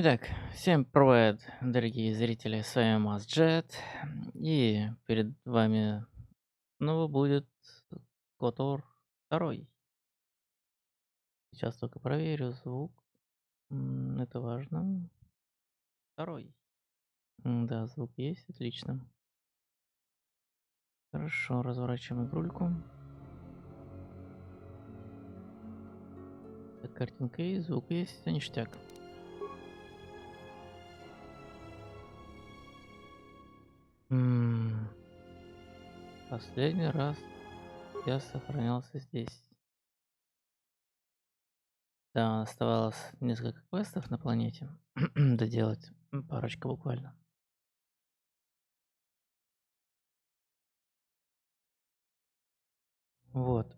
Итак, всем привет, дорогие зрители, с вами Масджет, и перед вами снова будет KOToR 2. Сейчас только проверю звук, это важно. Второй. Да, звук есть, отлично. Хорошо, разворачиваем игрульку. Так, картинка есть, звук есть, всё ништяк. Последний раз я сохранялся здесь. Да, оставалось несколько квестов на планете доделать, парочка буквально. Вот.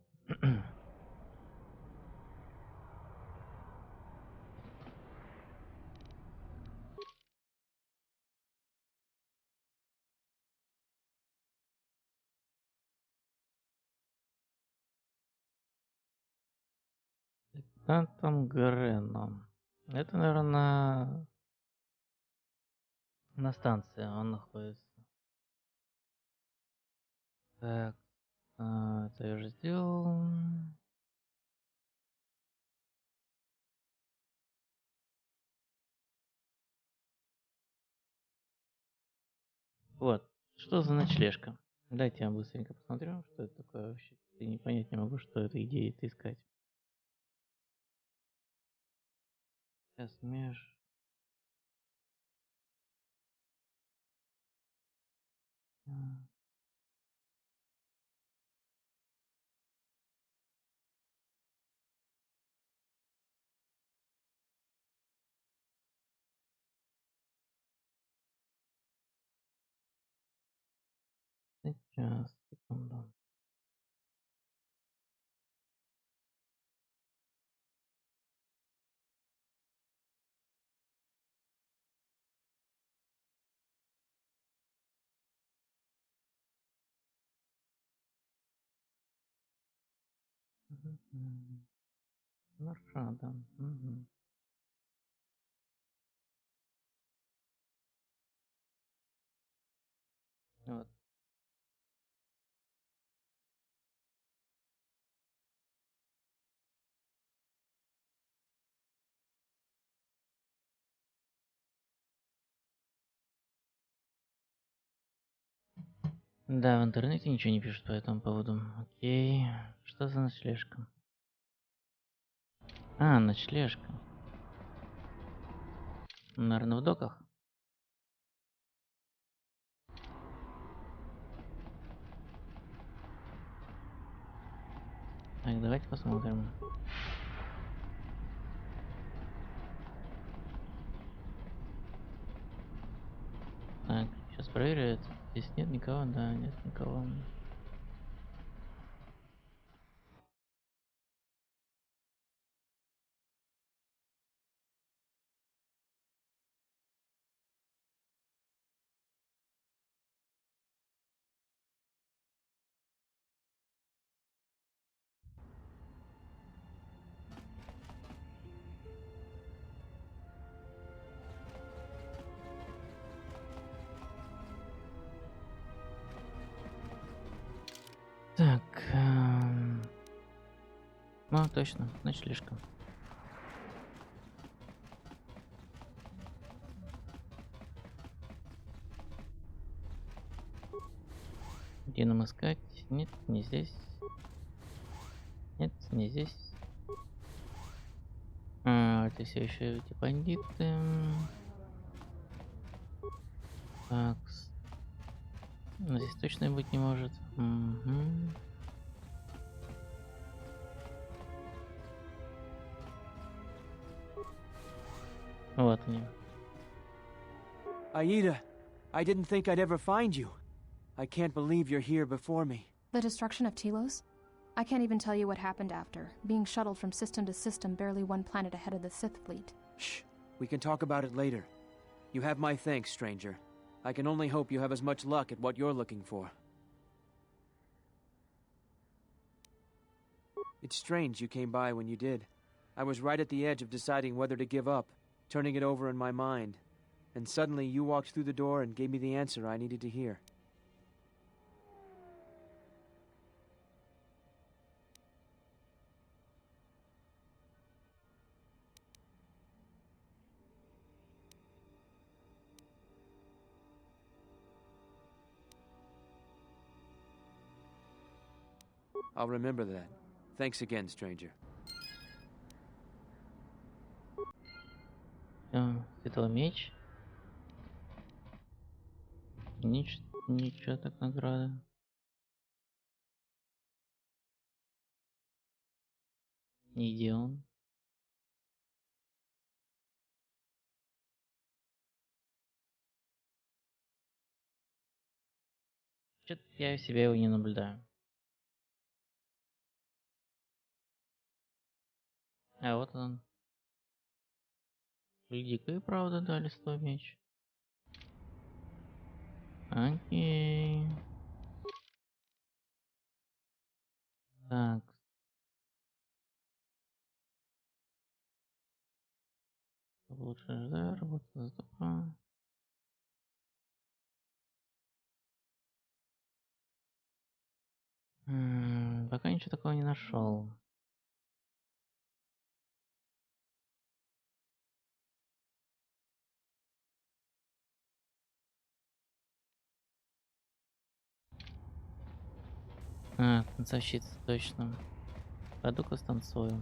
Там Грено. Это, наверное, на станции он находится. Так, это я уже сделал. Вот, что за ночлежка? Дайте я быстренько посмотрю, что это такое вообще. Я не понять не могу, что это идея-то искать. Сейчас меж... А, Сейчас, секунду. Мгм. Хорошо, да. Мгм. Вот. Да, в интернете ничего не пишут по этому поводу. Окей. Что за ночлежка? Ночлежка. Наверное, в доках? Так, давайте посмотрим. Так, сейчас проверю это. Здесь нет никого, да, нет никого. Так, точно, ночлежка. Где нам искать? Нет, не здесь. Нет, не здесь. Это все еще эти бандиты. Так, здесь точно быть не может. Мгм. Вот они. Aida, I didn't think I'd ever find you. I can't believe you're here before me. The destruction of Telos? I can't even tell you what happened after, being shuttled from system to system barely one planet ahead of the Sith fleet. Shh, we can talk about it later. You have my thanks, stranger. I can only hope you have as much luck at what you're looking for. It's strange you came by when you did. I was right at the edge of deciding whether to give up. turning it over in my mind. And suddenly you walked through the door and gave me the answer I needed to hear. I'll remember that. Thanks again, stranger. Светлый меч. Ничего так награда. Где он? Что-то я у себя его не наблюдаю. А вот он. Дико и правда дали 100 меч. Окей. Так. Лучше ждать, работа с добра. Пока ничего такого не нашел. Танцовщица, точно. Пойду-ка станцую.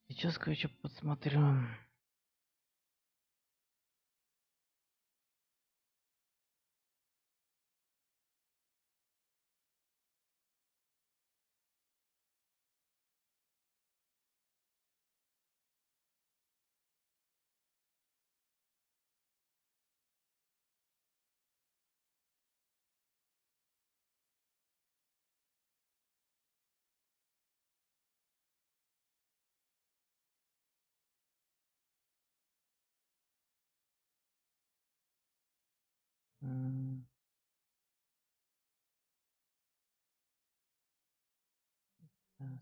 Сейчас кое-что посмотрю. М, так.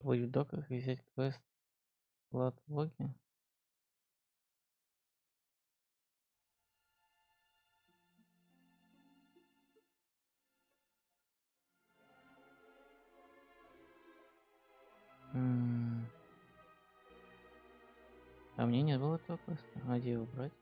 Будь в доках и взять квест логи. А мне не было этого квеста. А где его брать?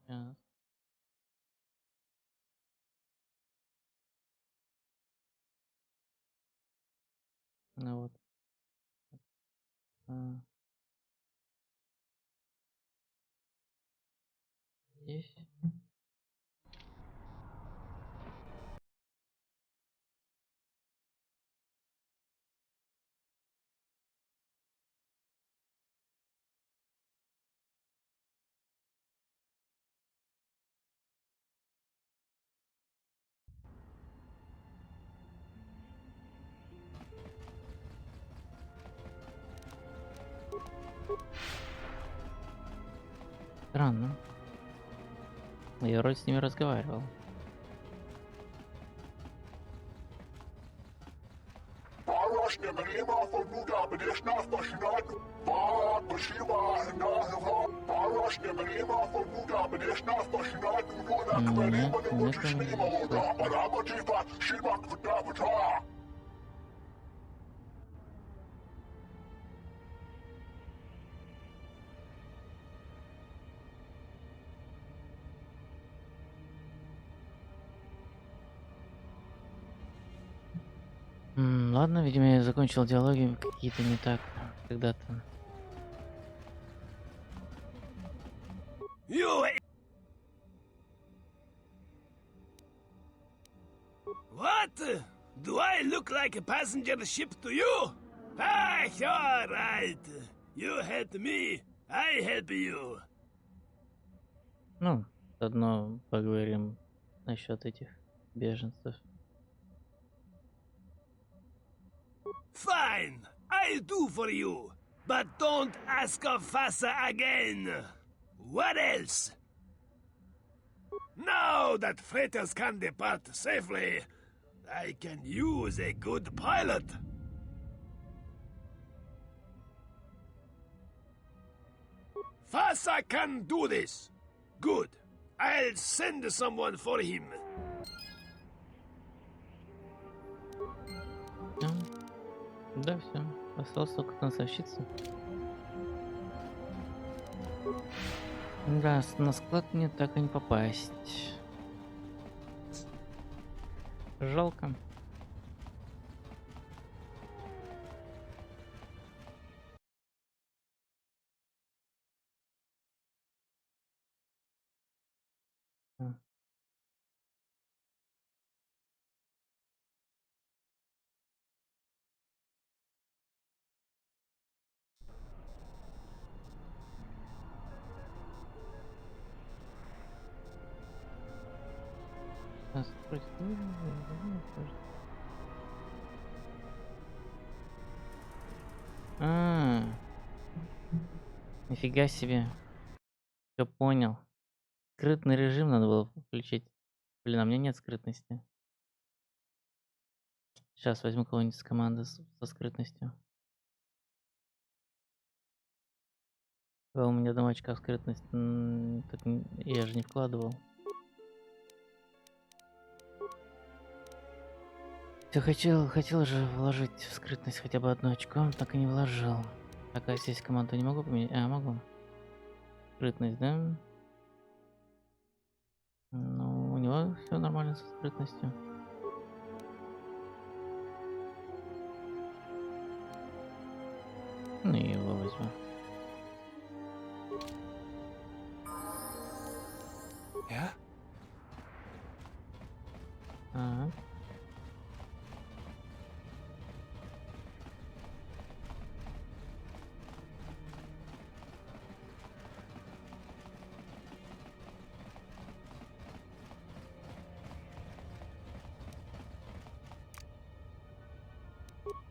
Сейчас. Ну вот. А, здесь. Странно. Я вроде с ними разговаривал. Нет, это не просто. Ладно, видимо, я закончил диалоги какие-то не так когда-то. You. What? Do I look like a passenger ship to you? Ah, you're right. You help me, I help you. Ну, заодно поговорим насчет этих беженцев. Fine, I'll do for you. But don't ask of Fassa again. What else? Now that freighters can depart safely, I can use a good pilot. Fassa can do this. Good. I'll send someone for him. Да, все. Осталось только танцовщица. Да, на склад мне так и не попасть. Жалко. А, нифига себе. Все понял. Скрытный режим надо было включить. Блин, а у меня нет скрытности. Сейчас возьму кого-нибудь с команды со скрытностью. У меня 2 очка в скрытность. Так я же не вкладывал. Все хотел же вложить в скрытность хотя бы 1 очко, так и не вложил. Так, а здесь команду не могу поменять? А, могу. Скрытность, да? Ну, у него все нормально со скрытностью. Ну и его возьму. Yeah? Ага.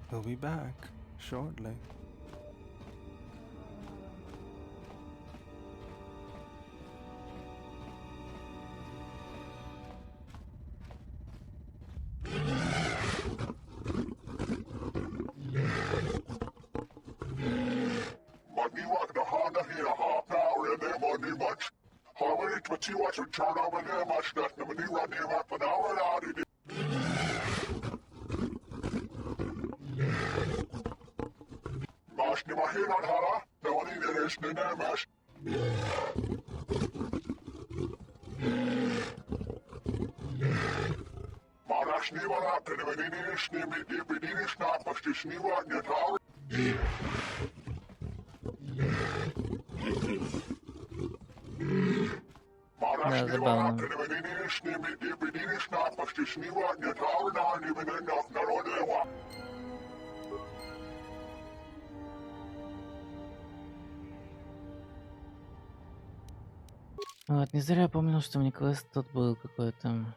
We'll be back shortly. Да, забавно. Вот, не зря помнил, что мне квест тут был какой-то.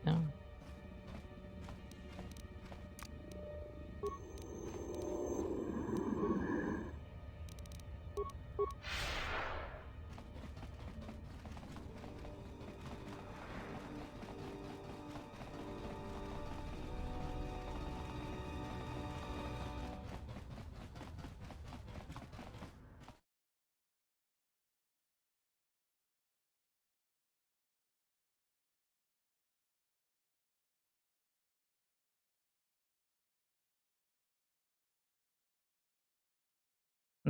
Да.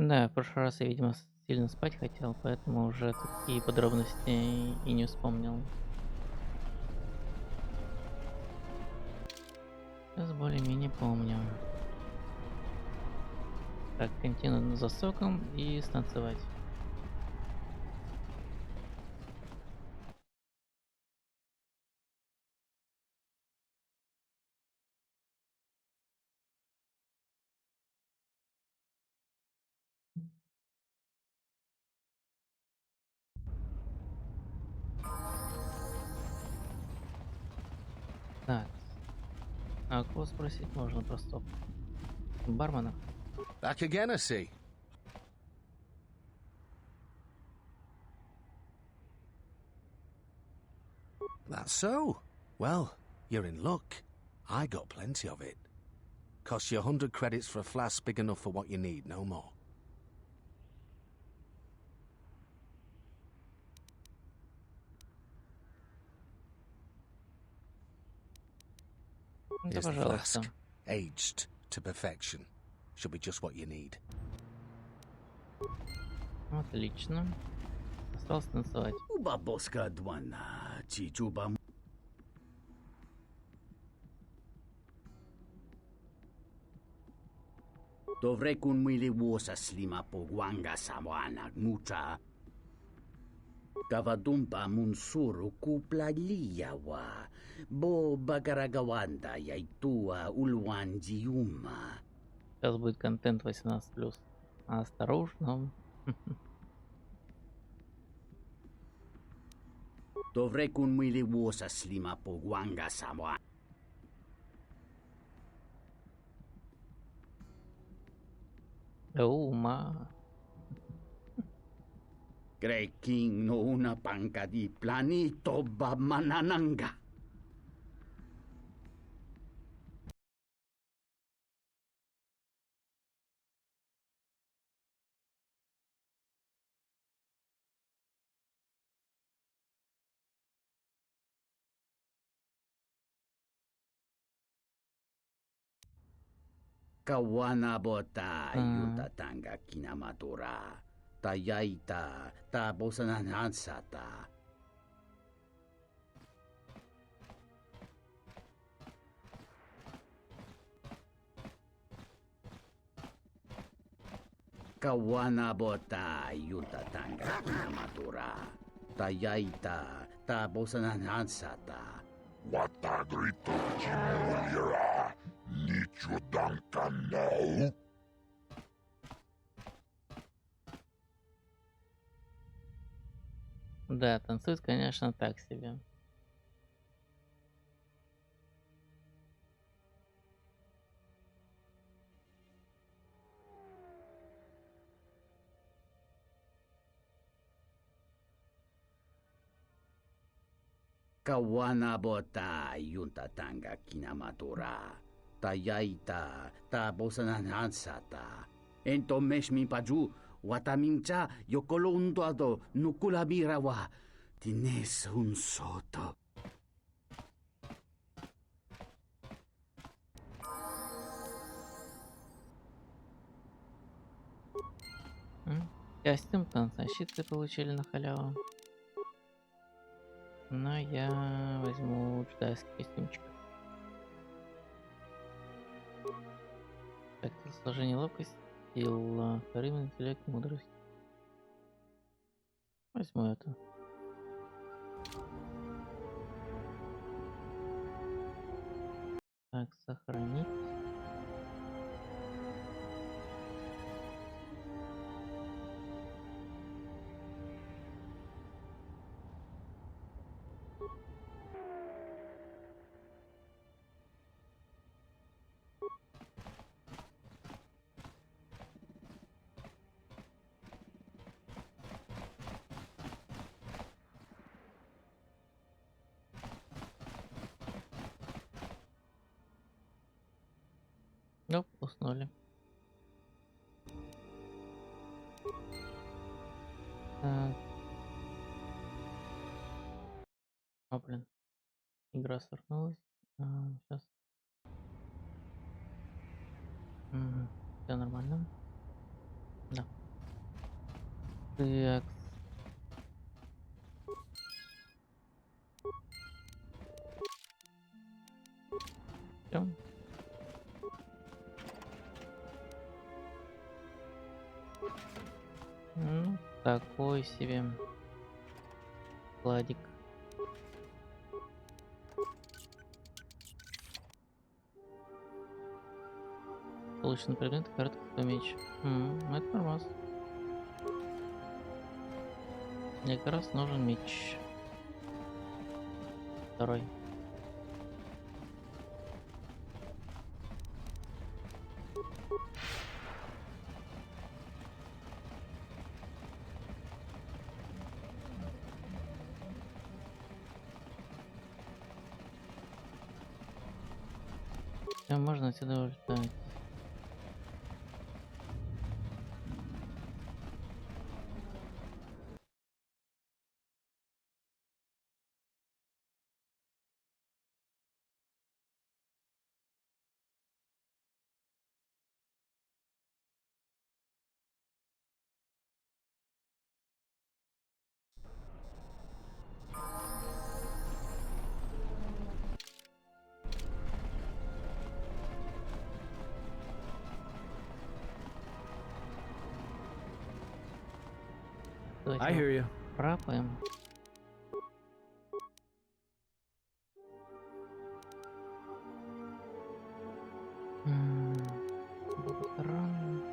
Да, в прошлый раз я, видимо, сильно спать хотел, поэтому уже такие подробности и не вспомнил. Сейчас более-менее помню. Так, континент за соком и станцевать. Так, а кого спросить можно просто? Бармена? Back again, I see. That's so. Well, you're in luck. I got plenty of it. Costs you 100 credits for a flask big enough for what you need, no more. Да, Here's the пожалуйста. flask. Aged to perfection. Should be just what you need. Отлично. Осталось танцевать. Бабоска двана, чичуба. Dovrei kun mili vuosa slima po guanga samoana mucha. Kavadumpa mun suru kupla liyawa. Bo bagaragawanda yaitua ulwan jiuma. Сейчас будет контент 18+. Осторожно. Dovrei kun mili vuosa slima po guanga samoana. Ума. Greking no una panca di planito ba manananga. Kawana bota yuta tanga kinamatura. Tayaita ta bosananansata. Kawana bota yuta tanga kinamatura. Tayaita ta bosananansata. Wata grito Chimulira, Nichu Dankanau. Да, танцует, конечно, так себе. Kawana bota yunta tanga kinamatura. Tayaita ta bosananansata. Ento meshmi paju watamincha yokolondo ado nukulabira wa tines un soto. Костюм танцовщицы получили на халяву. Но я возьму джедайский костюмчик. Так, сложение ловкость, сила, харизма, интеллект, мудрость. Возьму это. Так, сохранить. Оп, уснули. Так. О, блин. Игра свернулась. Сейчас. Все нормально. Да. Так. Всё. Ну, такой себе кладик. Полученный предмет, карта, меч. Это нормас. Мне как раз нужен меч. Второй. Всё, можно отсюда улетать. Давайте I hear you. прапаем. Ран.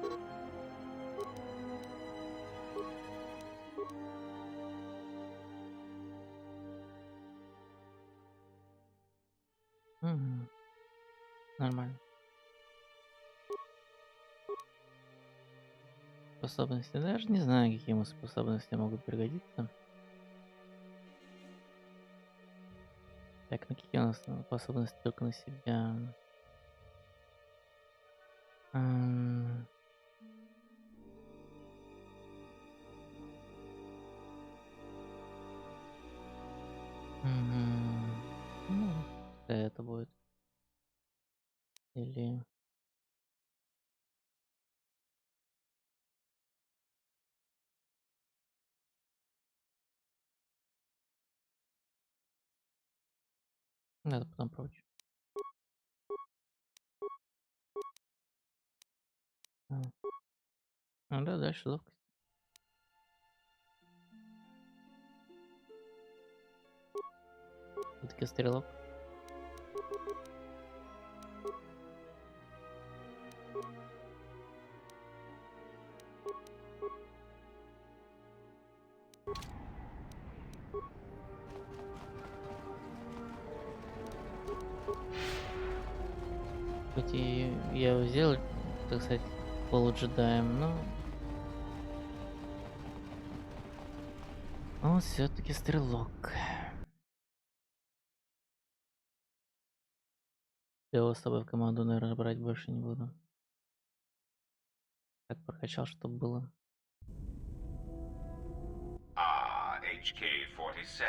Нормально. Способности. Даже не знаю, какие ему способности могут пригодиться. Так, на какие у нас способности только на себя? Ну, пускай это будет. Или... Надо потом прочь. Ну да, дальше ловкость. Все-таки стрелок. Хоть и я его сделал, так сказать, полуджедаем, но он все-таки стрелок. Я его с собой в команду, наверное, брать больше не буду. Так прокачал, чтобы было. HK-47.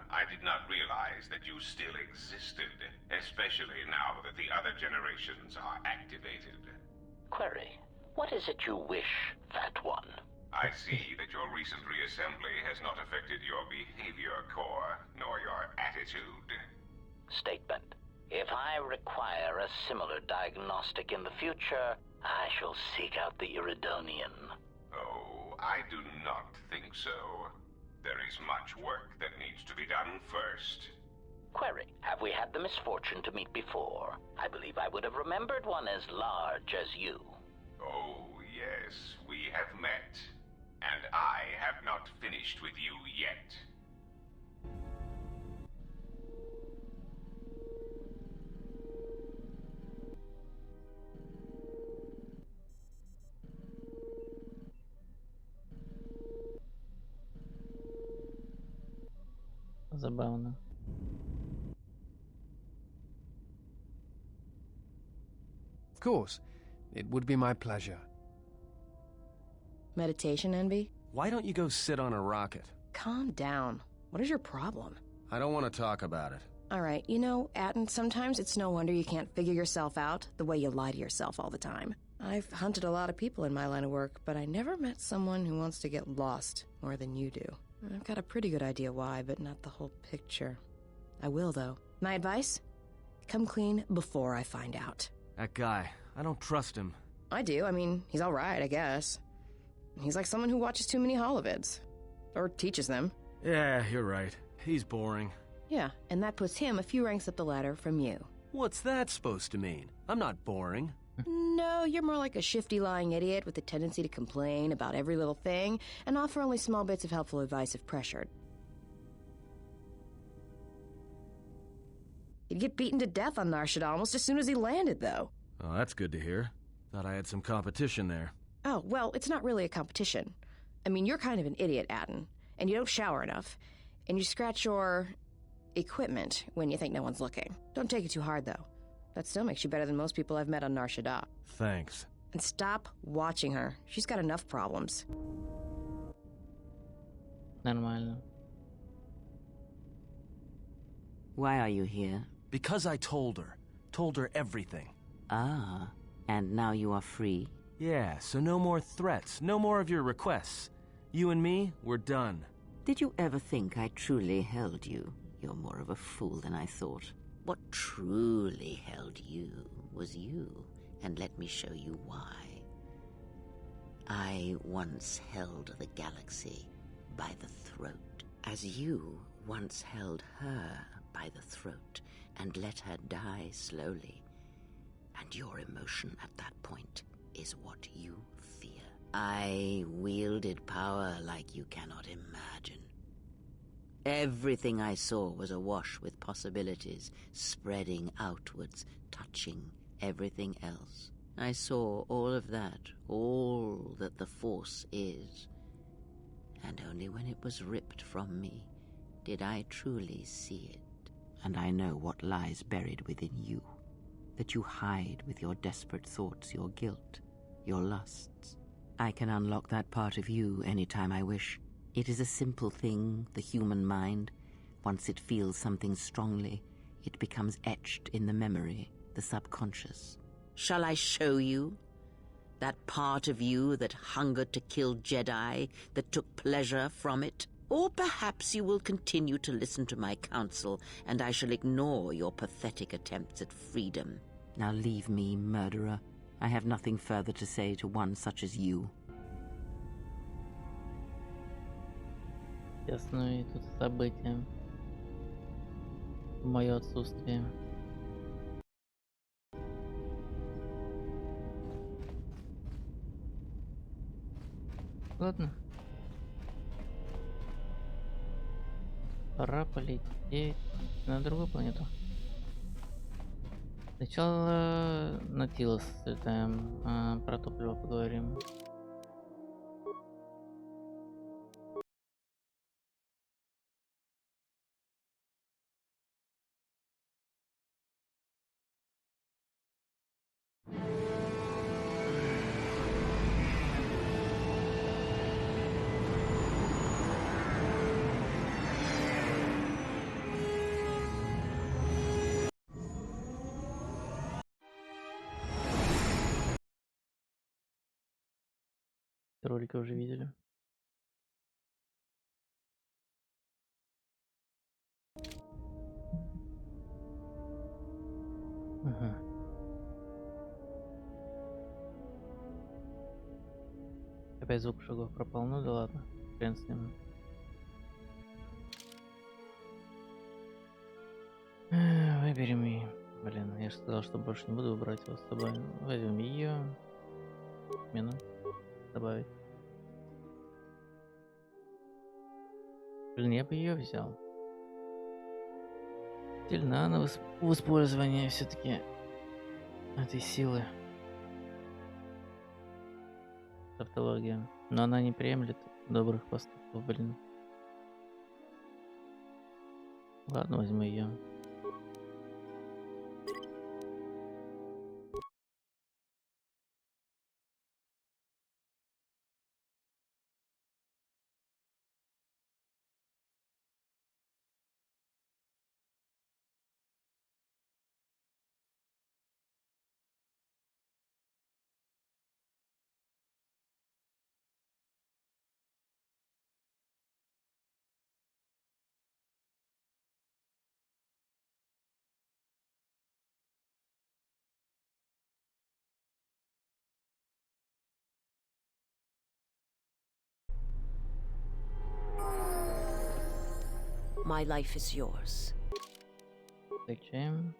I did not realize that you still existed, especially now that the other generations are activated. Query, what is it you wish, Fat One? I see that your recent reassembly has not affected your behavior core, nor your attitude. Statement. If I require a similar diagnostic in the future, I shall seek out the Iridonian. Oh, I do not think so. There is much work that needs to be done first. Query, have we had the misfortune to meet before? I believe I would have remembered one as large as you. Oh, yes, we have met. And I have not finished with you yet. Забавно. Of course. It would be my pleasure. Meditation envy? Why don't you go sit on a rocket? Calm down. What is your problem? I don't want to talk about it. All right, you know, Atten, sometimes it's no wonder you can't figure yourself out the way you lie to yourself all the time. I've hunted a lot of people in my line of work, but I never met someone who wants to get lost more than you do. I've got a pretty good idea why, but not the whole picture. I will, though. My advice? Come clean before I find out. That guy, I don't trust him. I do. I mean, he's alright, I guess. He's like someone who watches too many holovids. Or teaches them. Yeah, you're right. He's boring. Yeah, and that puts him a few ranks up the ladder from you. What's that supposed to mean? I'm not boring. No, you're more like a shifty, lying idiot with a tendency to complain about every little thing and offer only small bits of helpful advice if pressured. He'd get beaten to death on Nar Shaddaa almost as soon as he landed, though. Oh, that's good to hear. Thought I had some competition there. Oh, well, it's not really a competition. I mean, you're kind of an idiot, Aden, and you don't shower enough, and you scratch your equipment when you think no one's looking. Don't take it too hard, though. That still makes you better than most people I've met on Nar Shaddaa. Thanks. And stop watching her. She's got enough problems. Нормально. Why are you here? Because I told her. Told her everything. Ah, and now you are free? Yeah, so no more threats, no more of your requests. You and me, we're done. Did you ever think I truly held you? You're more of a fool than I thought. What truly held you was you, and let me show you why. I once held the galaxy by the throat, as you once held her by the throat and let her die slowly. And your emotion at that point is what you fear. I wielded power like you cannot imagine. Everything I saw was awash with possibilities, spreading outwards, touching everything else. I saw all of that, all that the Force is. And only when it was ripped from me did I truly see it. And I know what lies buried within you, that you hide with your desperate thoughts, your guilt, your lusts. I can unlock that part of you anytime I wish. It is a simple thing, the human mind. Once it feels something strongly, it becomes etched in the memory, the subconscious. Shall I show you? That part of you that hungered to kill Jedi, that took pleasure from it? Or perhaps you will continue to listen to my counsel, and I shall ignore your pathetic attempts at freedom. Now leave me, murderer. I have nothing further to say to one such as you. Ясно, и тут события. В мое отсутствие. Ладно. Пора полететь на другую планету. Сначала на Тилос слетаем, про топливо поговорим. Ролики уже видели. Ага. Опять звук шагов пропал, ну да ладно, хрен с ним. Выберем ее. Блин, я же сказал, что больше не буду брать его с собой. Возьмем ее. Смену. Добавить. Блин, я бы ее взял. Сильна она в использовании все-таки этой силы. Тавтология. Но она не приемлет добрых поступков, блин. Ладно, возьму ее. My life is yours. Встречаем.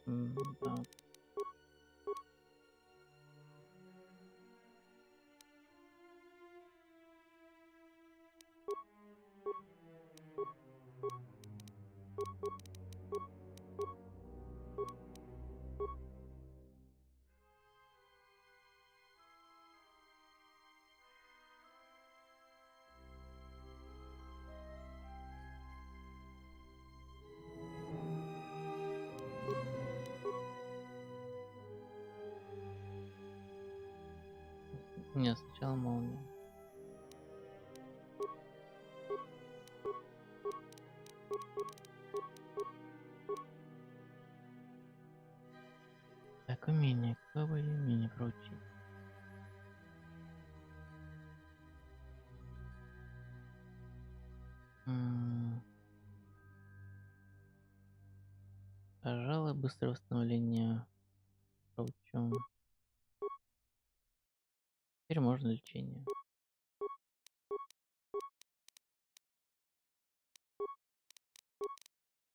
Да. Нет, сначала молния. Так, умение. Какое бы умение проучить? Пожалуй, быстрое восстановление проучу. Теперь можно лечение.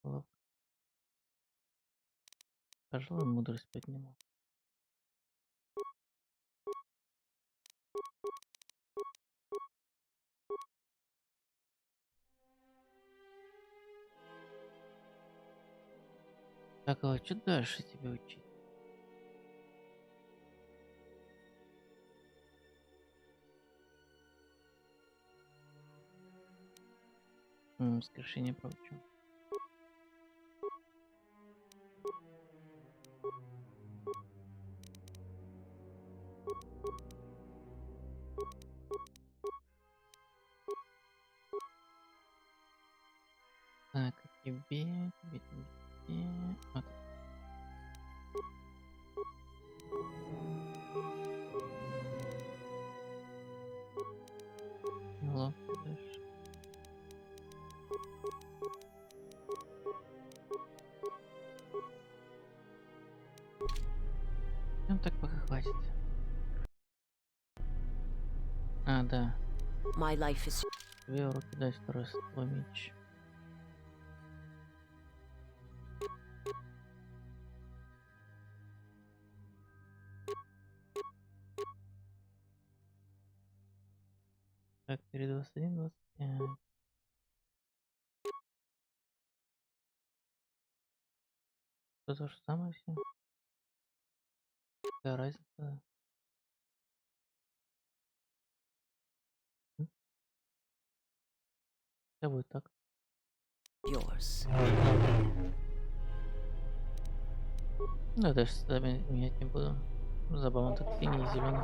Ловко. Пожалуй, мудрость подниму. Так, а что дальше тебе учить? Воскрешение проучу. Так, а тебе. Вот. Ловко дальше. Ну так пока хватит. А, да. My life is... Тебе в руки дать второй свой меч. Так, перед 21, 25. Это то же самое все. Какая разница? Все будет так. yours. Ну, я даже с вами менять не буду. Забавно так синий и зеленый.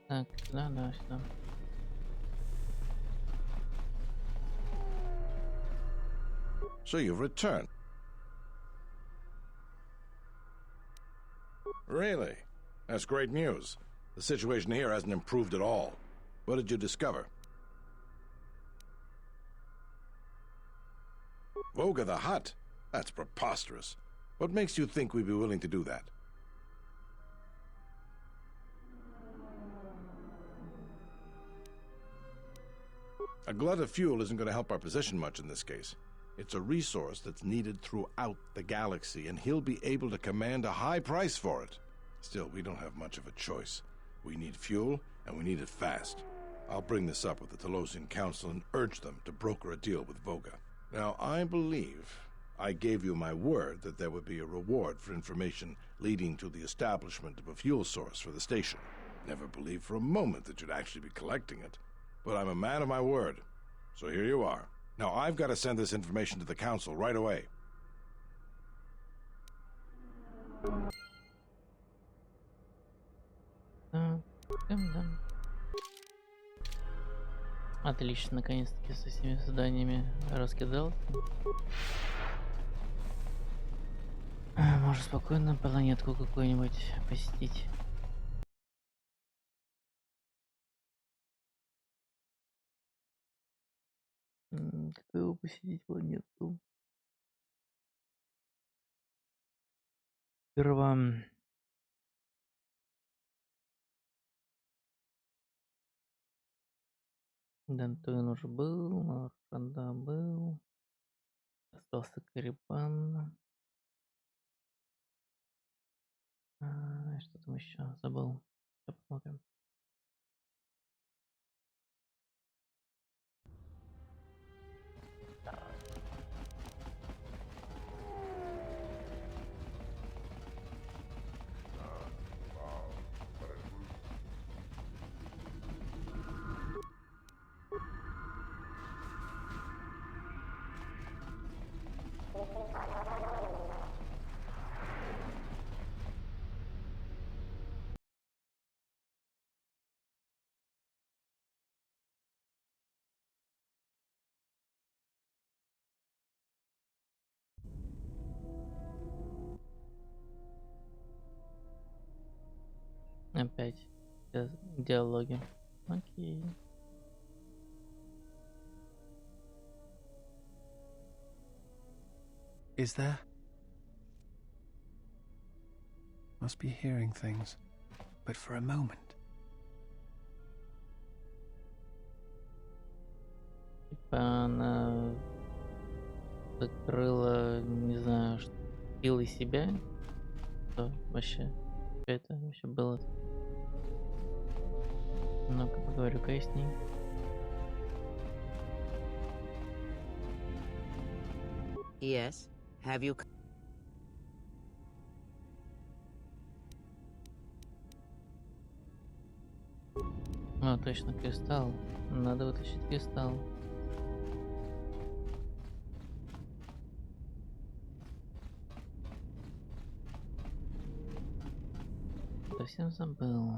Так, да, сюда. So you've returned. Really? That's great news. The situation here hasn't improved at all. What did you discover? Voga the Hutt? That's preposterous. What makes you think we'd be willing to do that? A glut of fuel isn't going to help our position much in this case. It's a resource that's needed throughout the galaxy, and he'll be able to command a high price for it. Still, we don't have much of a choice. We need fuel, and we need it fast. I'll bring this up with the Telosian Council and urge them to broker a deal with Voga. Now, I believe I gave you my word that there would be a reward for information leading to the establishment of a fuel source for the station. Never believed for a moment that you'd actually be collecting it. But I'm a man of my word. So here you are. Now, I've got to send this information to the Council right away. Отлично, наконец-таки со всеми заданиями раскидал. Можно спокойно планетку какую-нибудь посетить. Какую посетить планету? Сперва Дантуин уже был, Маршанда был, остался Карибан. Что там еще? Забыл. Сейчас посмотрим. Опять диалоги. Окей. Is there? Must be hearing things. But for a moment. Типа она закрыла, не знаю, силой себя. Что вообще? Что это вообще было? Ну-ка поговорю-ка я с ней. Yes. Have you... А, точно, кристалл. Надо вытащить кристалл. Совсем забыл.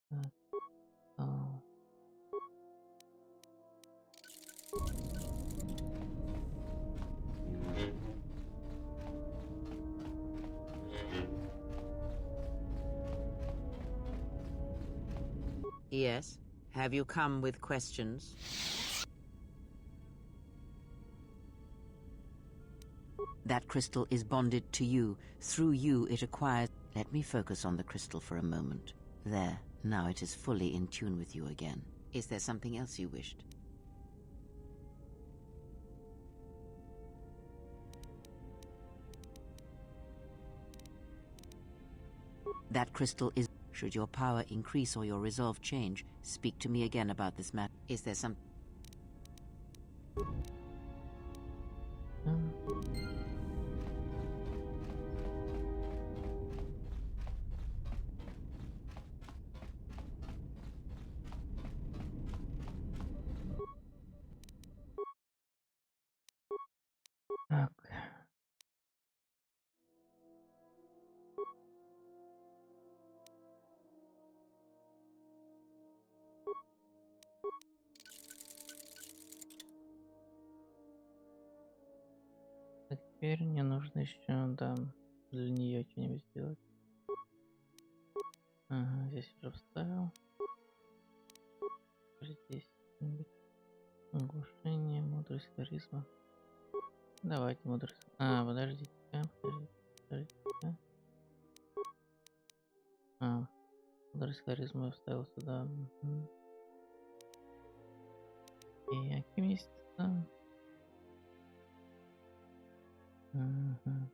Так, Yes. Have you come with questions? That crystal is bonded to you. Through you, it acquires... Let me focus on the crystal for a moment. There. Now it is fully in tune with you again. Is there something else you wished? That crystal is... Should your power increase or your resolve change, speak to me again about this matter. Is there some... Так. Теперь мне нужно еще, да, для нее что-нибудь сделать. Ага, здесь уже вставил. Здесь что-нибудь. Оглушение, мудрость, харизма. Давайте мудрость. А, подождите-ка, подождите-ка. А, мудрость, харизма я вставил сюда. И алхимист. Мгм.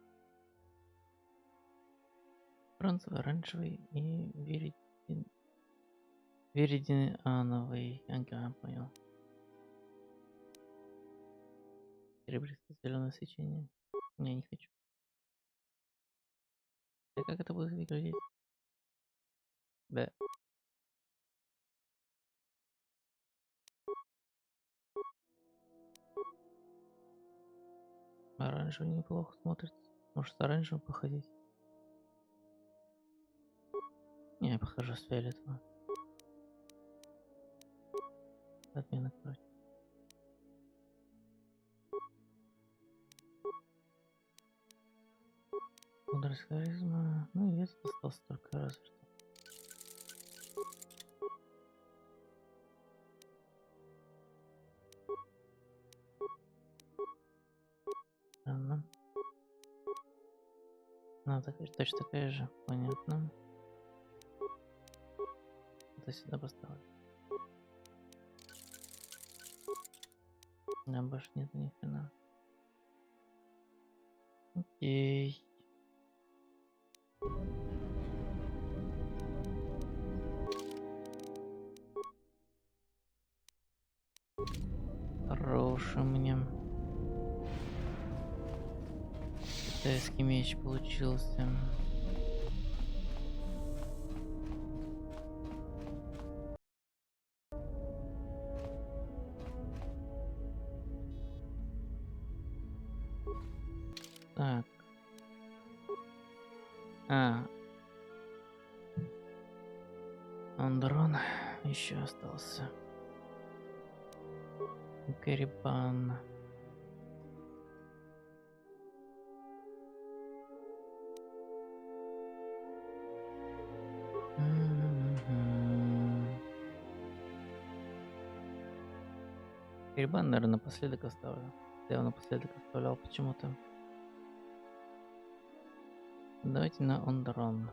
Бронзовый, оранжевый и веридиановый. Ага, понял. Серебристо-зеленое свечение. Не, не хочу. А как это будет выглядеть? Да. Оранжевый неплохо смотрится. Может, с оранжевым походить? Не, я похожу с фиолетовым. Отмена, короче. Мудрость, харизма. Ну, вес остался только разве что. Странно. Ну, точно такая же. Понятно. Это сюда поставлю. На больше нет ни хрена. Окей. Хороший мне. Китайский меч получился. Так. Андрон еще остался. Карибан. Карибан, наверное, напоследок оставлю. Я его напоследок оставлял почему-то. Давайте на Андрон.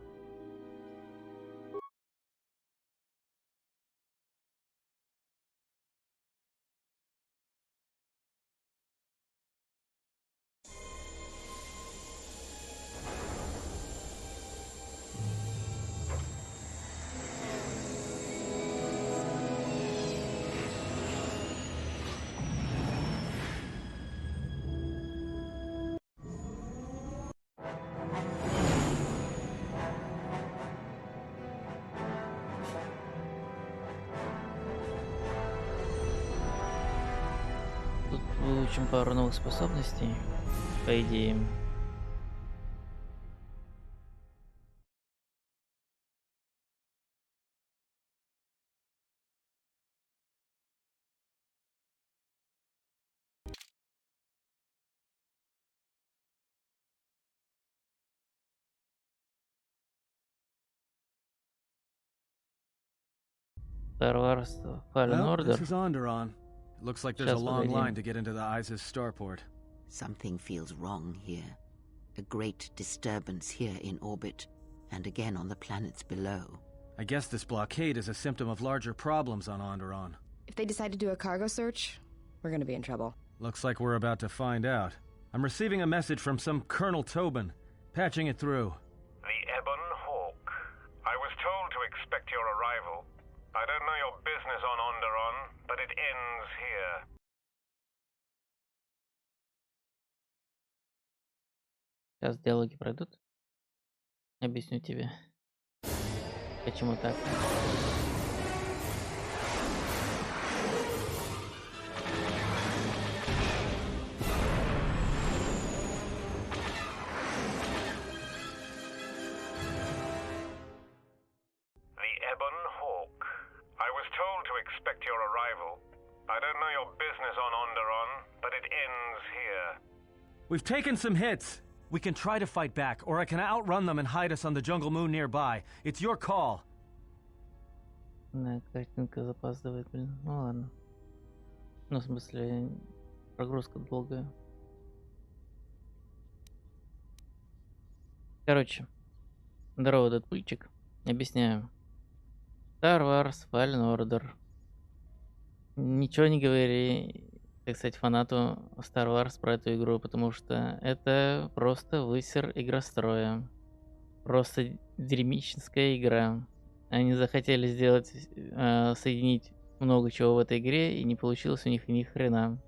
Тут выучим пару новых способностей, по идее. Star Wars Fallen Well, Order. this is Onderon. It looks like there's a long line to get into the ISIS starport. Something feels wrong here. A great disturbance here in orbit, and again on the planets below. I guess this blockade is a symptom of larger problems on Onderon. If they decide to do a cargo search, we're gonna be in trouble. Looks like we're about to find out. I'm receiving a message from some Colonel Tobin. Patching it through. The Ebon Hawk. I was told to expect your arrival. I don't know your business on Onderon, but it ends here. Сейчас диалоги пройдут. Объясню тебе, почему так. I was told to expect your arrival. I don't know your business on Onderon, but it ends here. We've taken some hits. We can try to fight back, or I can outrun them and hide us on the jungle moon nearby. It's your call. Да, картинка запаздывает, блин. Ну ладно. Ну, в смысле, прогрузка долгая. Короче, здорово, Дэдпульчик. Объясняю. Star Wars Fallen Order. Ничего не говори, так сказать, фанату Star Wars про эту игру, потому что это просто высер игростроя. Просто дерьмическая игра. Они захотели сделать, соединить много чего в этой игре, и не получилось у них ни хрена.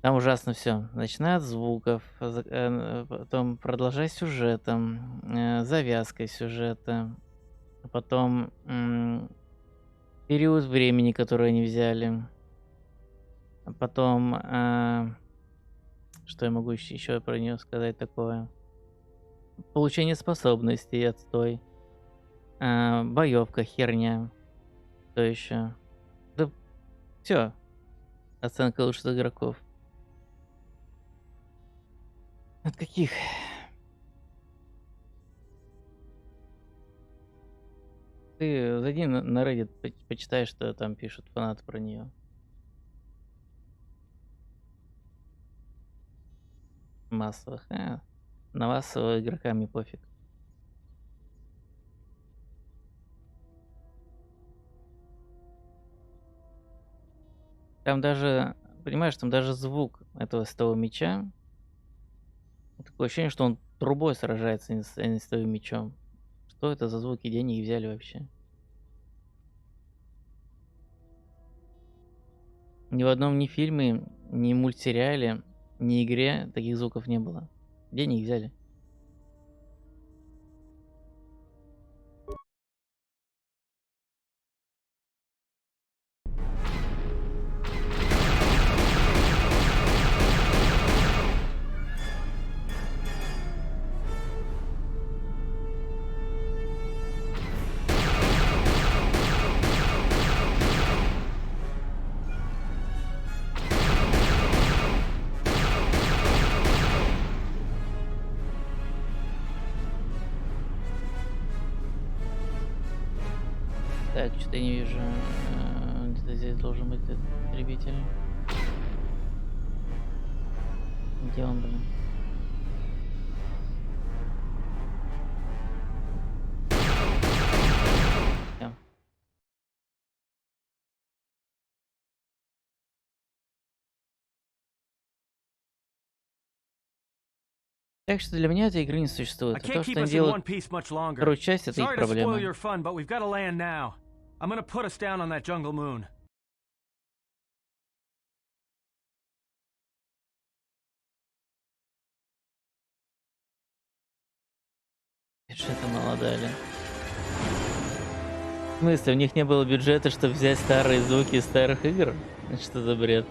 Там ужасно все. Начиная от звуков, потом продолжай сюжетом, завязкой сюжета, потом период времени, который они взяли, а потом, что я могу еще про нее сказать такое? Получение способностей, отстой. Боевка, херня. Что еще? Да все. Оценка лучших игроков. От каких? Ты зайди на Reddit, почитай, что там пишут фанаты про нее. Массовых. На массового игрока мне пофиг. Там даже, понимаешь, там даже звук этого с того меча. Такое ощущение, что он трубой сражается, а не с твоим мечом. Что это за звуки? Где они их взяли вообще? Ни в одном ни фильме, ни мультсериале, ни игре таких звуков не было. Где они их взяли? Так, что-то я не вижу. Где-то здесь должен быть этот потребитель. Где он, блин? Всё. Так что для меня этой игры не существует. А то, что они делают вторую часть, это их проблема. Бюджета мало дали. В смысле, у них не было бюджета, чтобы взять старые звуки из старых игр? Что за бред?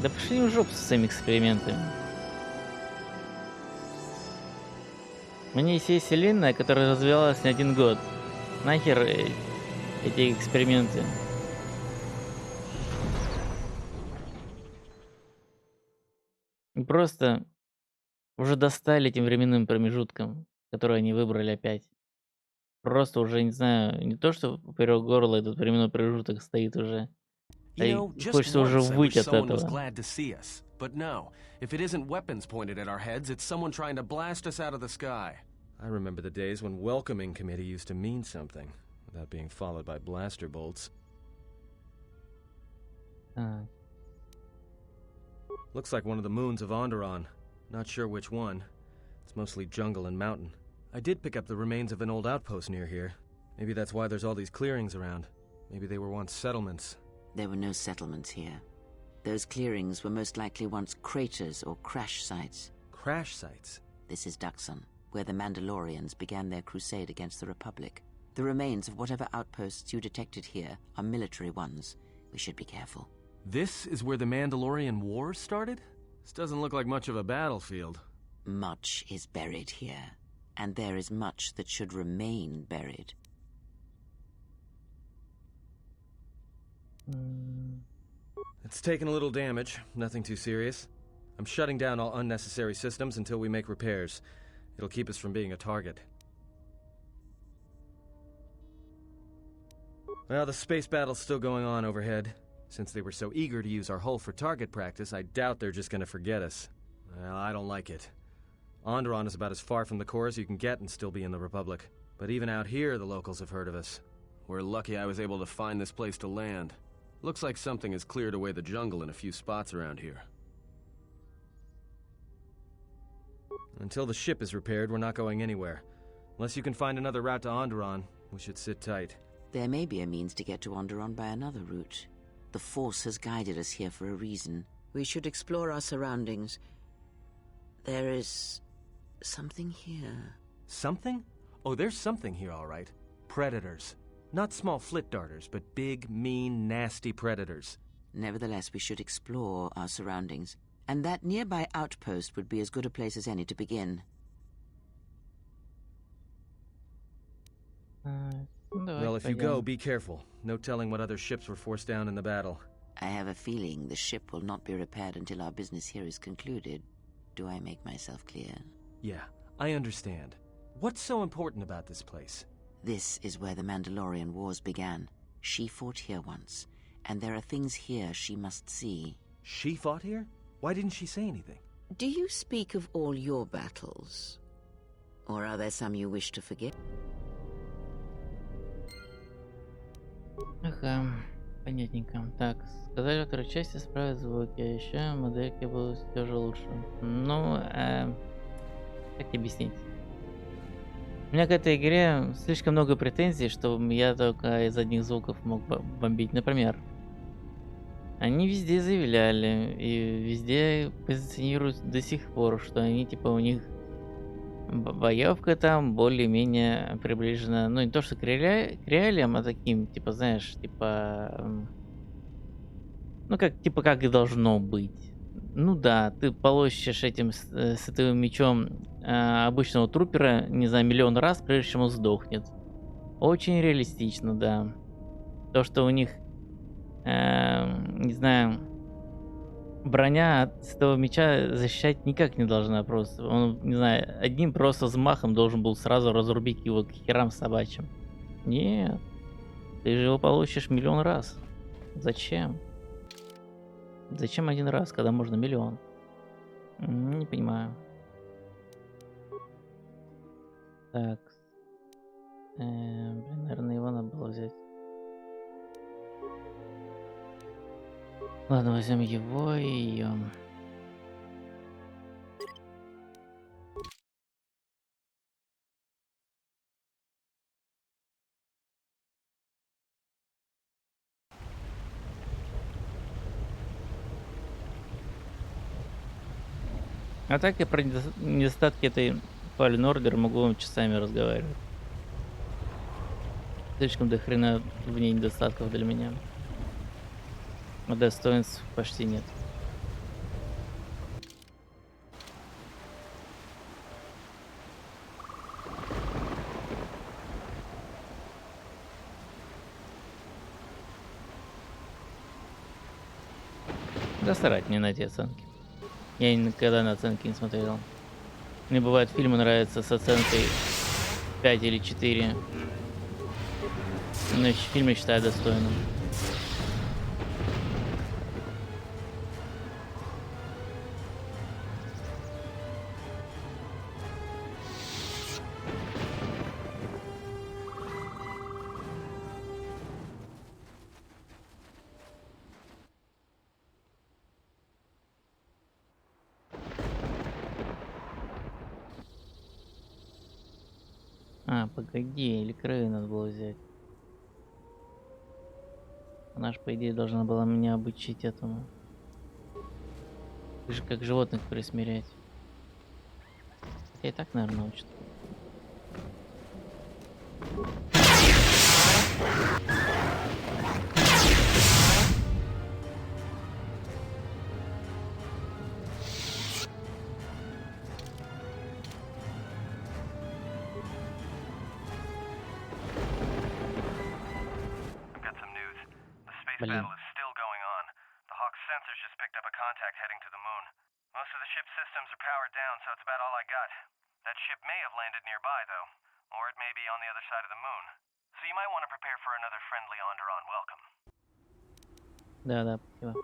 Да пошли в жопу со своими экспериментами. У меня есть вселенная, которая развивалась не 1 год. Нахер эти эксперименты? И просто уже достали этим временным промежутком, который они выбрали опять. Просто уже, не знаю, не то, что поперек горла этот временной промежуток стоит уже. Хочется уже выйти от этого. But no, if it isn't weapons pointed at our heads, it's someone trying to blast us out of the sky. I remember the days when welcoming committee used to mean something, without being followed by blaster bolts. Looks like one of the moons of Onderon. Not sure which one. It's mostly jungle and mountain. I did pick up the remains of an old outpost near here. Maybe that's why there's all these clearings around. Maybe they were once settlements. There were no settlements here. Those clearings were most likely once craters or crash sites. Crash sites? This is Duxon, where the Mandalorians began their crusade against the Republic. The remains of whatever outposts you detected here are military ones. We should be careful. This is where the Mandalorian Wars started? This doesn't look like much of a battlefield. Much is buried here, and there is much that should remain buried. It's taken a little damage, nothing too serious. I'm shutting down all unnecessary systems until we make repairs. It'll keep us from being a target. Well, the space battle's still going on overhead. Since they were so eager to use our hull for target practice, I doubt they're just gonna forget us. Well, I don't like it. Onderon is about as far from the core as you can get and still be in the Republic. But even out here, the locals have heard of us. We're lucky I was able to find this place to land. Looks like something has cleared away the jungle in a few spots around here. Until the ship is repaired, we're not going anywhere. Unless you can find another route to Onderon, we should sit tight. There may be a means to get to Onderon by another route. The Force has guided us here for a reason. We should explore our surroundings. There is something here. Something? Oh, there's something here, all right. Predators. Not small flit darters, but big, mean, nasty predators. Nevertheless, we should explore our surroundings. And that nearby outpost would be as good a place as any to begin. Well, if you go, be careful. No telling what other ships were forced down in the battle. I have a feeling the ship will not be repaired until our business here is concluded. Do I make myself clear? Yeah, I understand. What's so important about this place? This is where the Mandalorian Wars began. She fought here once, and there are things here she must see. She fought here? Why didn't she say anything? Do you speak of all your battles? Or are there some you wish to forget? Ага, понятненько. Так, сказали, во второй части исправят звуки, а еще модельки будут все же лучше. Ну, как тебе объяснить? У меня к этой игре слишком много претензий, чтобы я только из одних звуков мог бомбить. Например, они везде заявляли и везде позиционируют до сих пор, что они типа у них боевка там более-менее приближена, ну не то что к реалиям, а таким, типа, знаешь, типа, ну как, типа, как и должно быть. Ну да, ты полощешь этим световым мечом обычного трупера, не знаю, миллион раз, прежде чем он сдохнет. Очень реалистично, да. То, что у них, не знаю, броня от светового меча защищать никак не должна просто. Он, не знаю, одним просто взмахом должен был сразу разрубить его к херам собачьим. Нет, ты же его получишь миллион раз. Зачем? Зачем один раз, когда можно миллион? Не понимаю. Так. Блин, наверное, его надо было взять. Ладно, возьмем его и ее. А так я про недостатки этой Fallen Order могу вам часами разговаривать. Слишком до хрена в ней недостатков для меня. А достоинств почти нет. Да срать мне на эти оценки. Я никогда на оценки не смотрел. Мне бывает фильмы нравятся с оценкой 5 или 4. Но фильм я считаю достойным. А, погоди, или краю надо было взять. Она ж, по идее, должна была меня обучить этому. Ты же как животных присмирять. Хотя и так, наверное, учат. Battle is still going on. The Hawk's sensors just picked up a contact heading to the moon. Most of the ship's systems are powered down, so it's about all I got. That ship may have landed nearby, though, or it may be on the other side of the moon. So you might want to prepare for another friendly Onderon welcome. Да, спасибо.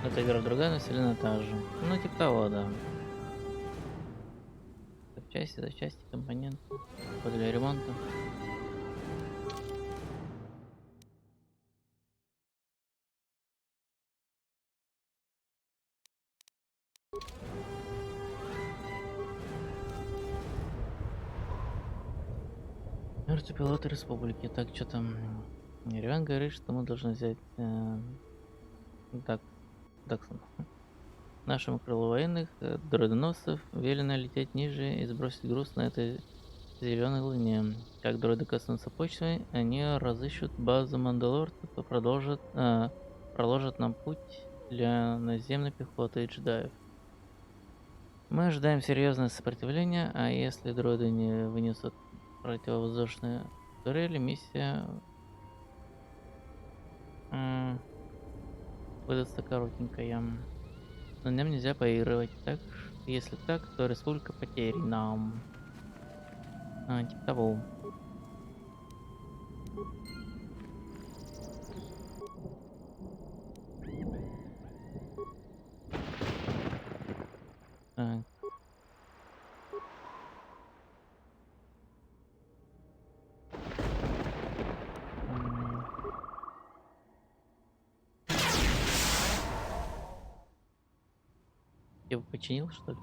Эта игра другая, но вселенная та же. Ну, типа того, да. Запчасти, компоненты. Для ремонта. Мертвые пилоты республики. Так, что там? Риван говорит, что мы должны взять Даксон. Нашему крылу военных дроидоносцев велено лететь ниже и сбросить груз на этой зеленой луне. Как дроиды коснутся почвы, они разыщут базу мандалорцев и проложат нам путь для наземной пехоты и джедаев. Мы ожидаем серьезное сопротивление, а если дроиды не вынесут противовоздушные турели, миссия выдастся коротенькая. Но нам нельзя поигрывать. Так, если так, то республика потеряна. Типа того. Так. Я его починил, что ли?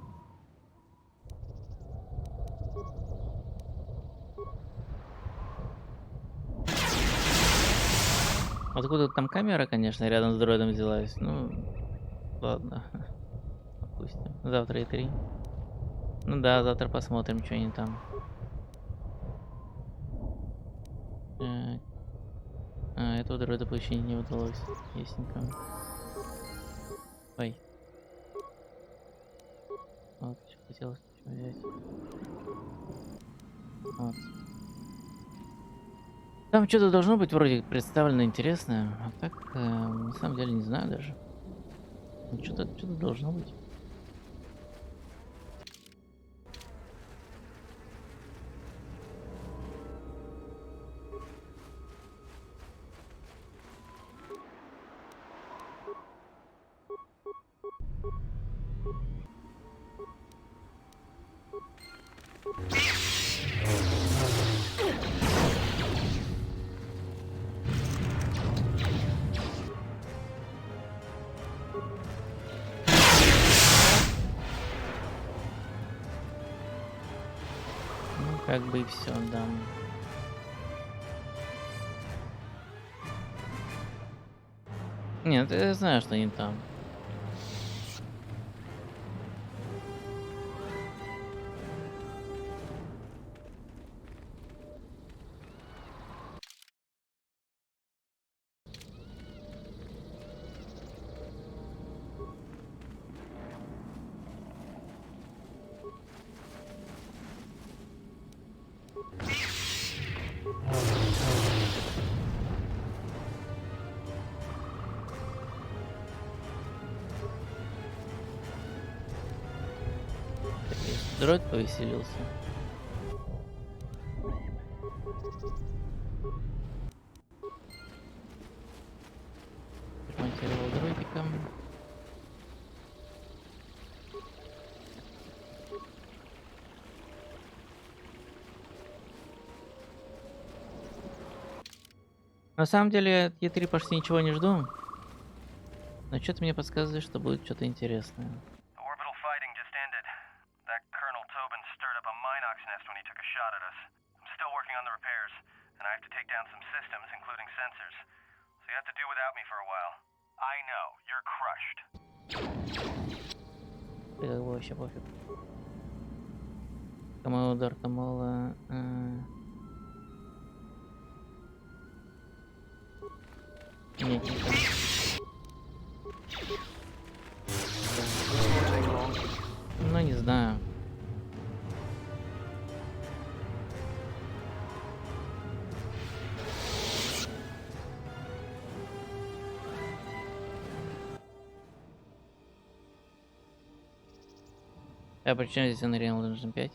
Откуда там камера, конечно, рядом с дроидом взялась. Ну, ладно. Допустим. Завтра и 3. Ну да, завтра посмотрим, что они там. Так. Этого дроида починить не удалось. Ясненько. Ой. Вот, что хотелось взять. Вот. Там что-то должно быть вроде представлено интересное, а так на самом деле не знаю даже. Что-то должно быть. Как бы и все, да. Нет, я знаю, что они там. Дроид повеселился. Ремонтировал дроидика. На самом деле, я от Е3 почти ничего не жду. Но что-то мне подсказывает, что будет что-то интересное. Да как бы вообще пофиг. Камаудар, Камала. Нет, не так. Ну, не знаю. А почему здесь Unreal Engine 5?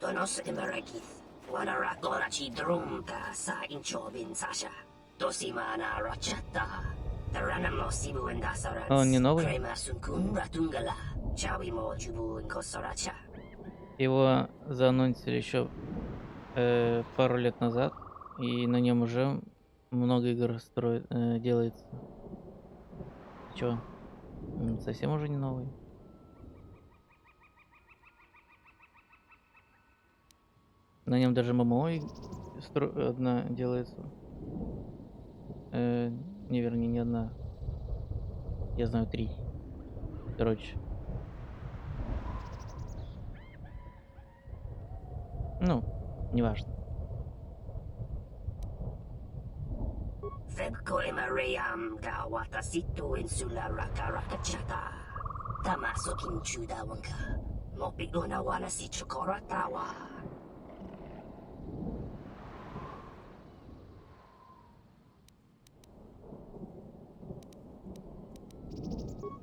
Tonos emeragith, wanara gorachi drumka sa inchobin sasha. Dosimana rochata. Taranamo sibu and А он не dasarans. новый? Crema sunkun ratungala. Chawimo jubu and kosaracha. Его заанонсили еще пару лет назад, и на нем уже много игр делается. Чё? Совсем уже не новый. На нем даже ММО одна делается. Не, вернее, не одна. Я знаю 3. Короче. Ну, неважно. Febko emariam ga watasitu insula raka rakachata. Tamasokin chuda wanka. Mopi una wana si chokoratawa.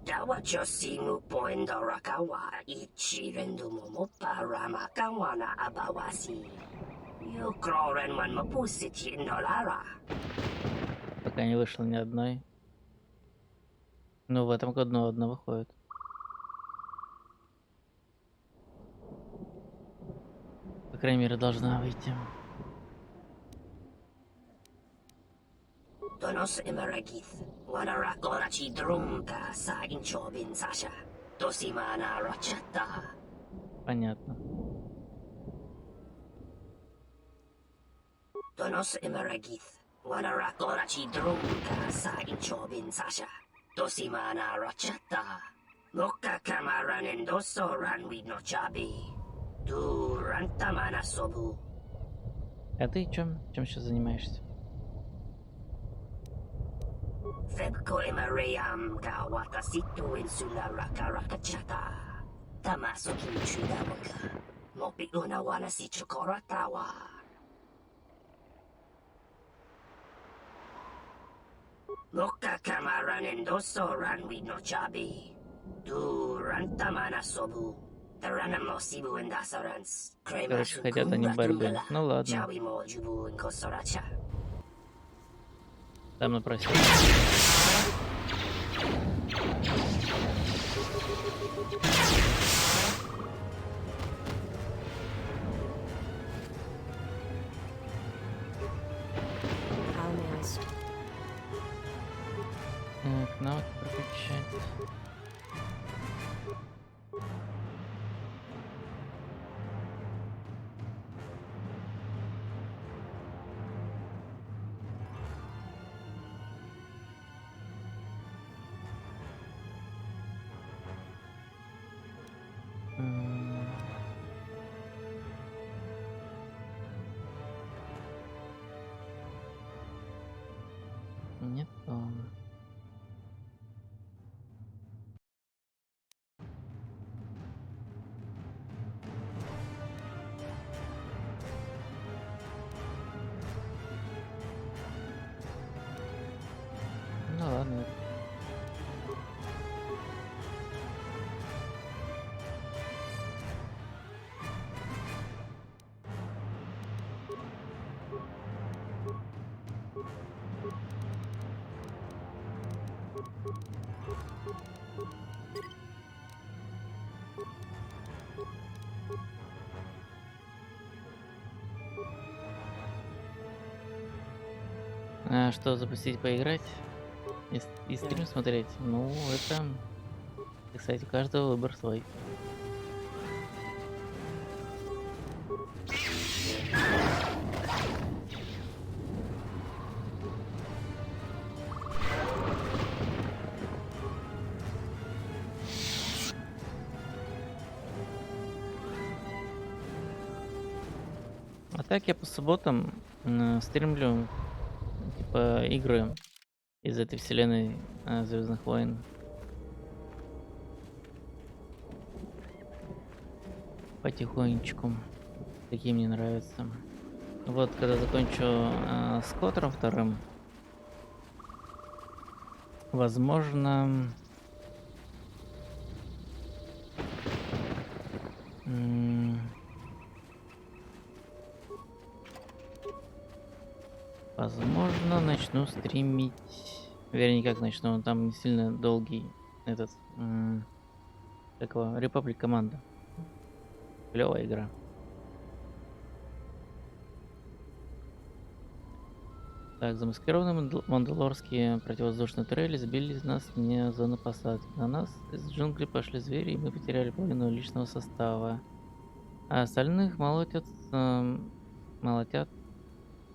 Dawa chosimu poendo rakawa ichi rendu momopa ramakawana abawasi. You kroren man mapusiti indolara. Пока не вышло ни одной. Но в этом году одна выходит. По крайней мере, должна выйти. Donos emeragith, wanara gorachi drumka sa inchobin sasha. Dosimana rochata. Понятно. Donos emeragith, wanara gorachi drumka sa inchobin sasha. Dosimana rochata. Moka kamaran endosoran with no chabi. Du rantamana sobu. А ты чем сейчас занимаешься? Febko emariam ga watasitu insula raka rakachata. Tamasokin chuda wanka. Mopi una wana si chokoratawa. Moka kamaran endosoran with no chabi. Du rantamana sobu. Taranamo sibu and dasarans. Crema Короче, хотят они борьбы. Ну ладно. Chawi mo jubu and kosoracha. Там напросил. How may I start? Так, навык прокачать. А что, запустить, поиграть? И стрим смотреть? Ну, это... Кстати, у каждого выбор свой. А так я по субботам стримлю типа игры из этой вселенной Звездных войн. Потихонечку. Такие мне нравятся. Вот, когда закончу с KOToR вторым, возможно, возможно, начну стримить. Вернее, как начну, он там не сильно долгий. Этот, как его, Republic команда. Клевая игра. Так, замаскированные мандалорские противовоздушные турели сбили нас вне зоны посадки. На нас из джунглей пошли звери, и мы потеряли половину личного состава. А остальных молотят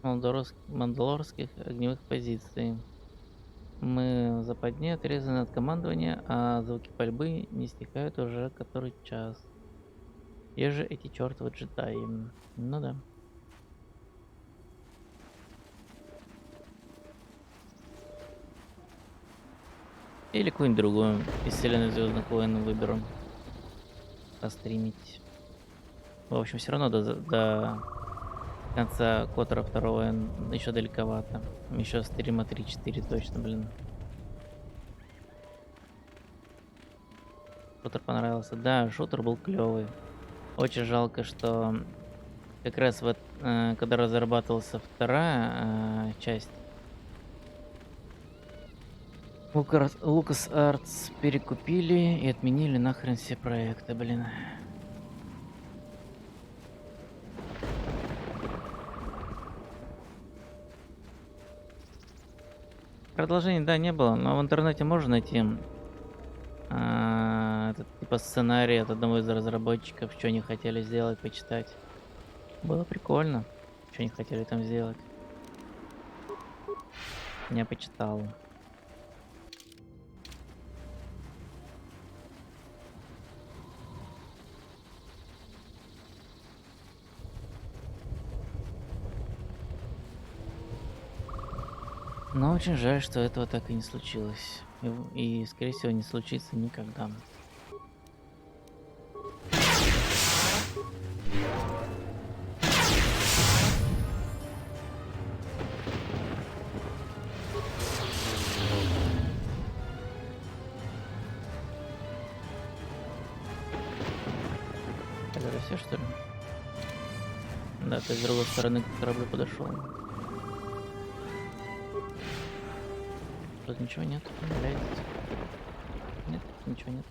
мандалорских огневых позиций. Мы в западне отрезаны от командования, а звуки пальбы не стихают уже который час. Где же эти чертовы джедаи? Ну да. Или какую-нибудь другую из вселенной Звездных войн выберу. Постримить. В общем, все равно до конца KOToR второго еще далековато. Еще стрима 3-4 точно, блин. Шутер понравился. Да, шутер был клевый. Очень жалко, что как раз вот когда разрабатывался вторая часть, LucasArts перекупили и отменили нахрен все проекты, блин. Продолжения, да, не было, но в интернете можно найти этот, типа сценарий от одного из разработчиков, что они хотели сделать, почитать. Было прикольно, что они хотели там сделать. Я почитал. Но очень жаль, что этого так и не случилось. И скорее всего, не случится никогда. Это все, что ли? Да, ты с другой стороны к кораблю подошел. Тут ничего нет, блядь. Нет, ничего нет.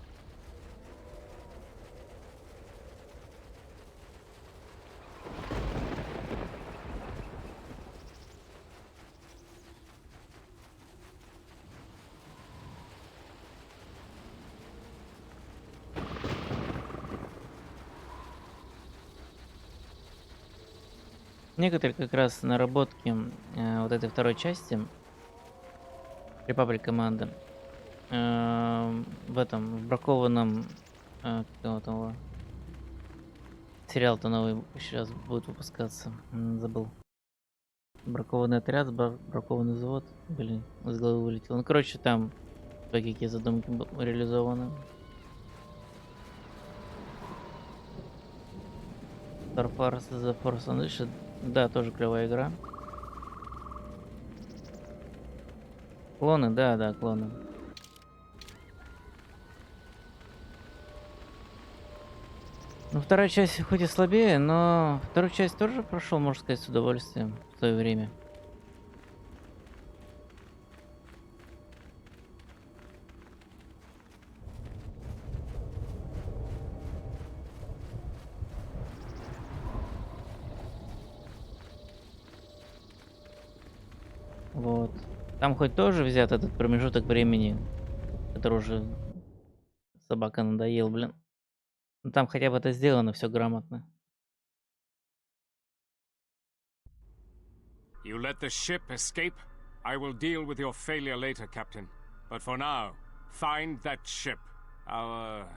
Некоторые как раз наработки вот этой второй части Republic команды в этом в бракованном какого-то сериал-то новый сейчас будет выпускаться. Забыл. Бракованный отряд, бракованный завод. Блин, из головы вылетело. Ну, короче, там какие задумки реализованы. Star Wars The Force Unleashed. Да, тоже клевая игра. Клоны, да, клоны. Ну, вторая часть хоть и слабее, но вторую часть тоже прошел, можно сказать, с удовольствием в свое время. Вот. Там хоть тоже взят этот промежуток времени, который уже собака надоел, блин. Но там хотя бы это сделано все грамотно. You let the ship escape? I will deal with your failure later, Captain. But for now, find that ship. Our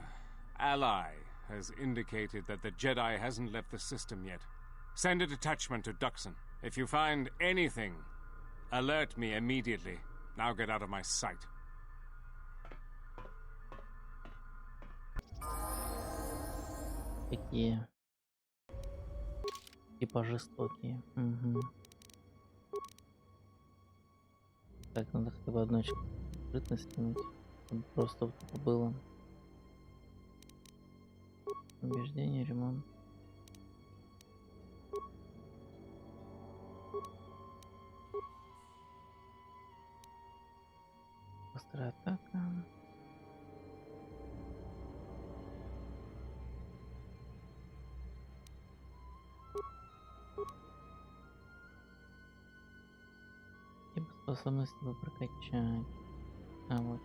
ally has indicated that the Jedi hasn't left the system yet. Send a detachment to Duxon. If you find anything, alert me immediately. Now get out of my sight. Такие. Типа жестокие. Угу. Так, надо хотя бы одну скрытность скинуть. Чтобы просто вот это было. Убеждение, ремонт. Быстрая атака. Типа способность его прокачать. А вот.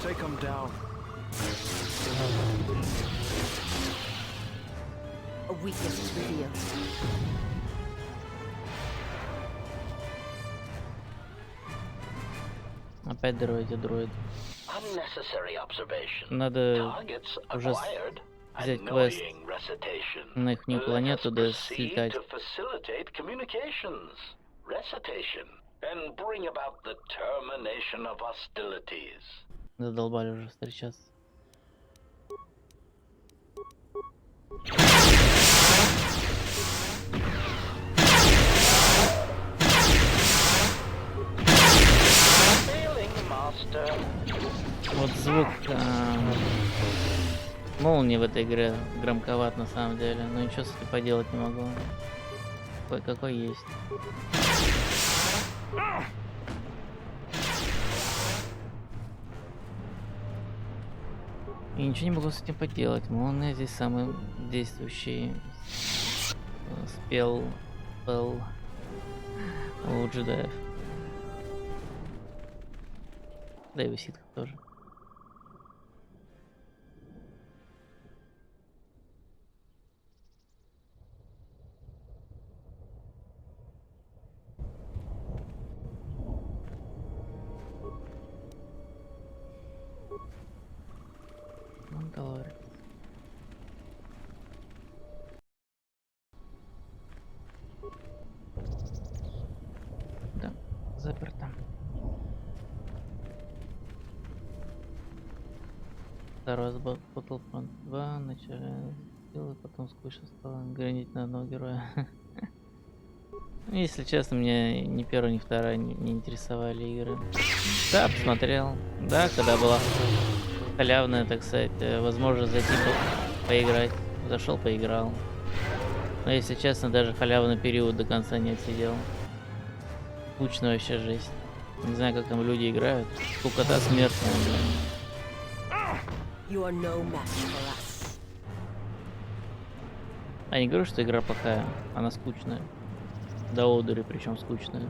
Take him down. A weakness is revealed. Опять дроид. Unnecessary observation. Надо Targets уже acquired. взять квест Annoying recitation. на их планету, да Let us proceed слетать. to facilitate communications. Recitation. And bring about the termination of hostilities. Задолбали уже встречаться. Вот звук молнии в этой игре громковат на самом деле, но ничего с этим поделать не могу. Какой есть. И ничего не могу с этим поделать. Молния здесь самый действующий спел у джедаев. Да и у ситхов тоже. Мандалорец. Да, заперто. Второй раз Battlefront 2, вначале силы, потом скучно стало гранить на одного героя. Если честно, меня ни первая, ни вторая не интересовали игры. Да, посмотрел. Да, когда была халявная, так сказать, возможность зайти поиграть. Зашел, поиграл. Но если честно, даже халявный период до конца не отсидел. Скучно вообще жесть. Не знаю, как там люди играют. Скукота смертная, блин. You are no match for us. Я не говорю, что игра плохая, она скучная. До одури, причем скучная.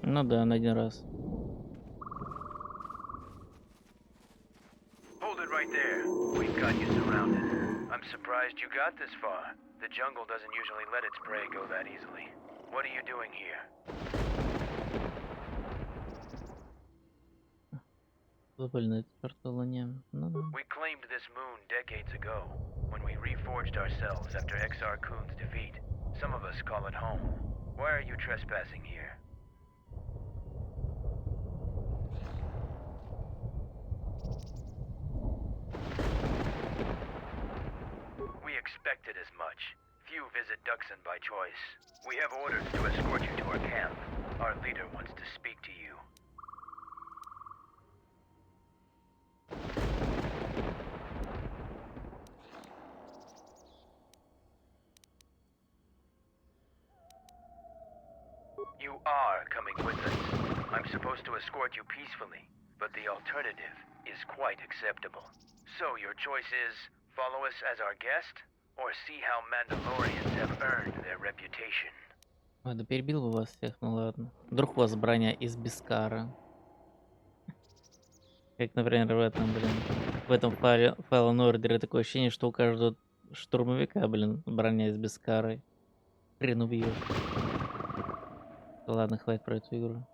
Ну да, на один раз. Hold it right there. We've got you surrounded. I'm surprised you got this far. The jungle doesn't usually let its prey go that easily. What are you doing here? Глобальная карта Луне. Ну да. We claimed this moon decades ago, when we reforged ourselves after Exar Kun's defeat. Some of us call it home. Why are you trespassing here? We expected as much. Few visit Duxon by choice. We have orders to escort you to our camp. Our leader wants to speak to you. You are coming with us. I'm supposed to escort you peacefully, but the alternative is quite acceptable. So your choice is follow us as our guest, or see how Mandalorians have earned their reputation. Ой, да перебил бы вас всех, ну ладно. Вдруг у вас броня из Бескара. Как, например, в этом Fallen Order такое ощущение, что у каждого штурмовика, броня из Бескары. Хрен убьешь. Ладно, хватит про эту игру.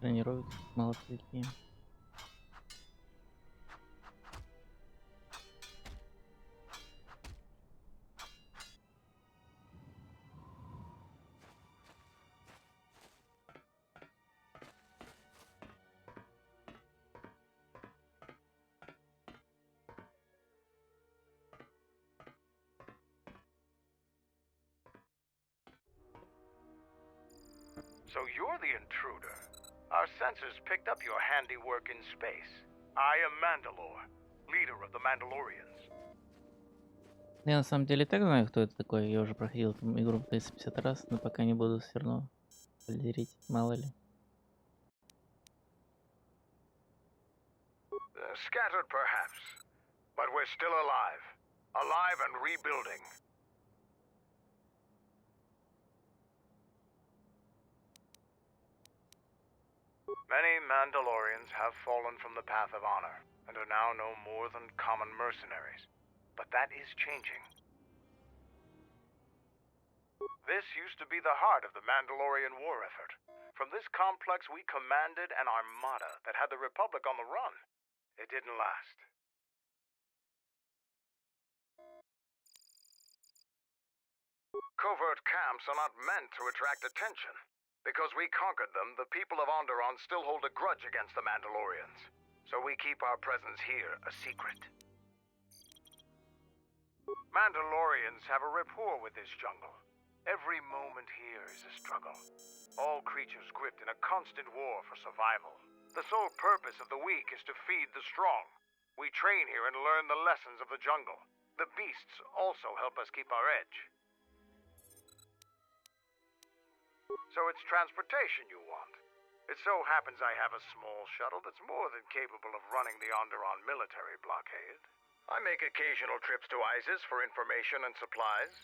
Тренируются, молодцы какие. So you're the intruder. Our sensors picked up your handiwork in space. I am Mandalore, leader of the Mandalorians. Я на самом деле так знаю, кто это такой. Я уже проходил эту игру 350 раз, но пока не буду все равно спойлерить, мало ли. Scattered perhaps, but we're still alive. Alive and rebuilding. Many Mandalorians have fallen from the path of honor, and are now no more than common mercenaries. But that is changing. This used to be the heart of the Mandalorian war effort. From this complex we commanded an armada that had the Republic on the run. It didn't last. Covert camps are not meant to attract attention. Because we conquered them, the people of Onderon still hold a grudge against the Mandalorians. So we keep our presence here a secret. Mandalorians have a rapport with this jungle. Every moment here is a struggle. All creatures gripped in a constant war for survival. The sole purpose of the weak is to feed the strong. We train here and learn the lessons of the jungle. The beasts also help us keep our edge. So it's transportation you want. It so happens I have a small shuttle that's more than capable of running the Onderon military blockade. I make occasional trips to ISIS for information and supplies.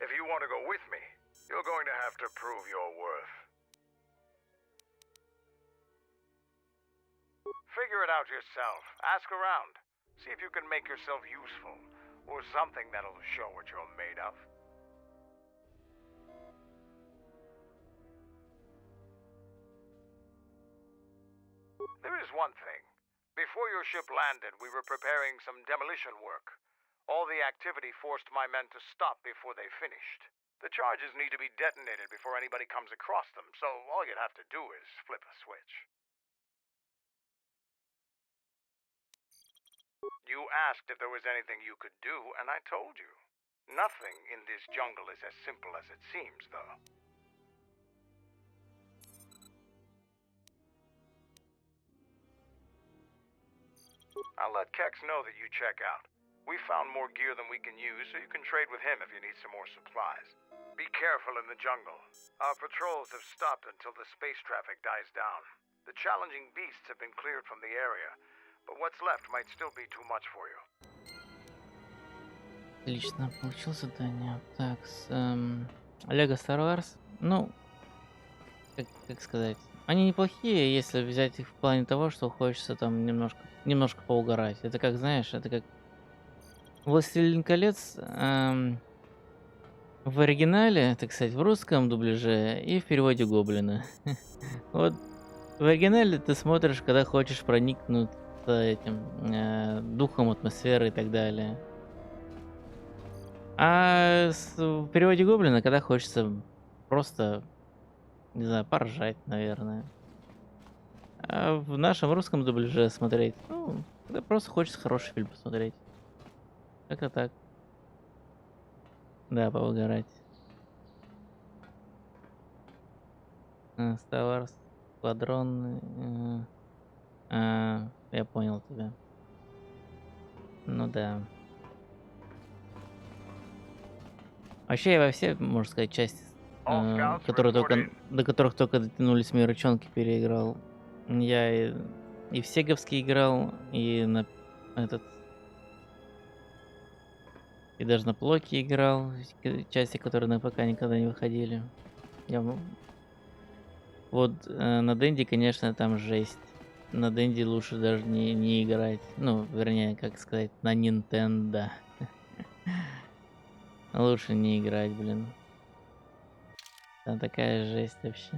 If you want to go with me, you're going to have to prove your worth. Figure it out yourself. Ask around. See if you can make yourself useful, or something that'll show what you're made of. There is one thing. Before your ship landed, we were preparing some demolition work. All the activity forced my men to stop before they finished. The charges need to be detonated before anybody comes across them, so all you'd have to do is flip a switch. You asked if there was anything you could do, and I told you. Nothing in this jungle is as simple as it seems, though. I'll let Kex know that you check out. We found more gear than we can use, so you can trade with him if you need some more supplies. Be careful in the jungle. Our patrols have stopped until the space traffic dies down. The challenging beasts have been cleared from the area, but what's left might still be too much for you. Отлично, получил задание. Так, Лего Star Wars. Ну, как сказать. Они неплохие, если взять их в плане того, что хочется там немножко поугарать. Это как, знаешь, это как «Властелин колец» в оригинале, так сказать, в русском дубляже и в переводе Гоблина. Вот в оригинале ты смотришь, когда хочешь проникнуть этим духом атмосферы и так далее. А в переводе Гоблина, когда хочется просто, не знаю, поржать, наверное. А в нашем русском дубляже смотреть, ну, когда просто хочется хороший фильм посмотреть. Как-то так. Да, поугарать. Star Wars, Сквадрон. Я понял тебя. Ну да. Вообще я во все, можно сказать, части, которые только, до которых только дотянулись мои ручонки, переиграл. Я и в сеговский играл, и на этот, и даже на плоке играл, части, которые на ПК никогда не выходили. Вот на Денди, конечно, там жесть. На Денди лучше даже не играть. Ну, вернее, как сказать, на Nintendo. Лучше не играть, блин. Там такая жесть вообще.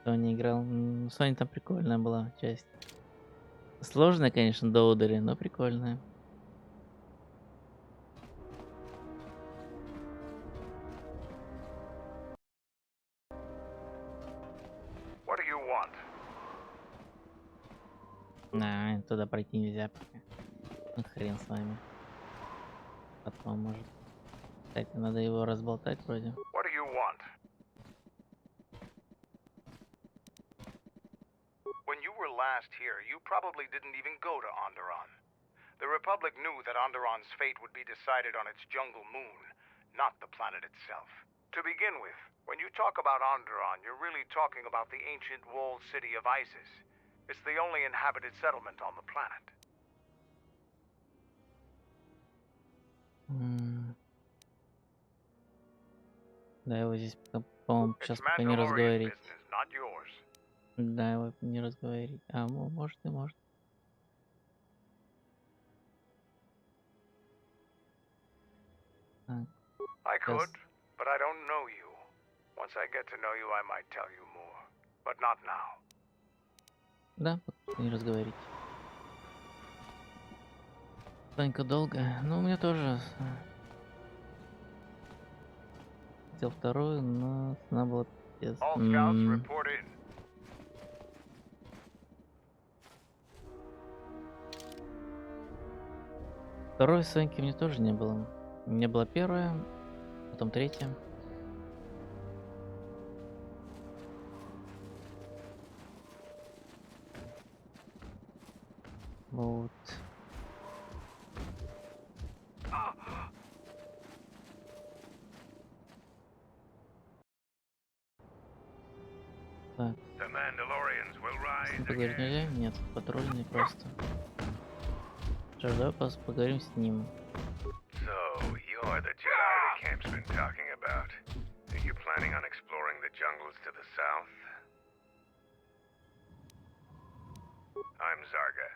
Кто не играл? Sony там прикольная была часть. Сложная, конечно, до удари, но прикольная. What do you want? Туда пройти нельзя пока. Ну, хрен с вами. Потом, может. Кстати, надо его разболтать вроде. What do you want? When you were last here, you probably didn't even go to Onderon. The Republic knew that Onderon's fate would be decided on its jungle moon, not the planet itself. To begin with, when you talk about Onderon, you're really talking about the ancient walled city of Isis. It's the only inhabited settlement on the planet. Да, его здесь, по-моему, сейчас пока не разговорить. Да, его не разговорить. Может и может. I could, but I don't know you. Once I get to know you, I might tell you more. But not now. Да, пока не разговорить. Танька долго. Ну, у меня тоже. Хотел вторую, но цена была пиздец. Второй Соньки мне тоже не было. У меня была первая, потом третья. Вот. Так. Поговорить нельзя? Нет, патрульный просто. Что ж, давай поговорим с ним. So, you're the Jedi the camp's been talking about. Are you planning on exploring the jungles to the south? I'm Zarga.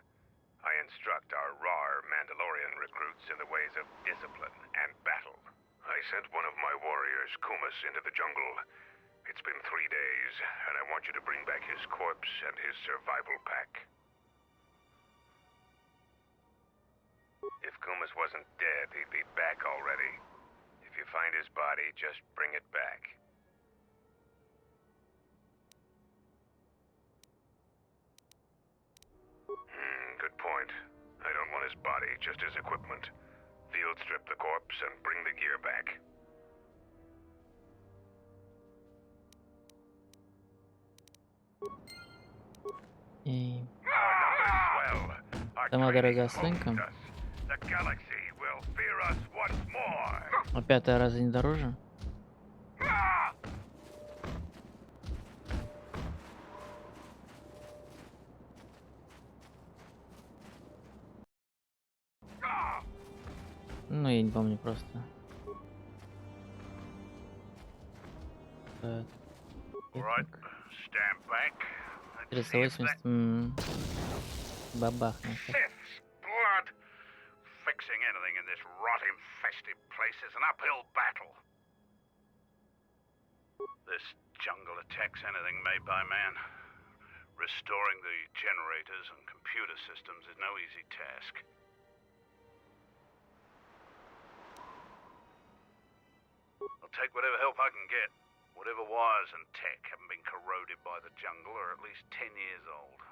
I instruct our raw Mandalorian recruits in the ways of discipline and battle. I sent one of my warriors, Kumas, into the jungle. It's been 3 days, and I want you to bring back his corpse and his survival pack. If Kumas wasn't dead, he'd be back already. If you find his body, just bring it back. Good point. I don't want his body, just his equipment. Field strip the corpse and bring the gear back. И... Сама дорогая Сонька. А пятая разве не дороже? Ну, я не помню просто. Так. 380. Бабахнул. Blood! Fixing anything in this rot-infested place is an uphill battle. This jungle attacks anything made by man. Restoring the generators and computer systems is no easy task. I'll take whatever help I can get. Whatever wires and tech haven't been corroded by the jungle are at least 10 years old.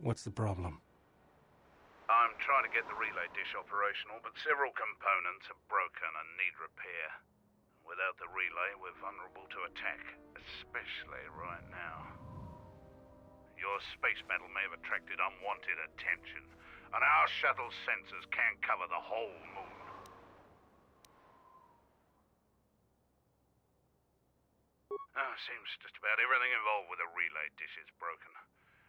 What's the problem? I'm trying to get the relay dish operational, but several components are broken and need repair. Without the relay, we're vulnerable to attack, especially right now. Your space metal may have attracted unwanted attention, and our shuttle's sensors can't cover the whole moon. Seems just about everything involved with a relay dish is broken.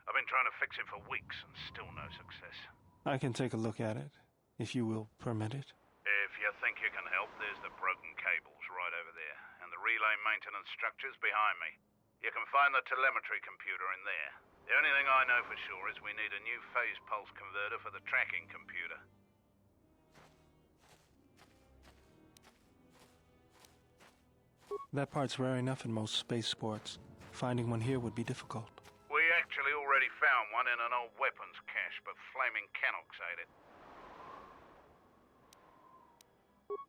I've been trying to fix it for weeks and still no success. I can take a look at it, if you will permit it. If you think you can help, there's the broken cables right over there, and the relay maintenance structures behind me. You can find the telemetry computer in there. The only thing I know for sure is we need a new phase pulse converter for the tracking computer. That part's rare enough in most spaceports. Finding one here would be difficult. We actually already found one in an old weapons cache, but flaming Canox ate it.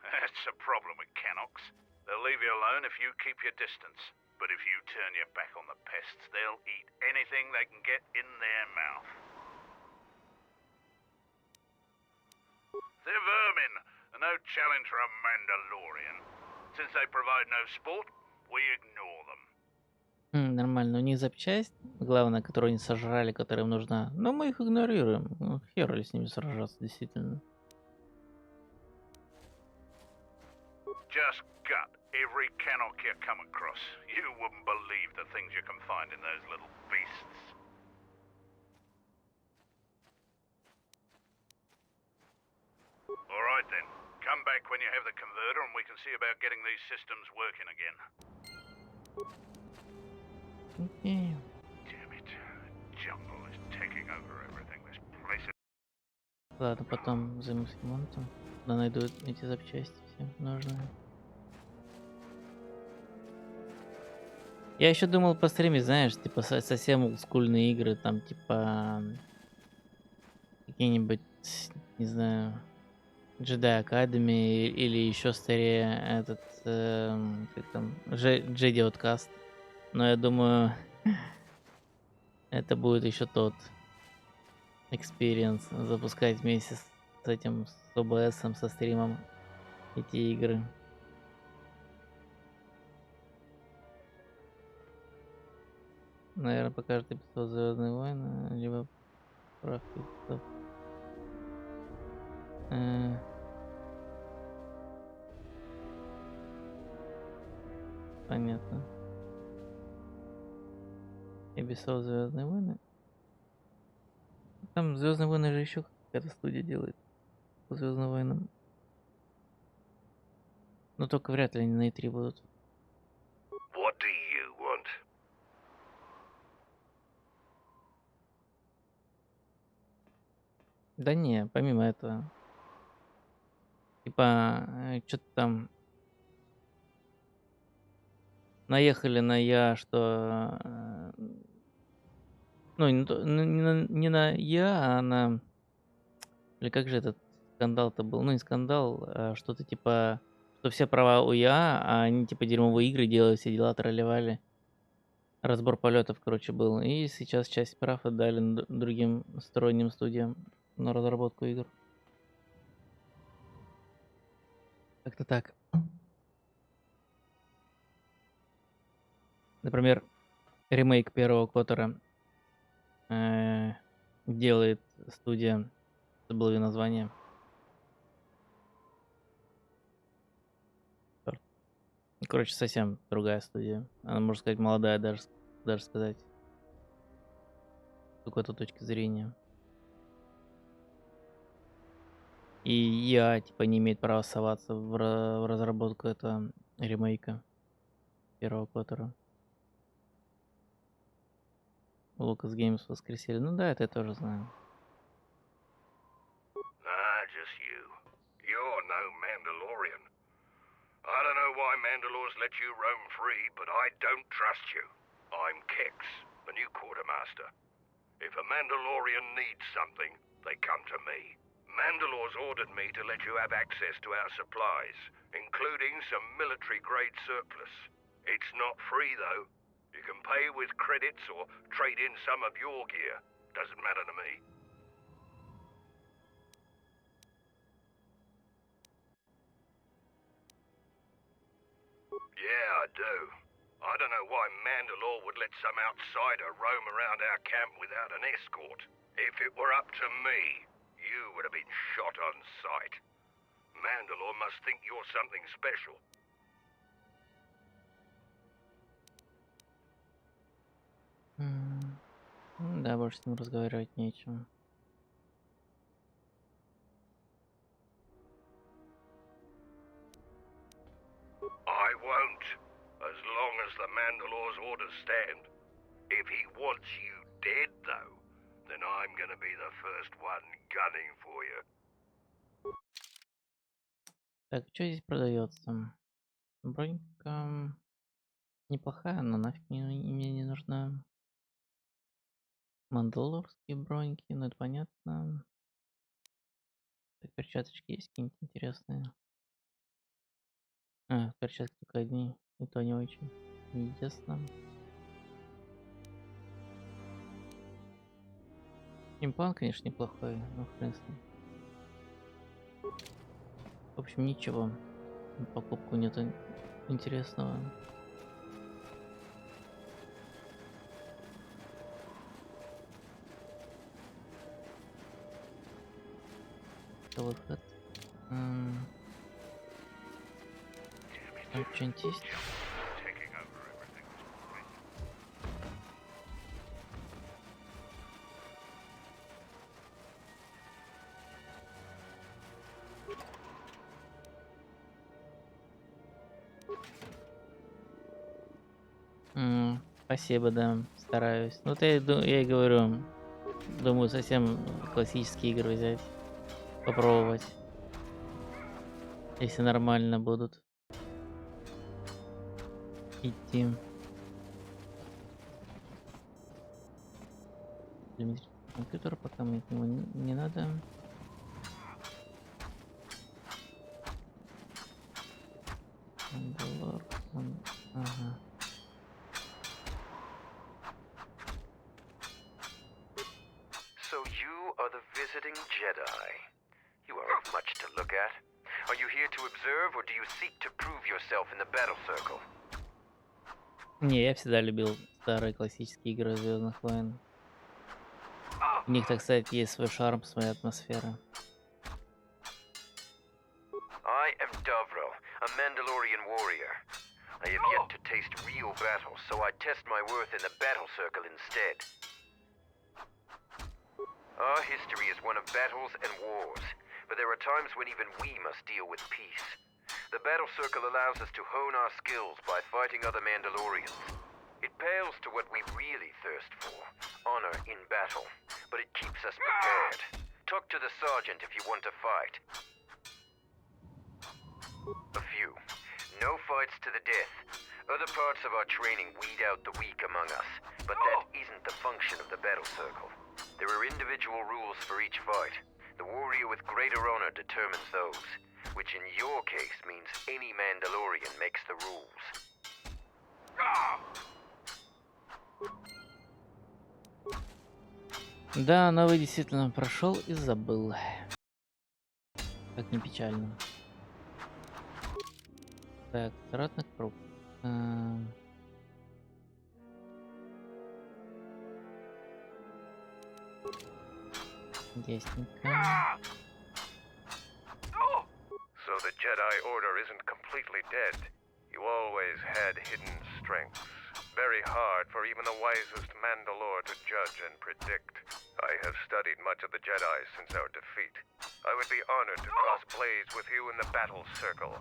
That's the problem with Canox. They'll leave you alone if you keep your distance. But if you turn your back on the pests, they'll eat anything they can get in their mouth. They're vermin, and no challenge for a Mandalorian. Since they provide no sport, we ignore them. Нормально, у них запчасть, главное, которую они сожрали, которая им нужна. Но мы их игнорируем. Ну, хер ли с ними сражаться, действительно. Just gut every Canoc you come across. You wouldn't believe the things you can find in those little beasts. All right then. Come back when you have the converter and we can see about getting these systems working again. Окей. Damn it. The jungle is taking over everything. This place is... Ладно, потом займусь ремонтом. Да, найду эти запчасти все нужные. Я еще думал по стриме, знаешь, типа совсем олдскульные игры, там типа какие-нибудь, не знаю, Jedi Academy или еще старее этот, как там, Jedi Outcast. Но я думаю, это будет еще тот experience запускать вместе с этим, с OBS, со стримом эти игры. Наверное, покажет эпизод Звездные войны, либо профит. Понятно. Эпизод Звездные войны. Там Звездные войны же еще какая-то студия делает по Звездным войнам. Но только вряд ли они на E3 будут. What do you want? Да не, помимо этого. Типа, что-то там наехали на я, что... Ну, не на я, а на... Или как же этот скандал-то был? Ну, не скандал, а что-то типа... Что все права у я, а они типа дерьмовые игры делают, все дела тролливали. Разбор полетов, короче, был. И сейчас часть прав отдали другим сторонним студиям на разработку игр. Как-то так. Например, ремейк первого KOToR делает студия, забыл ее название. Короче, совсем другая студия. Она, можно сказать, молодая, даже сказать. С какой-то точки зрения. И я, типа, не имеет права соваться в разработку этого ремейка первого KOToR. Lucas Games воскресили. Ну да, это я тоже знаю. Just you. You're no Mandalorian. I don't know why Mandalores let you roam free, but I don't trust you. I'm Kex, the new quartermaster. If a Mandalorian needs something, they come to me. Mandalore's ordered me to let you have access to our supplies, including some military-grade surplus. It's not free, though. You can pay with credits or trade in some of your gear. Doesn't matter to me. Yeah, I do. I don't know why Mandalore would let some outsider roam around our camp without an escort. If it were up to me, you would have been shot on sight. Mandalore must think you're something special. Да, больше с ним разговаривать нечем. I won't, as long as the Mandalore's orders stand. If he wants you dead, though, then I'm gonna be the first one gunning for you. Так, что здесь продается? Бронька неплохая, но нафиг мне не нужна. Мандалорские броньки, ну это понятно. Так, перчаточки есть какие-нибудь интересные? Перчатки только одни, и то не очень. Ясно. Имплант, конечно, неплохой, но хрен с ним. В общем, ничего. На покупку нет интересного. Это выход. Там что-нибудь есть? Спасибо, да, стараюсь. Ну, я и говорю, думаю, совсем классические игры взять, попробовать, если нормально будут идти. Компьютер пока мне к нему не надо. Ага. So you are the visiting Jedi. You aren't much to look at. Are you here to observe, or do you seek to prove yourself in the battle circle? Не, я всегда любил старые классические игры Звездных войн. У них, так сказать, есть свой шарм, своя атмосфера. I am Davro, a Mandalorian warrior. I have yet to taste real battle, so I test my worth in the battle circle instead. Our history is one of battles and wars, but there are times when even we must deal with peace. The battle circle allows us to hone our skills by fighting other Mandalorians. It pales to what we really thirst for, honor in battle, but it keeps us prepared. Talk to the sergeant if you want to fight. A few. No fights to the death. Other parts of our training weed out the weak among us, but that isn't the function of the battle circle. There are individual rules for each fight. The warrior with greater honor determines those, which in your case means any Mandalorian makes the rules. Да, новый действительно прошел и забыл. Как не печально. Так, квадратный круг. Ясненько. So the Jedi Order isn't completely dead. You always had hidden strengths. Very hard for even the wisest Mandalore to judge and predict. I have studied much of the Jedi since our defeat. I would be honored to cross blades with you in the battle circle.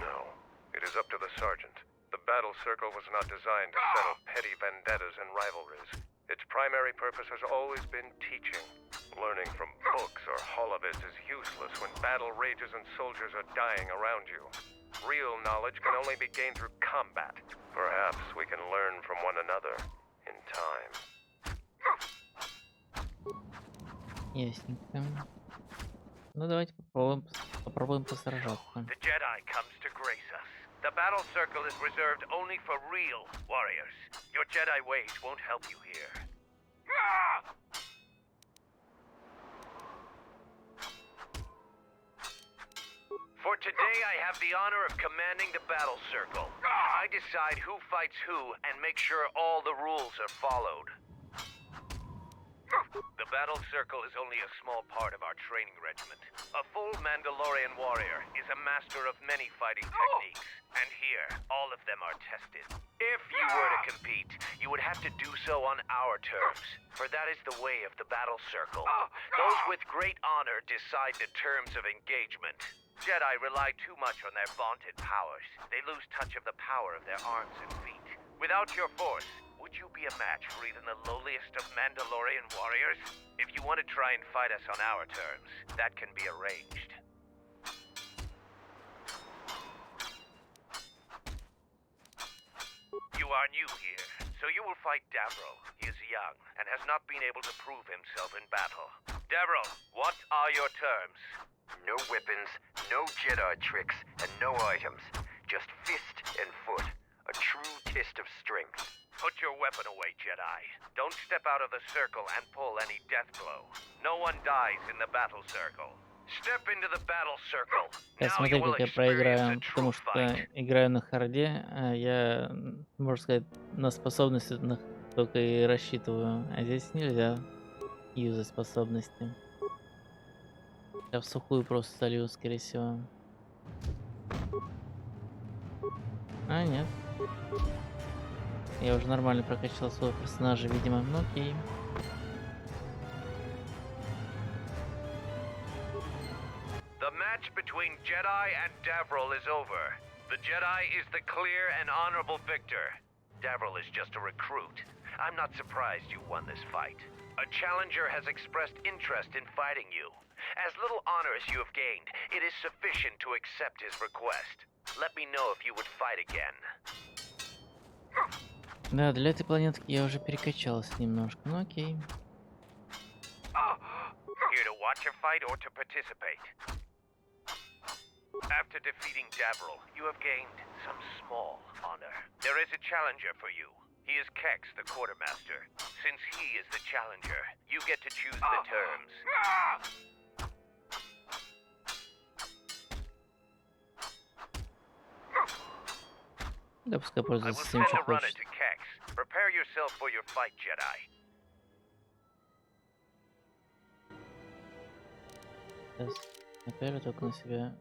No, it is up to the sergeant. The battle circle was not designed to settle petty vendettas and rivalries. Its primary purpose has always been teaching. Learning from books or holovids is useless when battle rages and soldiers are dying around you. Real knowledge can only be gained through combat. Perhaps we can learn from one another in time. Ясненько. Ну давайте попробуем посражаться. The Jedi comes to grace us. The battle circle is reserved only for real warriors. Your Jedi ways won't help you here. For today, I have the honor of commanding the battle circle. I decide who fights who and make sure all the rules are followed. The battle circle is only a small part of our training regiment. A full Mandalorian warrior is a master of many fighting techniques, and here, all of them are tested. If you were to compete, you would have to do so on our terms, for that is the way of the battle circle. Those with great honor decide the terms of engagement. Jedi rely too much on their vaunted powers. They lose touch of the power of their arms and feet. Without your force, would you be a match for even the lowliest of Mandalorian warriors? If you want to try and fight us on our terms, that can be arranged. You are new here, so you will fight Davro. He is young and has not been able to prove himself in battle. Davro, what are your terms? No weapons, no Jedi tricks, and no items. Just fist and foot. A true test of strength. Put your weapon away, Jedi. Don't step out of the circle and pull any death blow. No one dies in the battle circle. Step into the battle circle. Я Now смотрю, you will как я experience проиграю, a потому true что fight. играю на харде, а я, можно сказать, на способности только и рассчитываю, а здесь нельзя юзать способности. Я в сухую просто солью, скорее всего. А, нет. Я уже нормально прокачал своего персонажа, видимо. Ну окей. The match between Jedi and Davril is over. The Jedi is the clear and honorable victor. Davril is just a recruit. I'm not surprised you won this fight. A challenger has expressed interest in fighting you. As little honor as you have gained, it is sufficient to accept his request. Let me know if you would fight again. Да, для этой планетки я уже перекачался немножко, ну окей. Here to watch a fight or to participate? After defeating Davril, you have gained some small honor. There is a challenger for you. He is Kex, the quartermaster. Since he is the challenger, you get to choose the terms. Да, пускай I will пользуется send всем, что a runner хочет. to Kex. Prepare yourself for your fight, Jedi. Сейчас наперед только на себя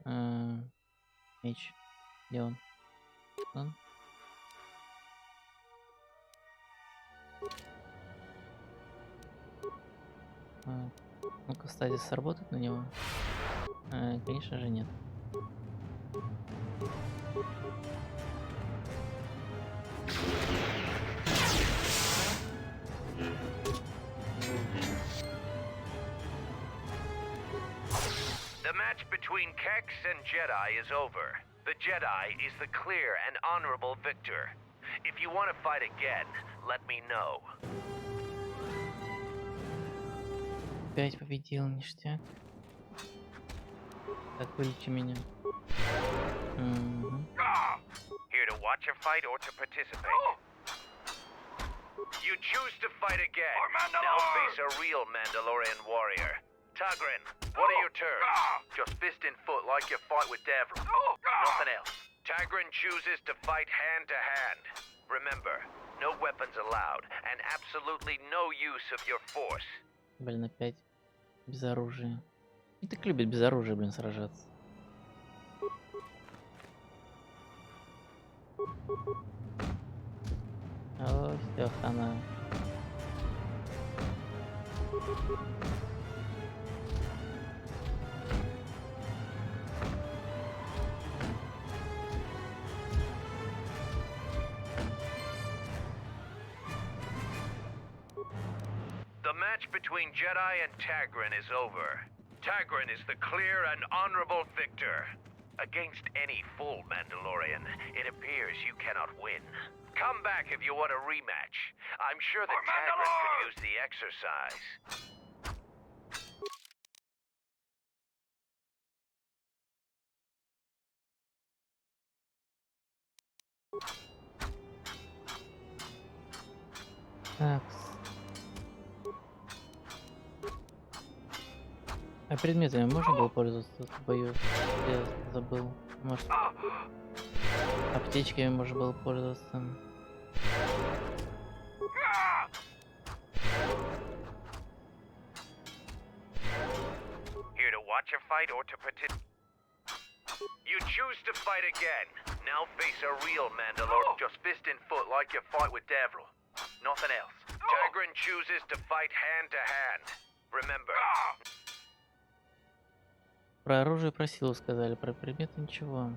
меч. Где он? Он? Ну-ка, стадия сработает на него? Конечно же нет. The match between Kex and Jedi is over. The Jedi is the clear and honorable victor. If you want to fight again, let me know. Опять победил, ништяк. Так, вылечи меня. Here to watch a fight or to participate? You choose to fight again. Now face a real Mandalorian warrior. Tagrin, what are your terms? Just fist and foot like you fight with Davril. Nothing else. Tagrin chooses to fight hand to hand. Remember, no weapons allowed, and absolutely no use of your force. Блин, опять без оружия. И так любит без оружия, блин, сражаться. О, всё, хана. The match between Jedi and Tagrin is over. Tagrin is the clear and honorable victor. Against any full Mandalorian, it appears you cannot win. Come back if you want a rematch. I'm sure the Tagrin could use the exercise. Так. А предметами можно было пользоваться в бою? Я забыл. Может, аптечками можно было пользоваться. Here to watch a fight or to participate? You choose to fight again. Now face a real Mandalorian, just fist and foot like you fight with Devril. Nothing else. Tagrin chooses to fight hand to hand. Remember. Про оружие, про силу сказали, про предметы ничего.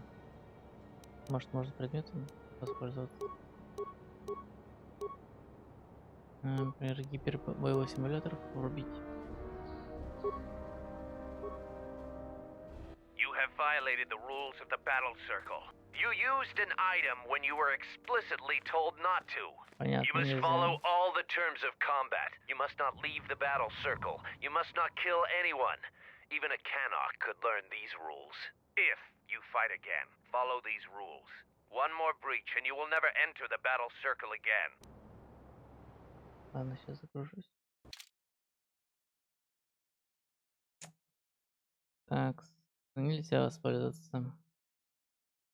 Может, можно предметом воспользоваться? Например, гипербоевой симулятор врубить. You have violated the rules of the battle circle. You used an item when you were explicitly told not to. Понятно, You must нельзя. follow all the terms of combat. You must not leave the battle circle. You must not kill anyone. Even a Canuck could learn these rules. If you fight again, follow these rules. One more breach and you will never enter the battle circle again. Ладно, сейчас загружусь. Так, нельзя воспользоваться.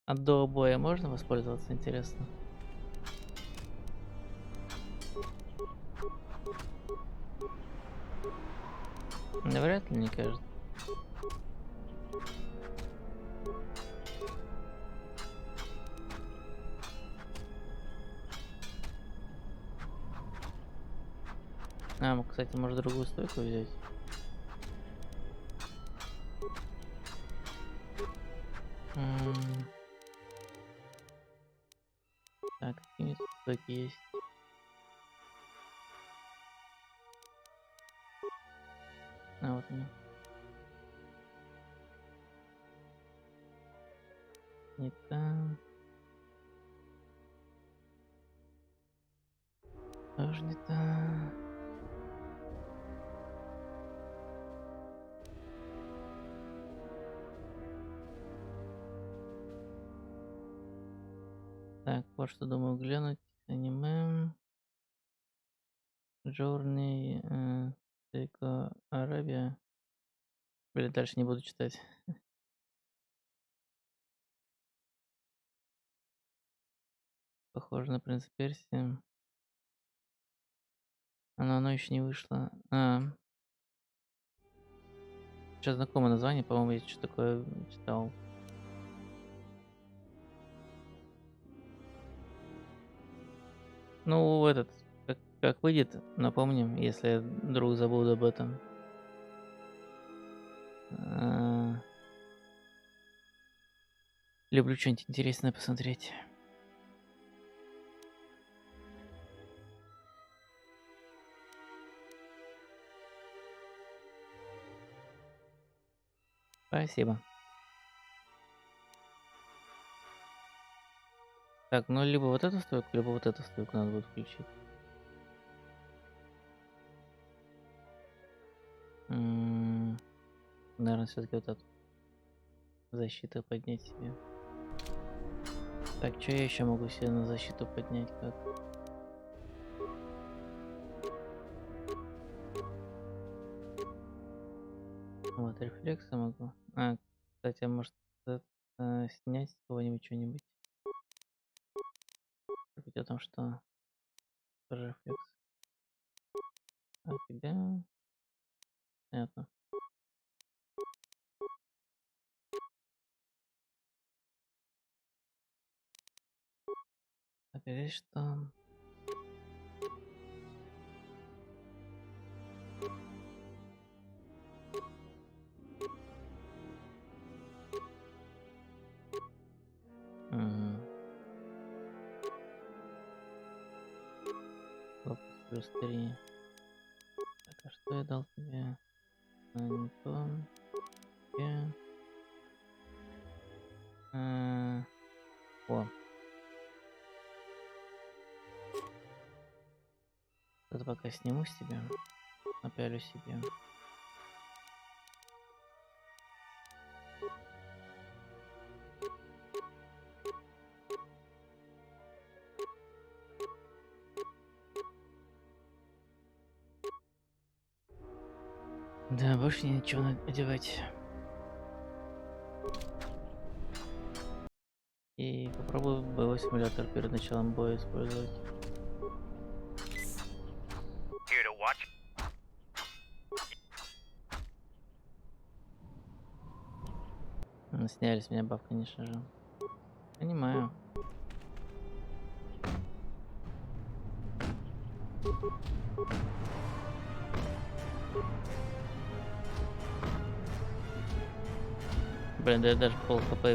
А до боя можно воспользоваться, интересно? Вряд ли, мне кажется. Кстати, может другую стойку взять? Так, какие стойки есть? Вот они. Не там. Тоже не там. Так, вот что думаю глянуть. Аниме. Джорни. Арабия. Блин, дальше не буду читать. Похоже на принц Персии. Оно еще не вышло. Сейчас знакомое название, по-моему, я что такое читал. Ну, этот, как выйдет, напомним, если я вдруг забуду об этом. Люблю что-нибудь интересное посмотреть. Спасибо. Так, ну либо вот эту стойку, либо вот эту стойку надо будет включить. Наверное, все-таки вот эту защиту поднять себе. Так, что я еще могу себе на защиту поднять? Как? Вот, рефлексы могу. Кстати, может снять с кого-нибудь что-нибудь. О том, что тоже рефлекс. А тебя... Понятно. Так, а здесь что? Плюс 3. Так, а что я дал тебе? Не то. О. Это пока сниму с тебя. Напялю себе. Да, больше ничего одевать. И попробую боевой симулятор перед началом боя использовать. Here to watch. Сняли с меня баф, конечно же. Понимаю. Блин, да я даже пол хп,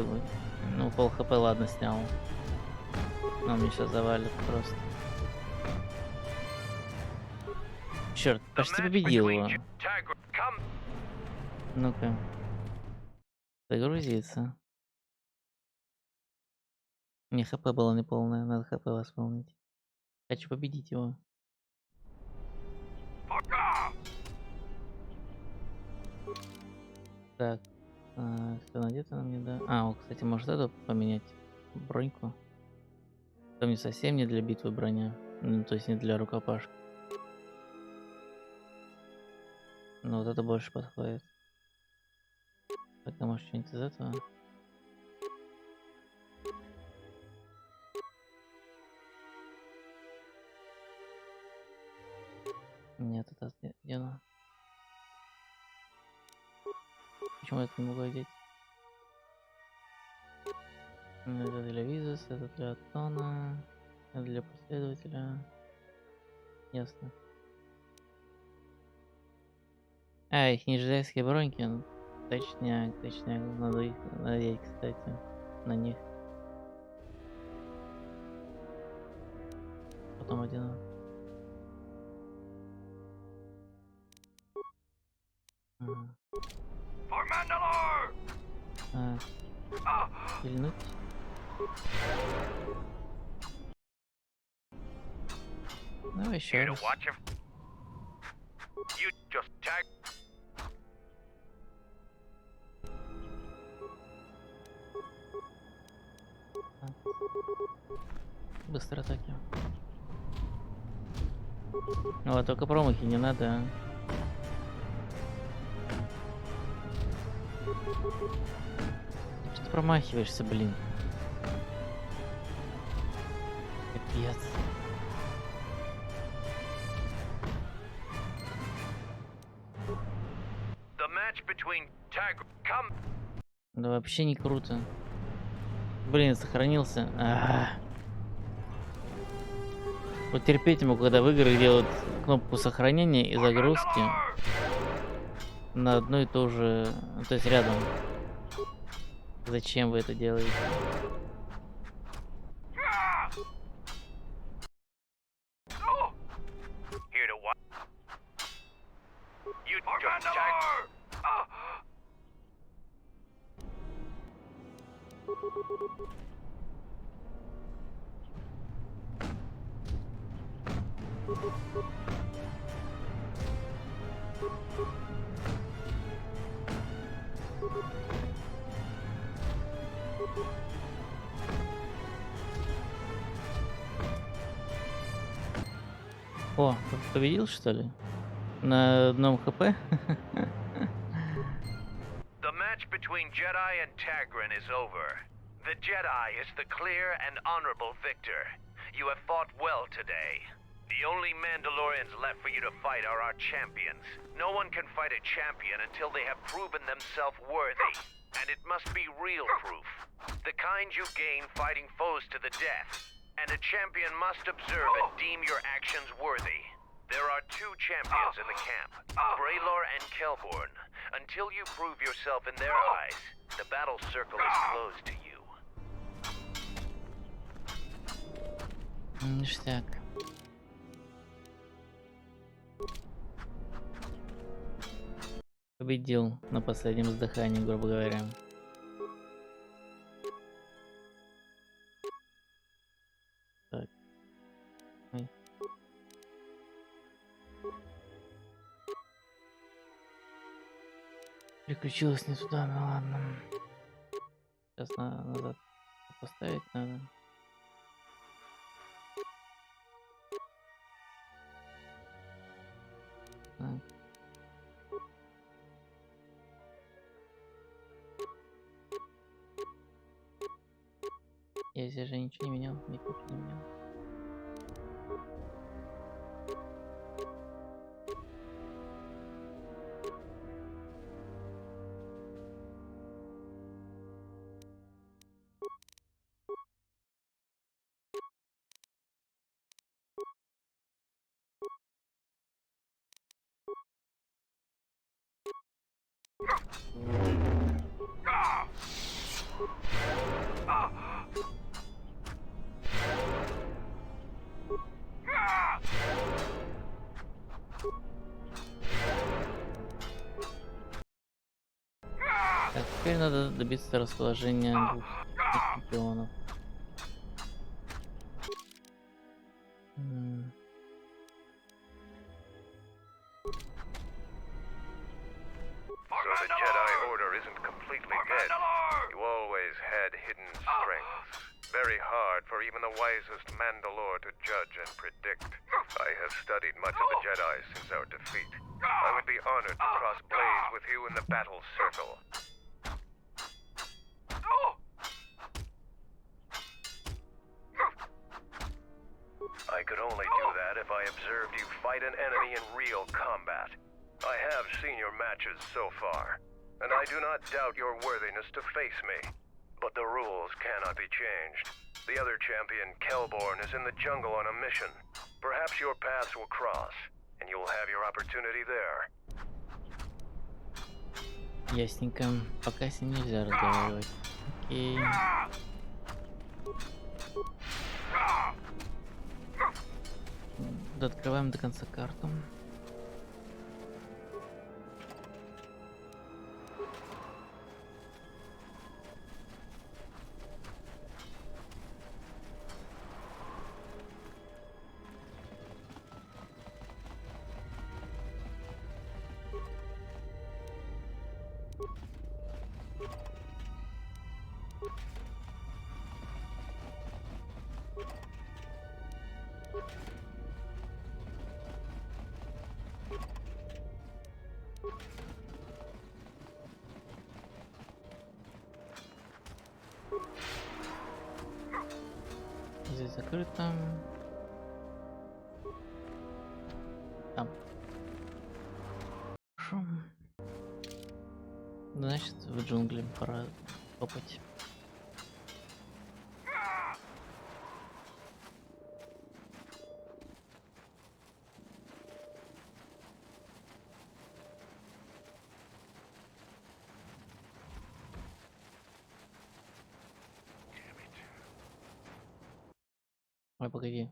ну пол хп ладно снял. Но мне сейчас завалит просто. Черт, почти победил его. Ну-ка. Загрузиться. Мне хп было неполное, надо хп восполнить. Хочу победить его. Так. Все надето на мне, да? А, кстати, может эту поменять броньку? Это мне совсем не для битвы броня. Ну, то есть не для рукопашки. Но вот это больше подходит. Так, а может что-нибудь из этого? Нет, это одену. Почему это не могу одеть? Это для визус, это для тона, это для последователя. Ясно. А, их не ждайские броньки. Ну, точняк, точняк. Надо их надеть, кстати. На них. Потом одену. Пильнуть. Ну, еще раз. Быстро атаки. Вот, только промахи не надо. Что ты промахиваешься, блин? Капец. Да вообще не круто. Блин, сохранился. Вот терпеть ему, когда в играх делают кнопку сохранения и загрузки на одно и то же, то есть рядом. Зачем вы это делаете? О, победил, что ли? На одном хп? The match between Jedi and Tagrin is over. The Jedi is the clear and honorable victor. You have fought well today. The only Mandalorians left for you to fight are our champions. No one can fight a champion until they have proven themselves worthy. And it must be real proof. The kind you gain fighting foes to the death. And a champion must observe and deem your actions worthy. There are two champions in the camp, Braylor and Kelborn. Until you prove yourself in their eyes, the battle circle is closed to you. Ништяк. Победил на последнем вздыхании, грубо говоря. Так. Ой. Переключилась не туда, ну ладно. Сейчас назад поставить надо. Так. Я здесь же ничего не менял, ничего не менял. Так, теперь надо добиться расположения двух чемпионов. So the Jedi Order isn't completely dead. You always had hidden strengths. Very hard for even the wisest Mandalore to judge and predict. I have studied much of the Jedi since our defeat. I would be honored to cross blades with you in the battle circle. I could only do that if I observed you fight an enemy in real combat. I have seen your matches so far, and I do not doubt your worthiness to face me. But the rules cannot be changed. The other champion, Kelborn, is in the jungle on a mission. Perhaps your paths will cross, and you will have your opportunity there. Ясненько. Пока с ним нельзя разговаривать. Окей. Открываем до конца карту. Здесь закрыто. Там. Хорошо. Значит, в джунгли пора топать. Ой, погоди.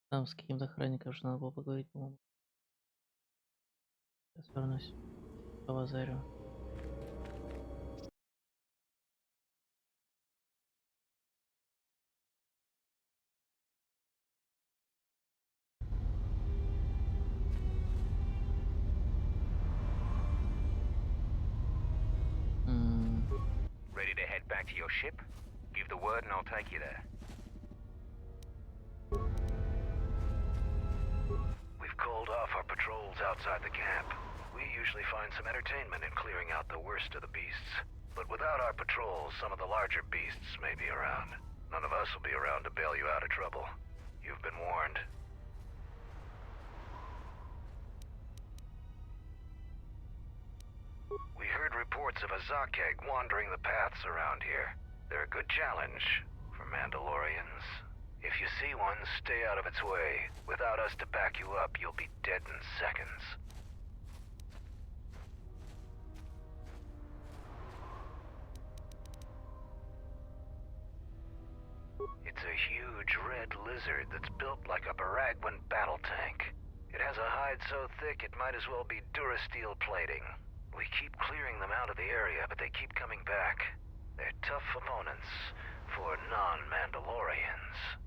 Там с каким-то охранником же надо было поговорить, по-моему. Сейчас вернусь. По базарю. Ready to head back to your ship? Give the word and I'll take you there. We've called off our patrols outside the camp. We usually find some entertainment in clearing out the worst of the beasts. But without our patrols, some of the larger beasts may be around. None of us will be around to bail you out of trouble. You've been warned. We heard reports of a Zakeg wandering the paths around here. They're a good challenge for Mandalorians. If you see one, stay out of its way. Without us to back you up, you'll be dead in seconds. It's a huge red lizard that's built like a Baragwan battle tank. It has a hide so thick it might as well be Durasteel plating. We keep clearing them out of the area, but they keep coming back. They're tough opponents for non-Mandalorians.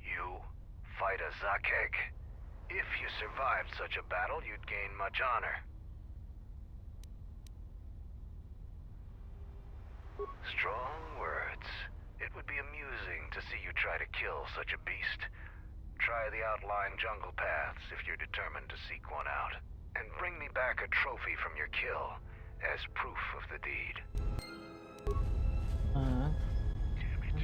You fight a Zakeg. If you survived such a battle, you'd gain much honor. Strong words. It would be amusing to see you try to kill such a beast. Try the outlying jungle paths if you're determined to seek one out. And bring me back a trophy from your kill as proof of the deed. Damn it.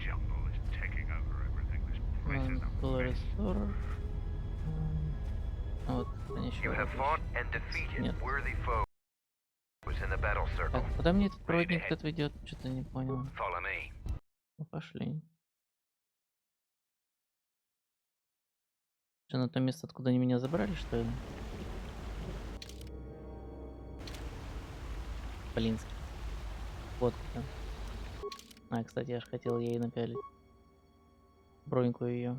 Jungle is taking over everything. This place is a mess. You have fought and defeated worthy foes in the battle circle. Так, куда мне этот проводник отведет? Что-то не понял. Follow me. Ну, пошли. Что, на то место, откуда они меня забрали, что ли? Блин. Вот там. А, кстати, я же хотел ей напялить. Броньку ее.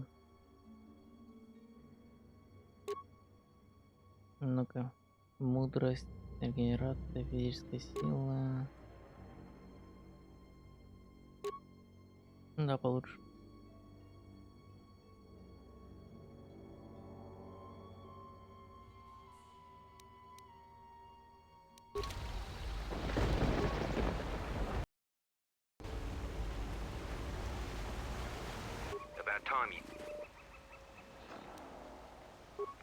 Ну-ка. Мудрость, регенерация, физическая сила. Да, получше. About time you...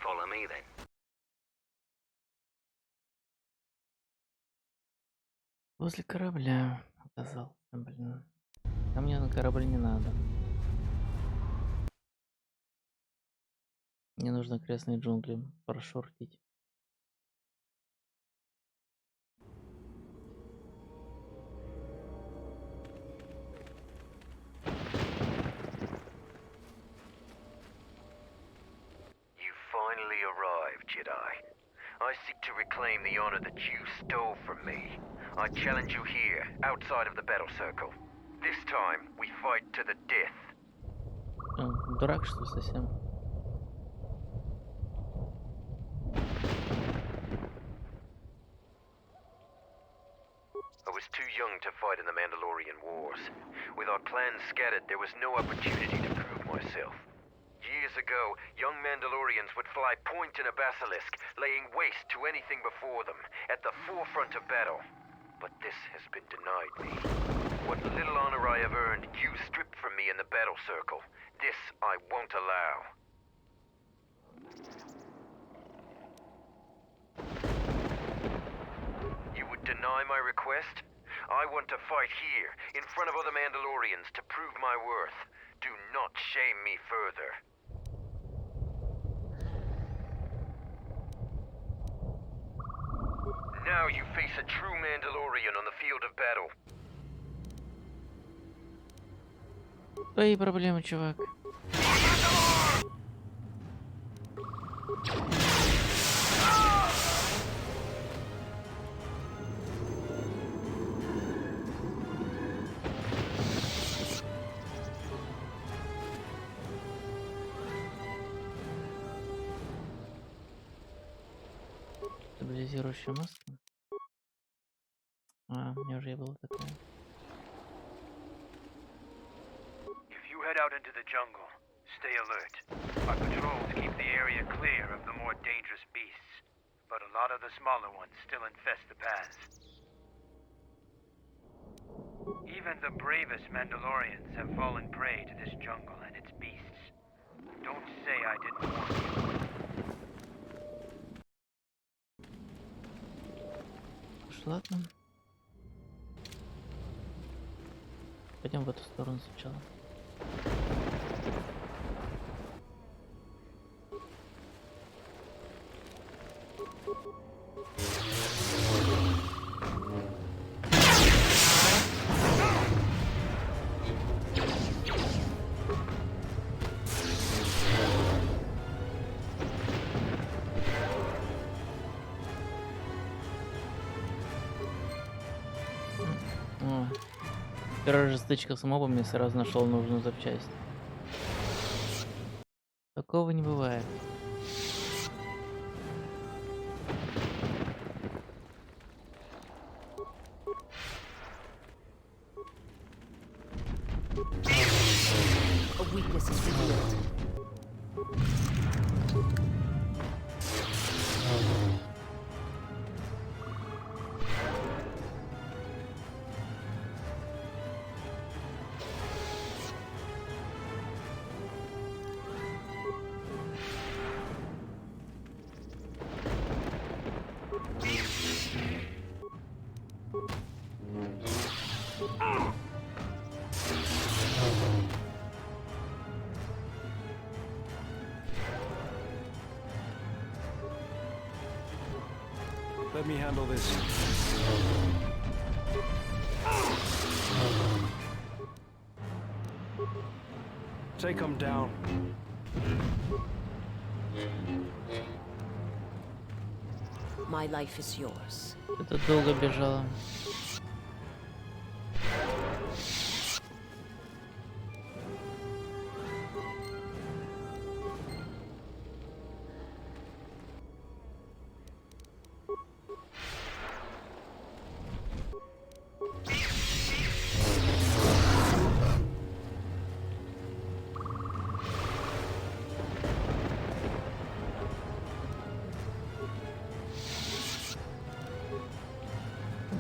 Follow me then. Возле корабля оказался, блин. А мне на корабль не надо. Мне нужно крестные джунгли прошортить. You finally arrived, Jedi. I seek to reclaim the honor that you stole from me. I challenge you here, outside of the battle circle. This time, we fight to the death. Дурак, что ли, совсем? I was too young to fight in the Mandalorian Wars. With our plans scattered, there was no opportunity to prove myself. Years ago, young Mandalorians would fly point in a basilisk, laying waste to anything before them, at the forefront of battle. But this has been denied me. What little honor I have earned, you stripped from me in the battle circle. This I won't allow. You would deny my request? I want to fight here, in front of other Mandalorians, to prove my worth. Do not shame me further. Now you face a true Mandalorian on the field of battle. Твои проблемы, чувак. Стабилизирующая маска. А, у меня уже было такое. If you head out into the jungle, stay alert. Our patrols keep the area clear of the more dangerous beasts, but a lot of the smaller ones still infest the paths. Even the bravest Mandalorians have fallen prey to this jungle and its beasts. Don't say I didn't warn you. Ладно. Пойдем в эту сторону сначала. Первая же стычка с мобами сразу нашел нужную запчасть. Такого не бывает. A weakness is revealed. Let me handle this. Take him down. My life is yours. Это долго бежала.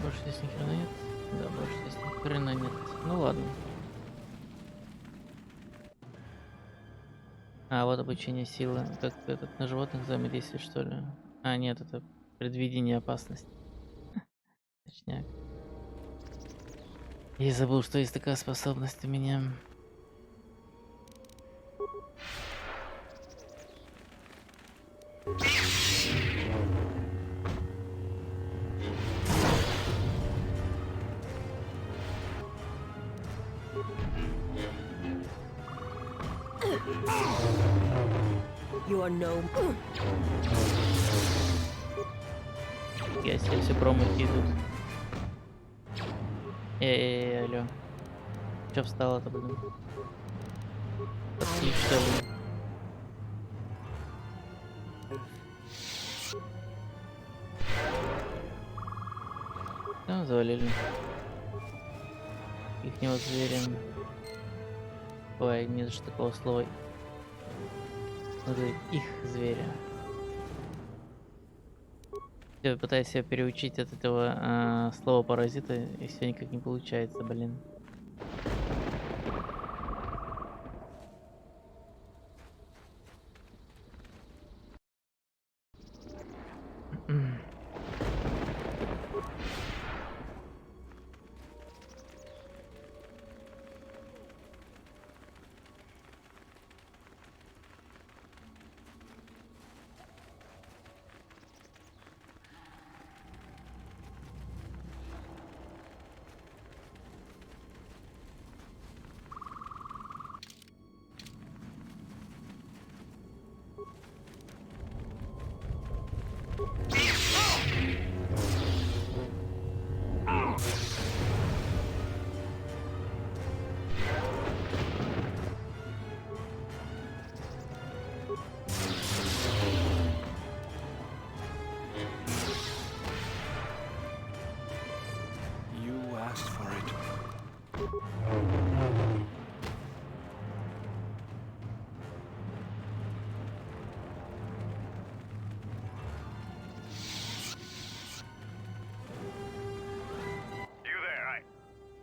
Больше здесь ни хрена нет. Да, больше здесь ни хрена нет. Ну ладно. А, вот обучение силы. Как этот на животных взаимодействует, что ли? А, нет, это предвидение опасности. Точняк. Я забыл, что есть такая способность у меня. You are no. Я себе все промахи идут. Алло. Чё встала-то, блин? Подпись, что ли? Там завалили. Ихнего зверя. Ой, нет же такого слова. Надо их зверя. Я пытаюсь себя переучить от этого слова паразита, и все никак не получается, блин.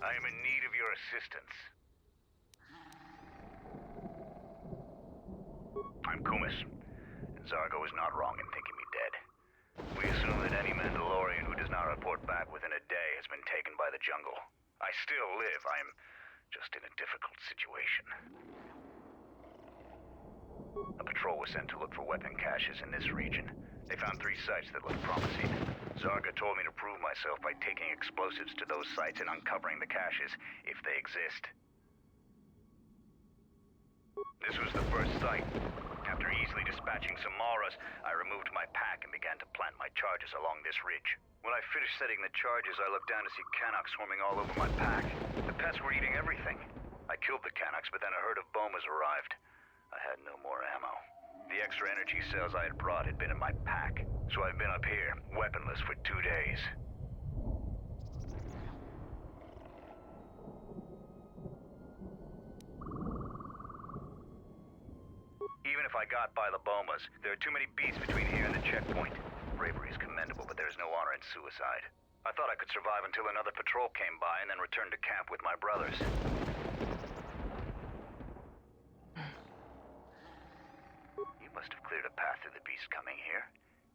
I am in need of your assistance. I'm Kumis, and Zargo is not wrong in thinking me dead. We assume that any Mandalorian who does not report back within a day has been taken by the jungle. I still live. I am just in a difficult situation. A patrol was sent to look for weapon caches in this region. They found 3 sites that looked promising. Zarga told me to prove myself by taking explosives to those sites and uncovering the caches, if they exist. This was the first site. After easily dispatching some Maras, I removed my pack and began to plant my charges along this ridge. When I finished setting the charges, I looked down to see Canucks swarming all over my pack. The pets were eating everything. I killed the Canucks, but then a herd of Bomas arrived. I had no more ammo. The extra energy cells I had brought had been in my pack, so I've been up here, weaponless for 2 days. Even if I got by the Bomas, there are too many beasts between here and the checkpoint. Bravery is commendable, but there's no honor in suicide. I thought I could survive until another patrol came by and then return to camp with my brothers. You must have cleared a path through the beasts coming here.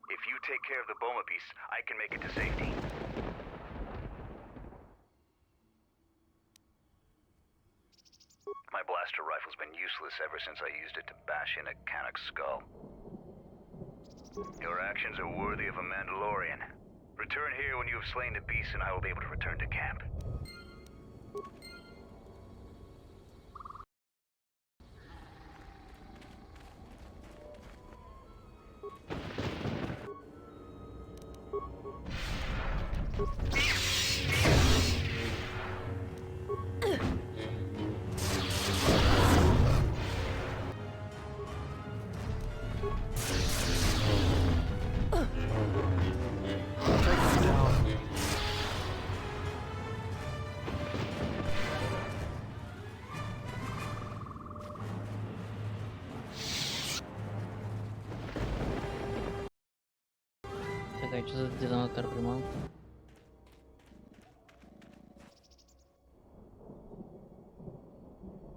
If you take care of the Boma beasts, I can make it to safety. My blaster rifle's been useless ever since I used it to bash in a Canuck's skull. Your actions are worthy of a Mandalorian. Return here when you have slain the beast and I will be able to return to camp. Так, а что за детонатор приманка?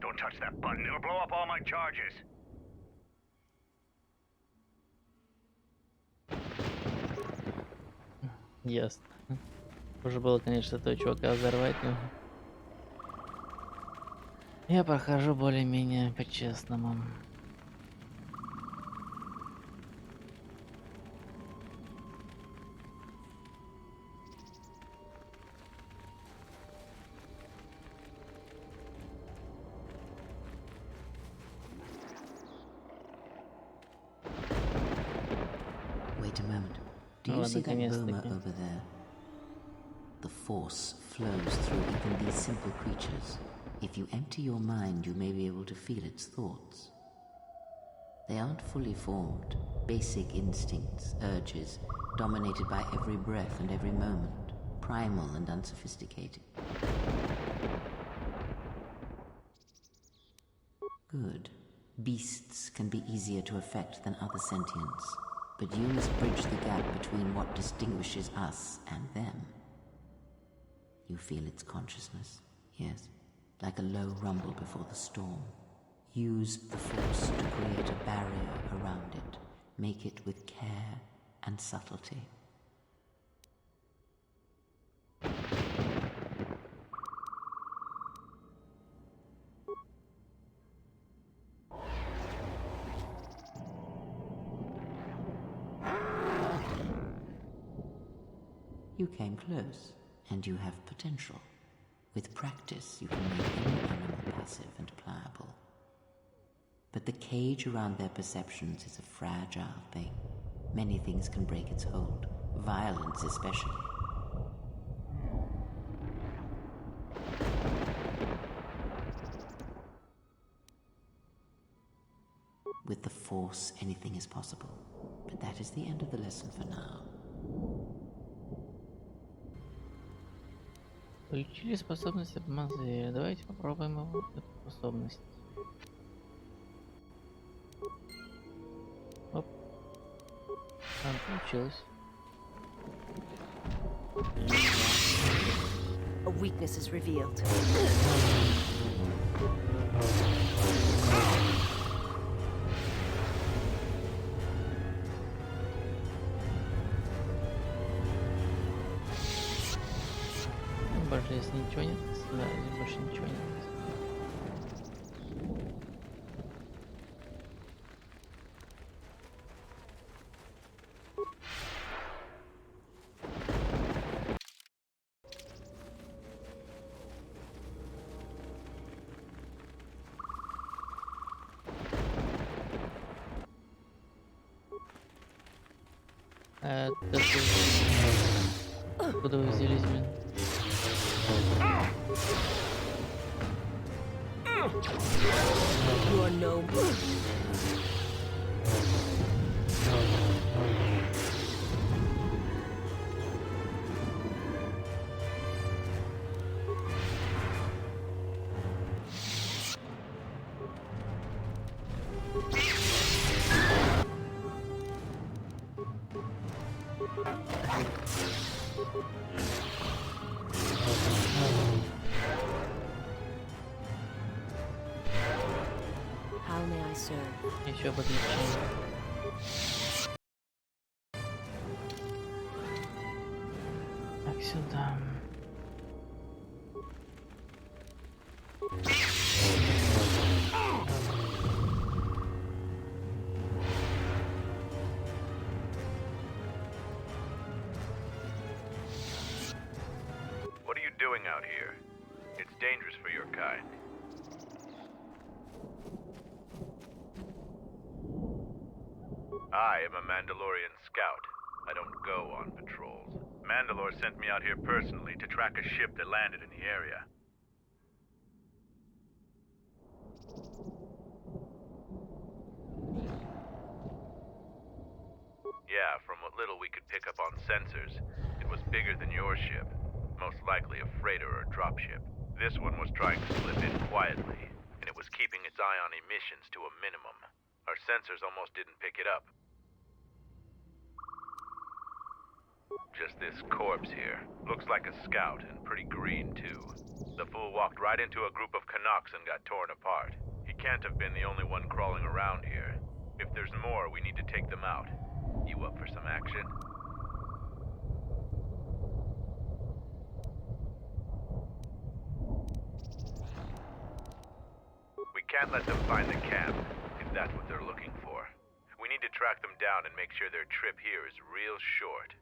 Don't touch that button, it'll blow up all my charges. Ясно. Уже было, конечно, этого чувака взорвать, но... Я прохожу более-менее по-честному. Wait a moment. Do you see that boma over there? The force flows through even these simple creatures. If you empty your mind, you may be able to feel its thoughts. They aren't fully formed, basic instincts, urges, dominated by every breath and every moment, primal and unsophisticated. Good. Beasts can be easier to affect than other sentients, but you must bridge the gap between what distinguishes us and them. You feel its consciousness, yes, like a low rumble before the storm. Use the force to create a barrier around it. Make it with care and subtlety. You came close, and you have potential. With practice, you can make any animal passive and pliable. But the cage around their perceptions is a fragile thing. Many things can break its hold, violence especially. With the Force, anything is possible. But that is the end of the lesson for now. Получили способность обман зверя. Давайте попробуем его, эту способность. Оп. Там получилось. A weakness is revealed. Больше если ничего нет, да, здесь больше ничего нет. Откуда вы взялись, блин? You are no more. How may I serve? Еще подключение. Так, сюда. doing out here? It's dangerous for your kind. I am a Mandalorian scout. I don't go on patrols. Mandalore sent me out here personally to track a ship that landed in the area. Yeah, from what little we could pick up on sensors, it was bigger than your ship. Most likely a freighter or dropship. This one was trying to slip in quietly, and it was keeping its eye on emissions to a minimum. Our sensors almost didn't pick it up. Just this corpse here. Looks like a scout, and pretty green, too. The fool walked right into a group of Canucks and got torn apart. He can't have been the only one crawling around here. If there's more, we need to take them out. You up for some action? We can't let them find the camp, if that's what they're looking for. We need to track them down and make sure their trip here is real short.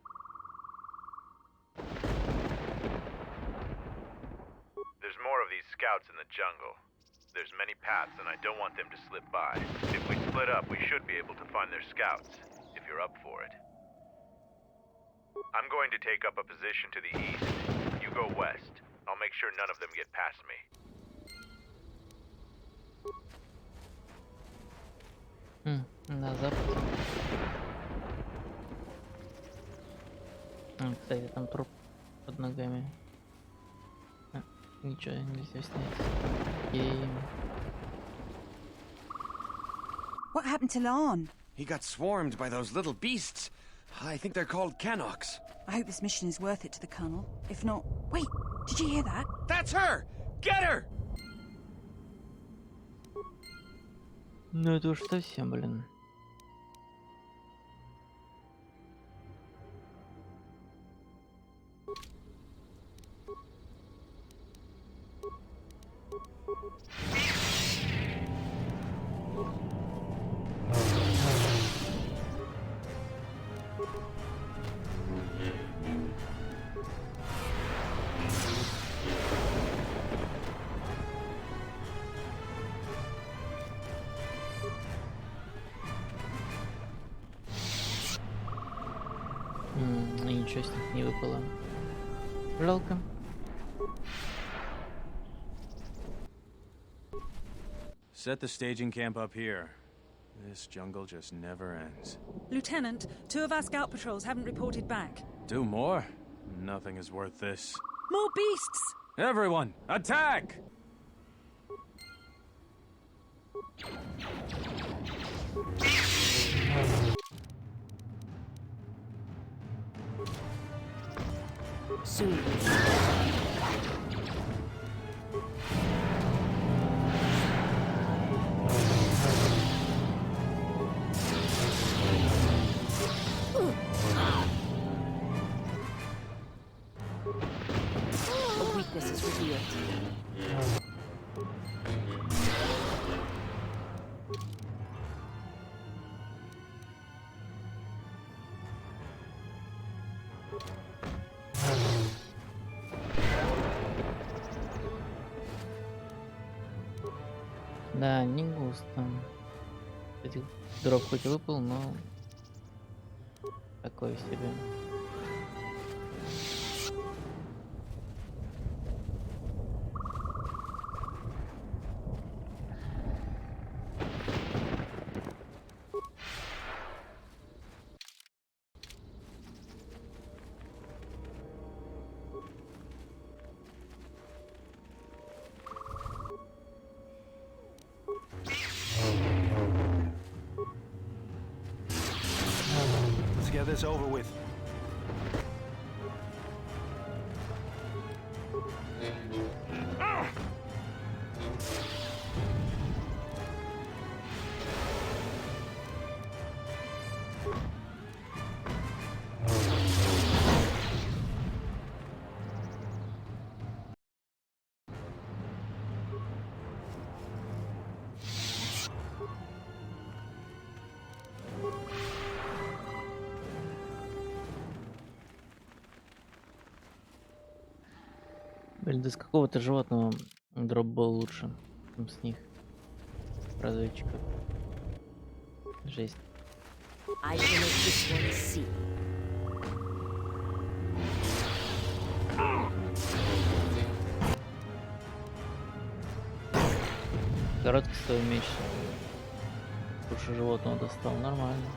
There's more of these scouts in the jungle. There's many paths, and I don't want them to slip by. If we split up, we should be able to find their scouts, if you're up for it. I'm going to take up a position to the east. You go west. I'll make sure none of them get past me. На запад. Кстати, там труп под ногами. Ничего нельзя снять. Окей. What happened to Lon? He got swarmed by those little beasts. I think they're called Canucks. I hope this mission is worth it to the Colonel. If not... Wait, did you hear that? That's her! Get her! Ну это уж совсем, блин. Ничего с них не выпало. Жалко. Set the staging camp up here. This jungle just never ends. Lieutenant, 2 of our scout patrols haven't reported back. Do more? Nothing is worth this. More beasts! Everyone, attack! Soon. A weakness is revealed. Да, не густо. Кстати, дроп хоть и выпал, но такое себе. Let's get this over with. Блин, да с какого-то животного дроп был лучше, чем с них. Разведчиков. Жесть. I shall make this one see. Короткий свой меч. Душу животного достал. Нормально.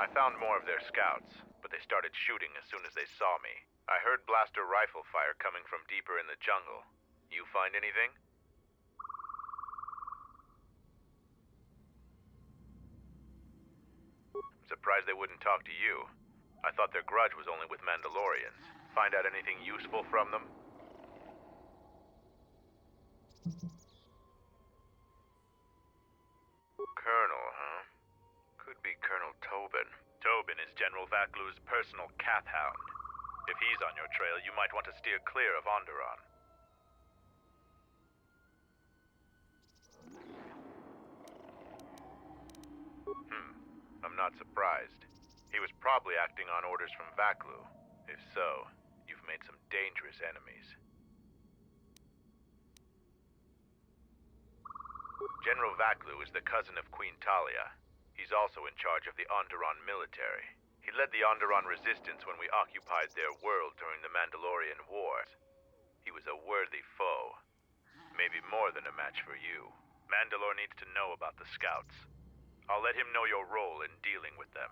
I found more of their scouts, but they started shooting as soon as they saw me. I heard blaster rifle fire coming from deeper in the jungle. You find anything? I'm surprised they wouldn't talk to you. I thought their grudge was only with Mandalorians. Find out anything useful from them? Colonel, huh? Could be Colonel Tobin. Tobin is General Vaklu's personal cat hound. If he's on your trail, you might want to steer clear of Onderon. I'm not surprised. He was probably acting on orders from Vaklu. If so, you've made some dangerous enemies. General Vaklu is the cousin of Queen Talia. He's also in charge of the Onderon military. He led the Onderon resistance when we occupied their world during the Mandalorian Wars. He was a worthy foe. Maybe more than a match for you. Mandalore needs to know about the scouts. I'll let him know your role in dealing with them.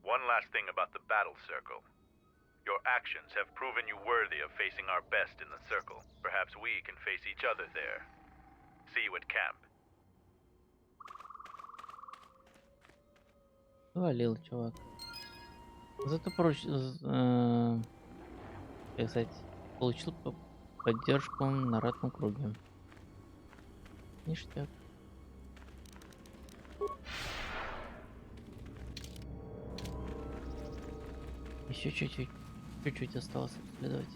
One last thing about the battle circle. Your actions have proven you worthy of facing our best in the circle. Perhaps we can face each other there. See you at camp. Валил, чувак. Зато как сказать, получил поддержку на ратном круге. Ништяк. Еще чуть-чуть осталось исследовать.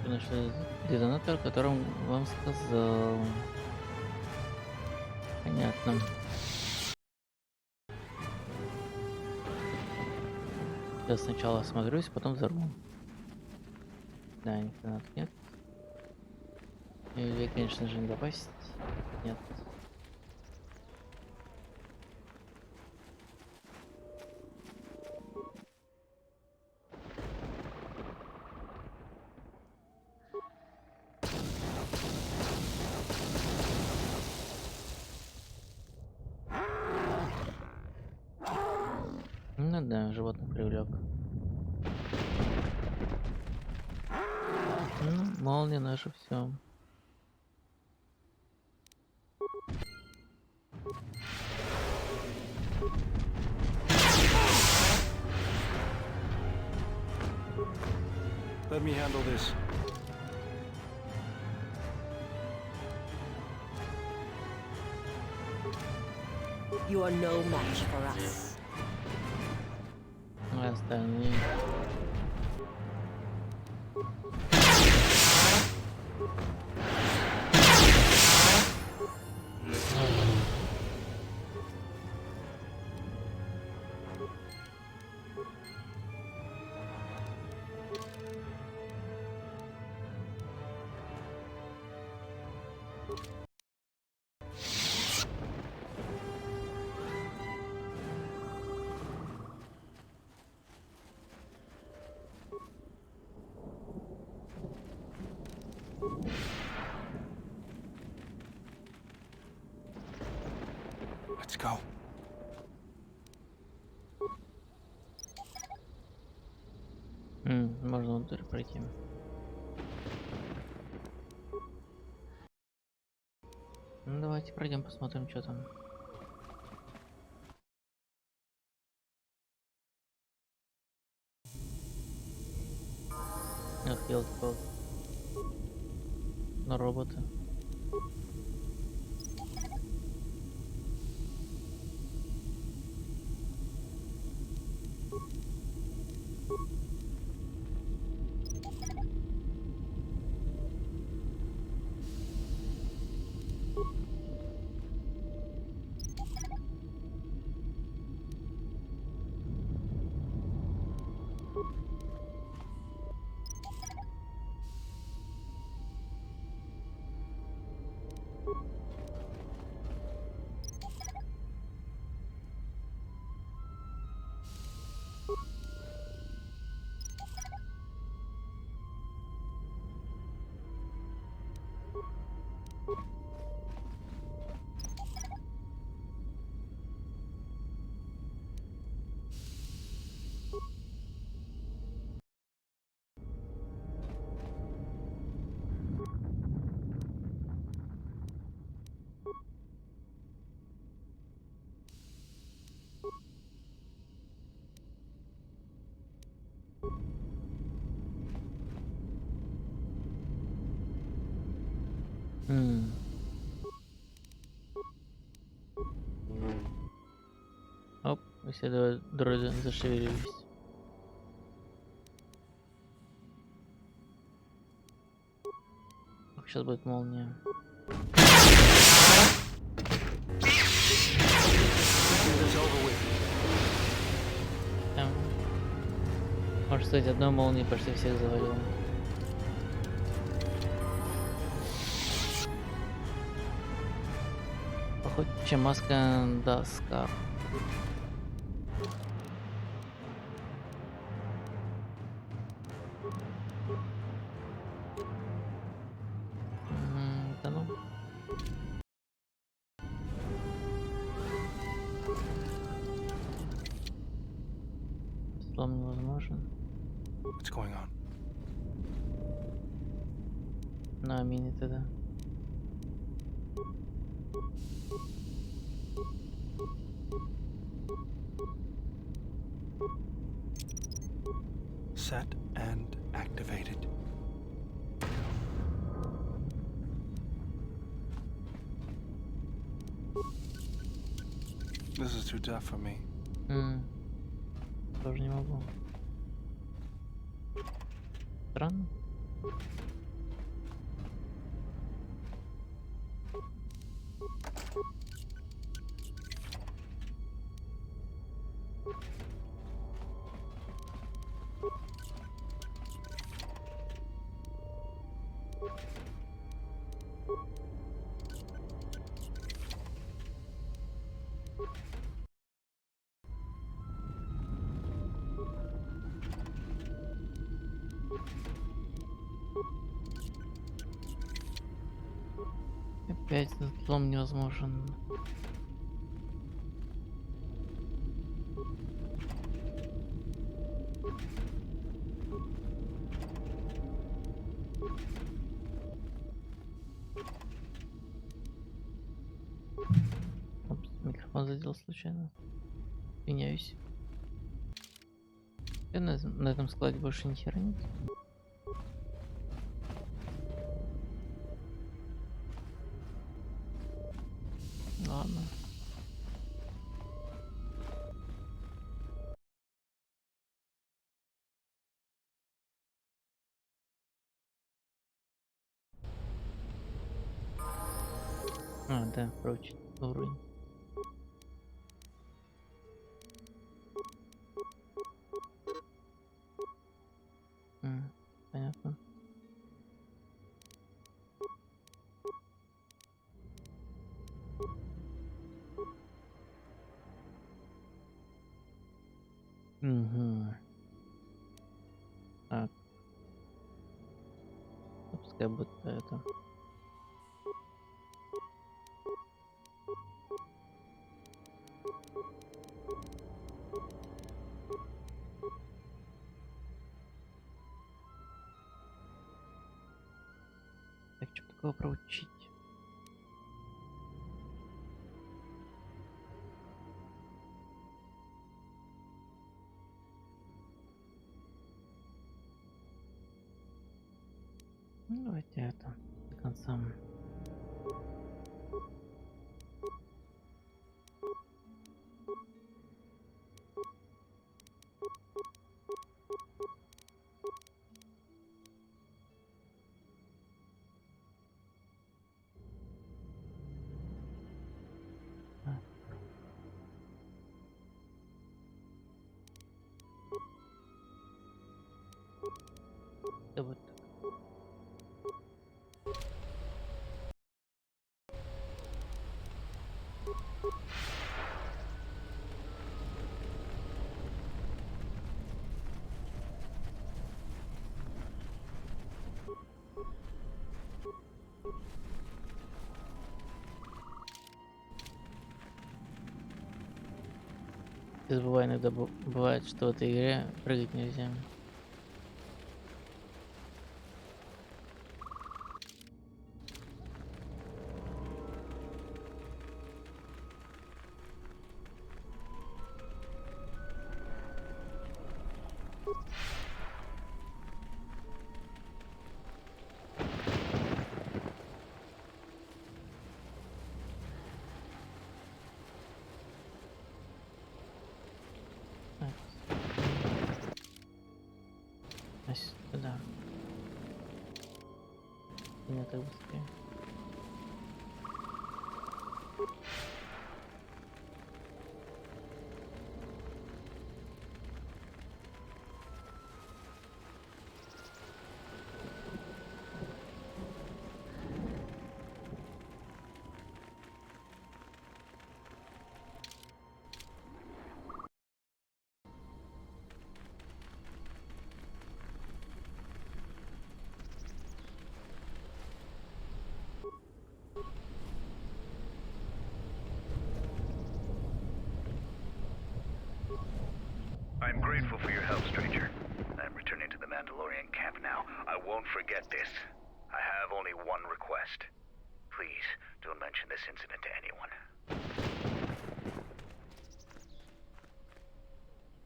Нашли детонатор, о котором вам сказал. Понятно. Я сначала осмотрюсь, потом взорву. Да, никто тут нет. Или, конечно же, не допасть. Нет. Ну да, животных привлек. Ну, молния наша все. Let me handle this. You are no match for us. А остальные... Можно внутрь пройти. Ну, давайте пройдем, посмотрим, что там. Ах, елки-палки. На роботы. Оп, все дроиды зашевелились. Сейчас будет молния. Может стоить одной молнии, почти всех завалило. Охотничья маска Даскар. Да ну. Слом невозможен. What's going on? На мини тогда. Set and activated. This is too tough for me. Тоже не могу. Странно. Опять взлом невозможен. Опс, микрофон задел случайно. Извиняюсь. На этом складе больше ни хера нет. Ладно. А, да, проучить уровень. Понятно. Угу. Так. Пускай будет это. Как его проучить? Ну, давайте это до конца. Да вот. Я забываю, иногда бывает, что в этой игре прыгать нельзя. Сюда. Не так быстрее. I'm grateful for your help, stranger. I'm returning to the Mandalorian camp now. I won't forget this. I have only one request. Please, don't mention this incident to anyone.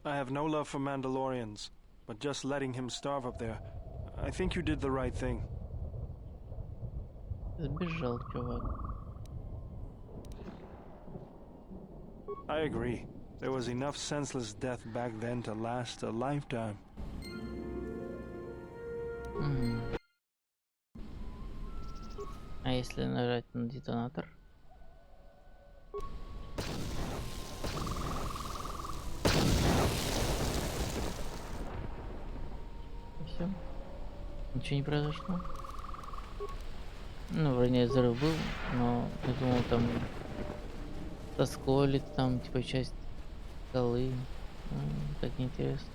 I have no love for Mandalorians, but just letting him starve up there, I think you did the right thing. Сбежал, чувак. I agree. There was enough senseless death back then to last a lifetime. А если нажать на детонатор? Все. Ничего не произошло. Ну, вроде взрыв был, но я думал, там сосколит, там типа часть скалы. Так интересно.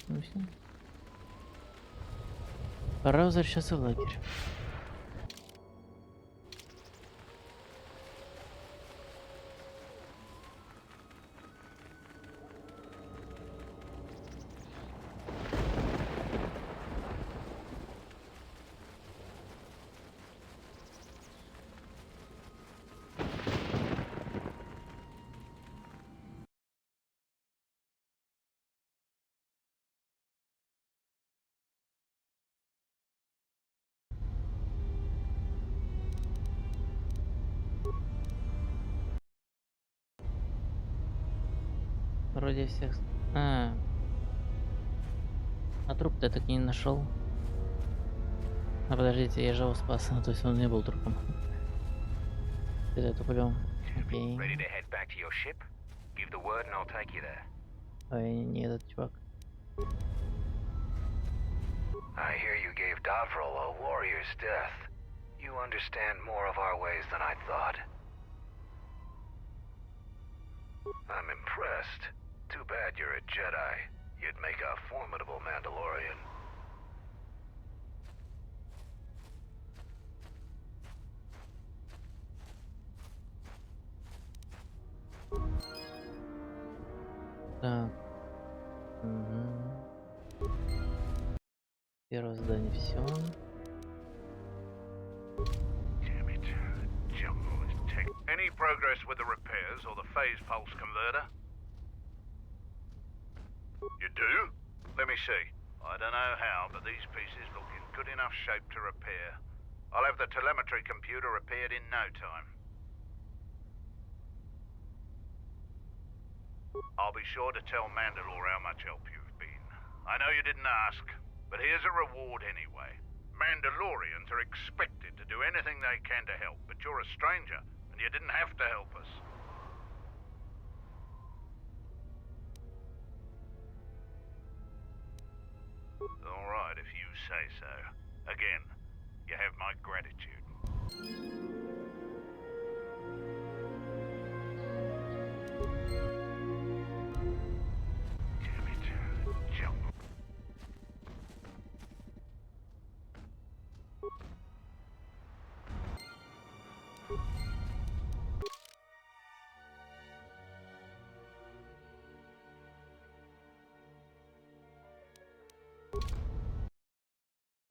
Ну все. Пора возвращаться в лагерь. Вроде всех. А труп-то я так и не нашел. А подождите, я же его спас, то есть он не был трупом. Это туплем. Окей. Ready to head back to your ship? Give the word and I'll take you there. Ой, не этот чувак. I hear you gave Davril a warrior's death. You understand more of our ways than I thought. I'm impressed. Too bad you're a Jedi. You'd make a formidable Mandalorian. Первое задание все. Any progress with the repairs or the phase pulse converter? You do? Let me see. I don't know how, but these pieces look in good enough shape to repair. I'll have the telemetry computer repaired in no time. I'll be sure to tell Mandalore how much help you've been. I know you didn't ask, but here's a reward anyway. Mandalorians are expected to do anything they can to help, but you're a stranger, and you didn't have to help us. All right, if you say so. Again, you have my gratitude. Damn it, jungle.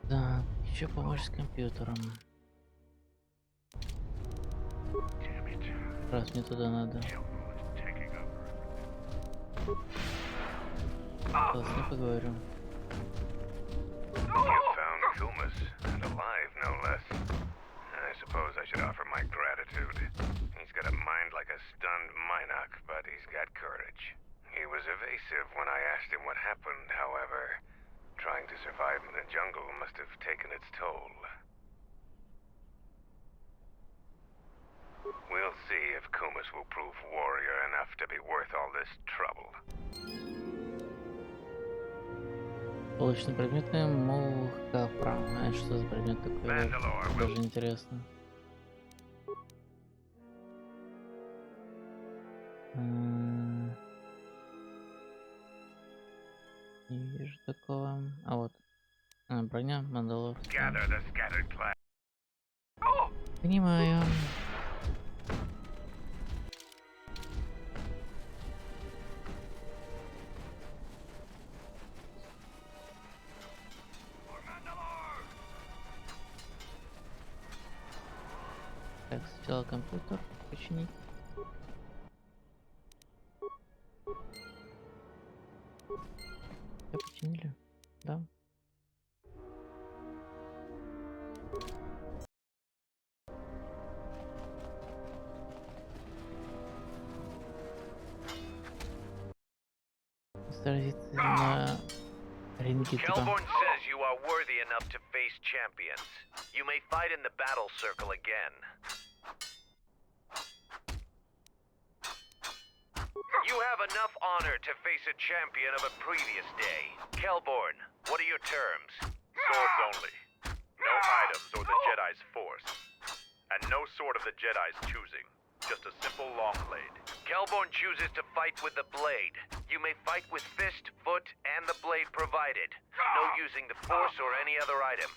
Так, еще помочь с компьютером. Раз мне туда надо. С ним поговорю. You found Kumas, and alive, no less. I suppose I should offer my gratitude. He's got a mind like a stunned Minoc, but he's got courage. He was evasive when I asked him what happened, however. Trying to survive in the jungle must have taken its toll. We'll see if Kumas will prove warrior enough to be worth all this trouble. Получены предметы Мулхафра. А что за предмет такой? Даже интересно. Не вижу такого. А вот. Броня Мандалор. Понимаю. Так, сначала компьютер починить. Все починили? Да. Сразиться на ринге 2. Kelborn says you are worthy enough to face champions. You may fight in the battle circle again. You have enough honor to face a champion of a previous day. Kelborn, what are your terms? Swords only. No items or the Jedi's force. And no sword of the Jedi's choosing. Just a simple long blade. Kelborn chooses to fight with the blade. You may fight with fist, foot, and the blade provided. No using the force or any other item.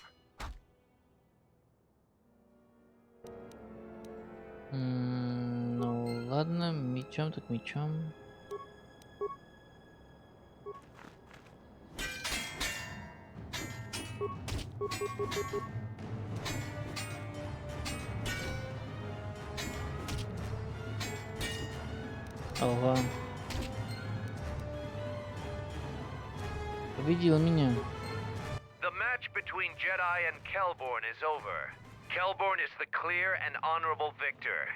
Ну ладно, мечом так мечом. Ага. Победил меня. The match between Jedi and Kelborn is over. Kelborn is the clear and honorable victor.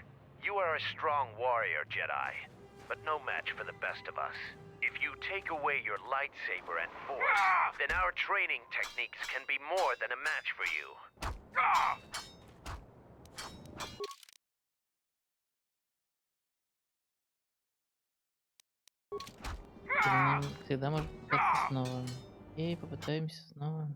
You are a strong warrior, Jedi, but no match for the best of us. If you take away your lightsaber and force, then our training techniques can be more than a match for you. Всегда можно попытаться снова. И попытаемся снова.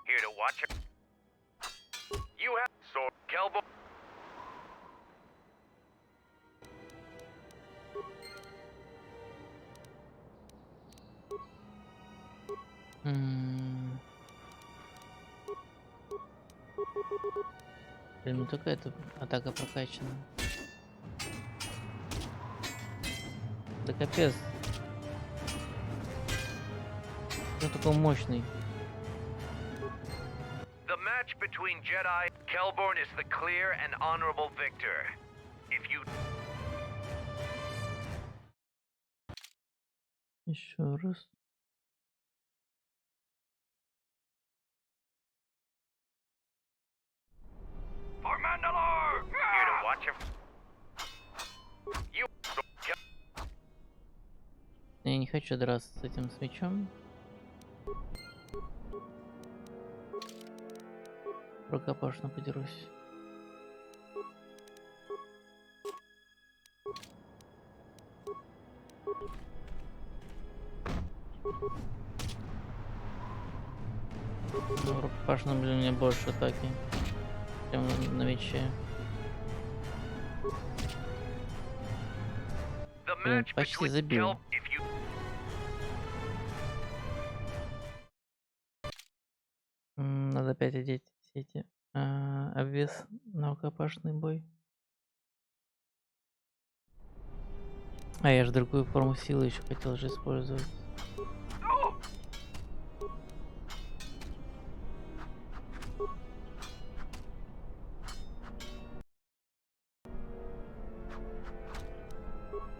Here to watch it. You have sword, Kelborn. Блин, ну только эта атака прокачана. Да капец. Он такой мощный. The match between Jedi, Kelborn is the clear and honorable victor. If you Еще раз. For Mandalore! Here to watch him. You Я не хочу драться с этим с мечом. Рукопашно подерусь. Ну, рукопашно, блин, у меня больше атаки, чем на мече. Блин, почти забил. Надо опять одеть все эти обвес на рукопашный бой. А я же другую форму силы еще хотел же использовать.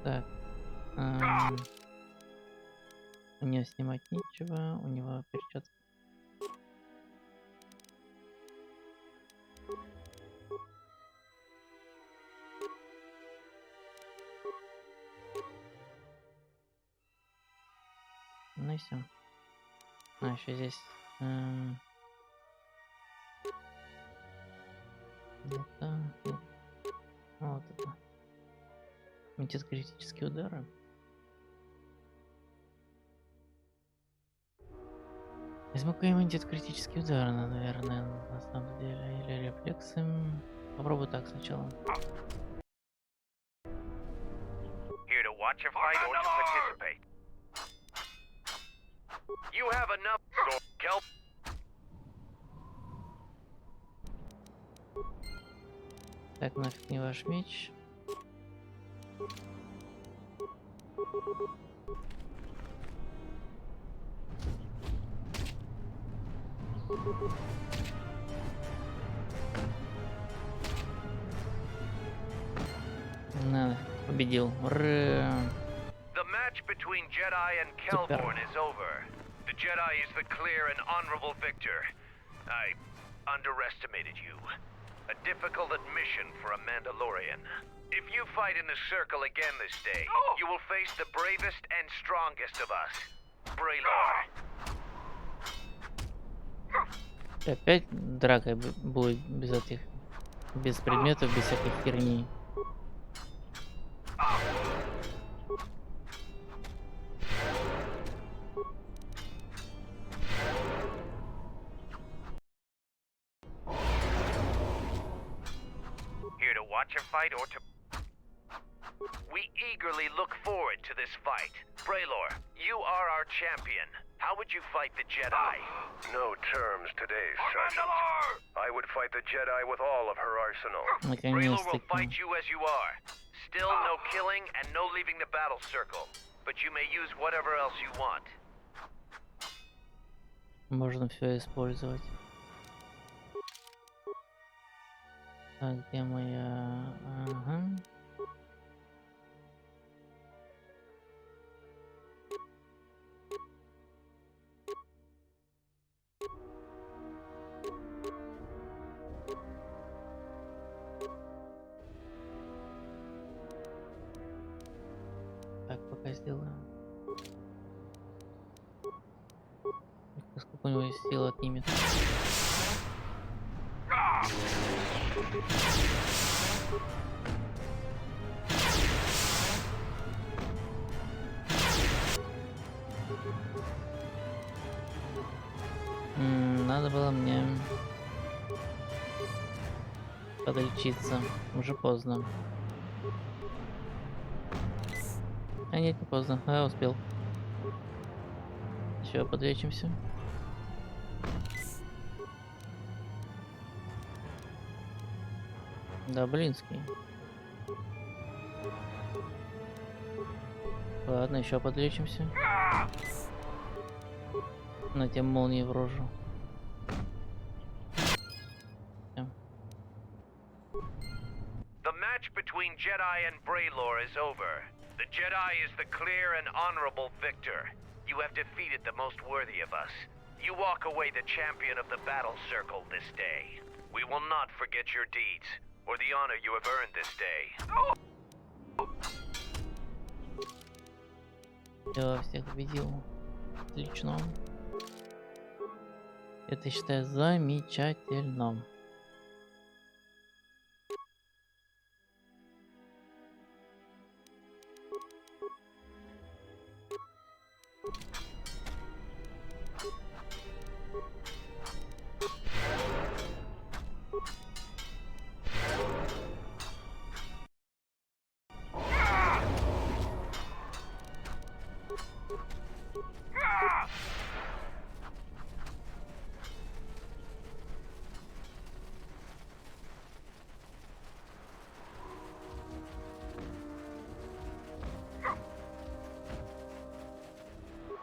Так. У нее снимать нечего, у него перчатки. Ну и все. Еще здесь. Это. Вот это. Метод критические удары. Возьму какой-нибудь критический удар, наверное, на самом деле. Или рефлексы. Попробую так сначала. here to watch a fight or to participate. You have enough, Kelp. Так, нафиг не ваш меч. Надо, победил. Ура! The match between Jedi and Kelborn is over. The Jedi is the clear and honorable victor. I underestimated you. A difficult admission for a Mandalorian. If you fight in the circle again this day, you will face the bravest and strongest of us, Braylor. Опять драка будет без этих, без предметов, без всякой херни. Here to watch a fight or to... We eagerly look forward to this fight. Braylor, you are our champion. How would you fight the Jedi? No terms today, Sergeant. I would fight the Jedi with all of her arsenal. Braylor will fight you as you are. Still no killing and no leaving the battle circle. But you may use whatever else you want. Можно все использовать. Так, где моя... Ага. Так, пока сделаю. Сколько у него есть сил отнимет. Надо было мне подлечиться. Уже поздно. А нет, не поздно. Я успел. Еще подлечимся. Да, блинский. Ладно, еще подлечимся. На тем молнии в рожу. The match between Jedi and Braylor is over. The Jedi is the clear and honorable victor. You have defeated the most worthy of us. You walk away the champion of the battle circle this day. We will not forget your deeds, or the honor you have earned this day. Я всех победил. Отлично. Это считаю замечательно.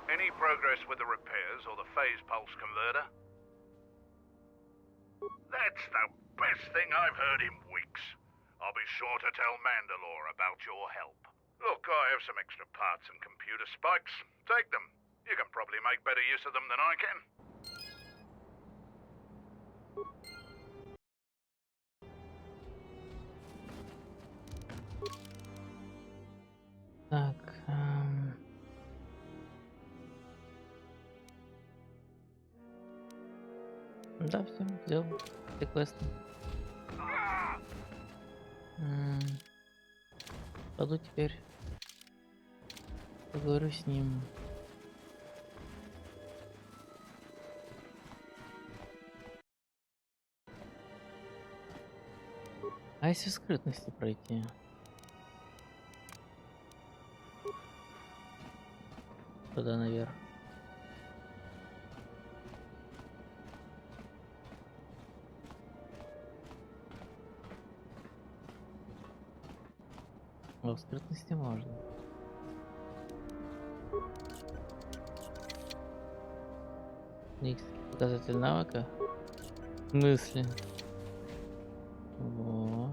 Any progress with the repairs or the phase pulse converter? That's the best thing I've heard in weeks. I'll be sure to tell Mandalore about your help. Look, I have some extra parts and computer spikes. Take them. You can probably make better use of them than I can. Так. Да, все, сделал. Все квесты. Пойду теперь. Поговорю с ним. А если в скрытности пройти? Туда наверх. В скрытности можно. Никаких показатель навыка. Мысли. Вот.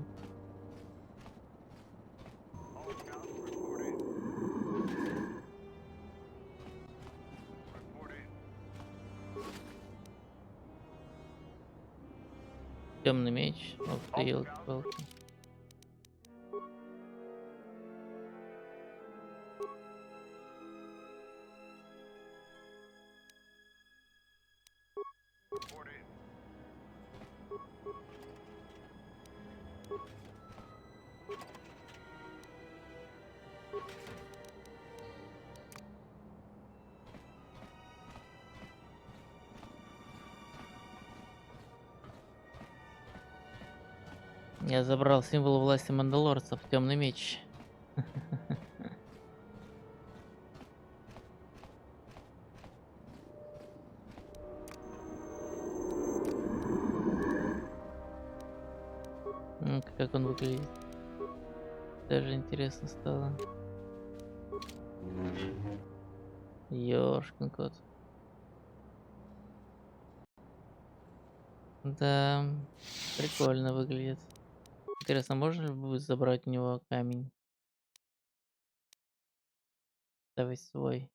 Темный меч. Ох ты, елки-палки. Я забрал символ власти мандалорцев, темный меч. Как он выглядит. Даже интересно стало. Ёшкин кот. Да, прикольно выглядит. Интересно, можно ли будет забрать у него камень? Давай свой.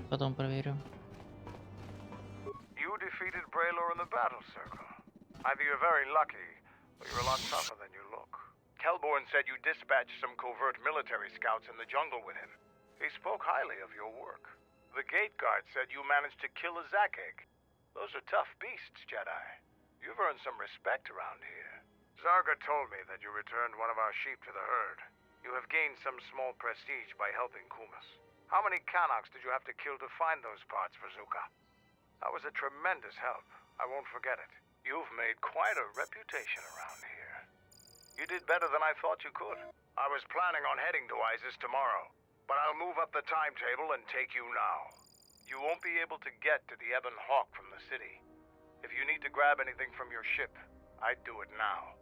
Потом проверю. You defeated Braylor in the battle circle. Either you're very lucky, or you're a lot tougher than you look. Kelborn said you dispatched some covert military scouts in the jungle with him. He spoke highly of your work. The gate guard said you managed to kill a Zakeg. Those are tough beasts, Jedi. You've earned some respect around here. Zarga told me that you returned one of our sheep to the herd. You have gained some small prestige by helping Kumas. How many Kanaks did you have to kill to find those parts for Zuka? That was a tremendous help. I won't forget it. You've made quite a reputation around here. You did better than I thought you could. I was planning on heading to Isis tomorrow, but I'll move up the timetable and take you now. You won't be able to get to the Ebon Hawk from the city. If you need to grab anything from your ship, I'd do it now.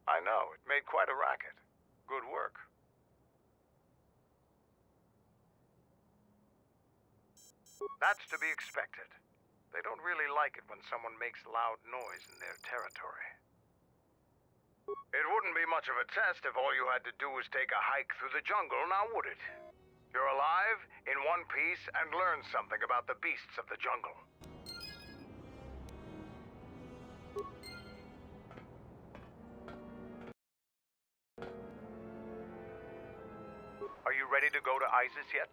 I know, it made quite a racket. Good work. That's to be expected. They don't really like it when someone makes loud noise in their territory. It wouldn't be much of a test if all you had to do was take a hike through the jungle, now would it? You're alive, in one piece, and learn something about the beasts of the jungle. Are you ready to go to Isis yet?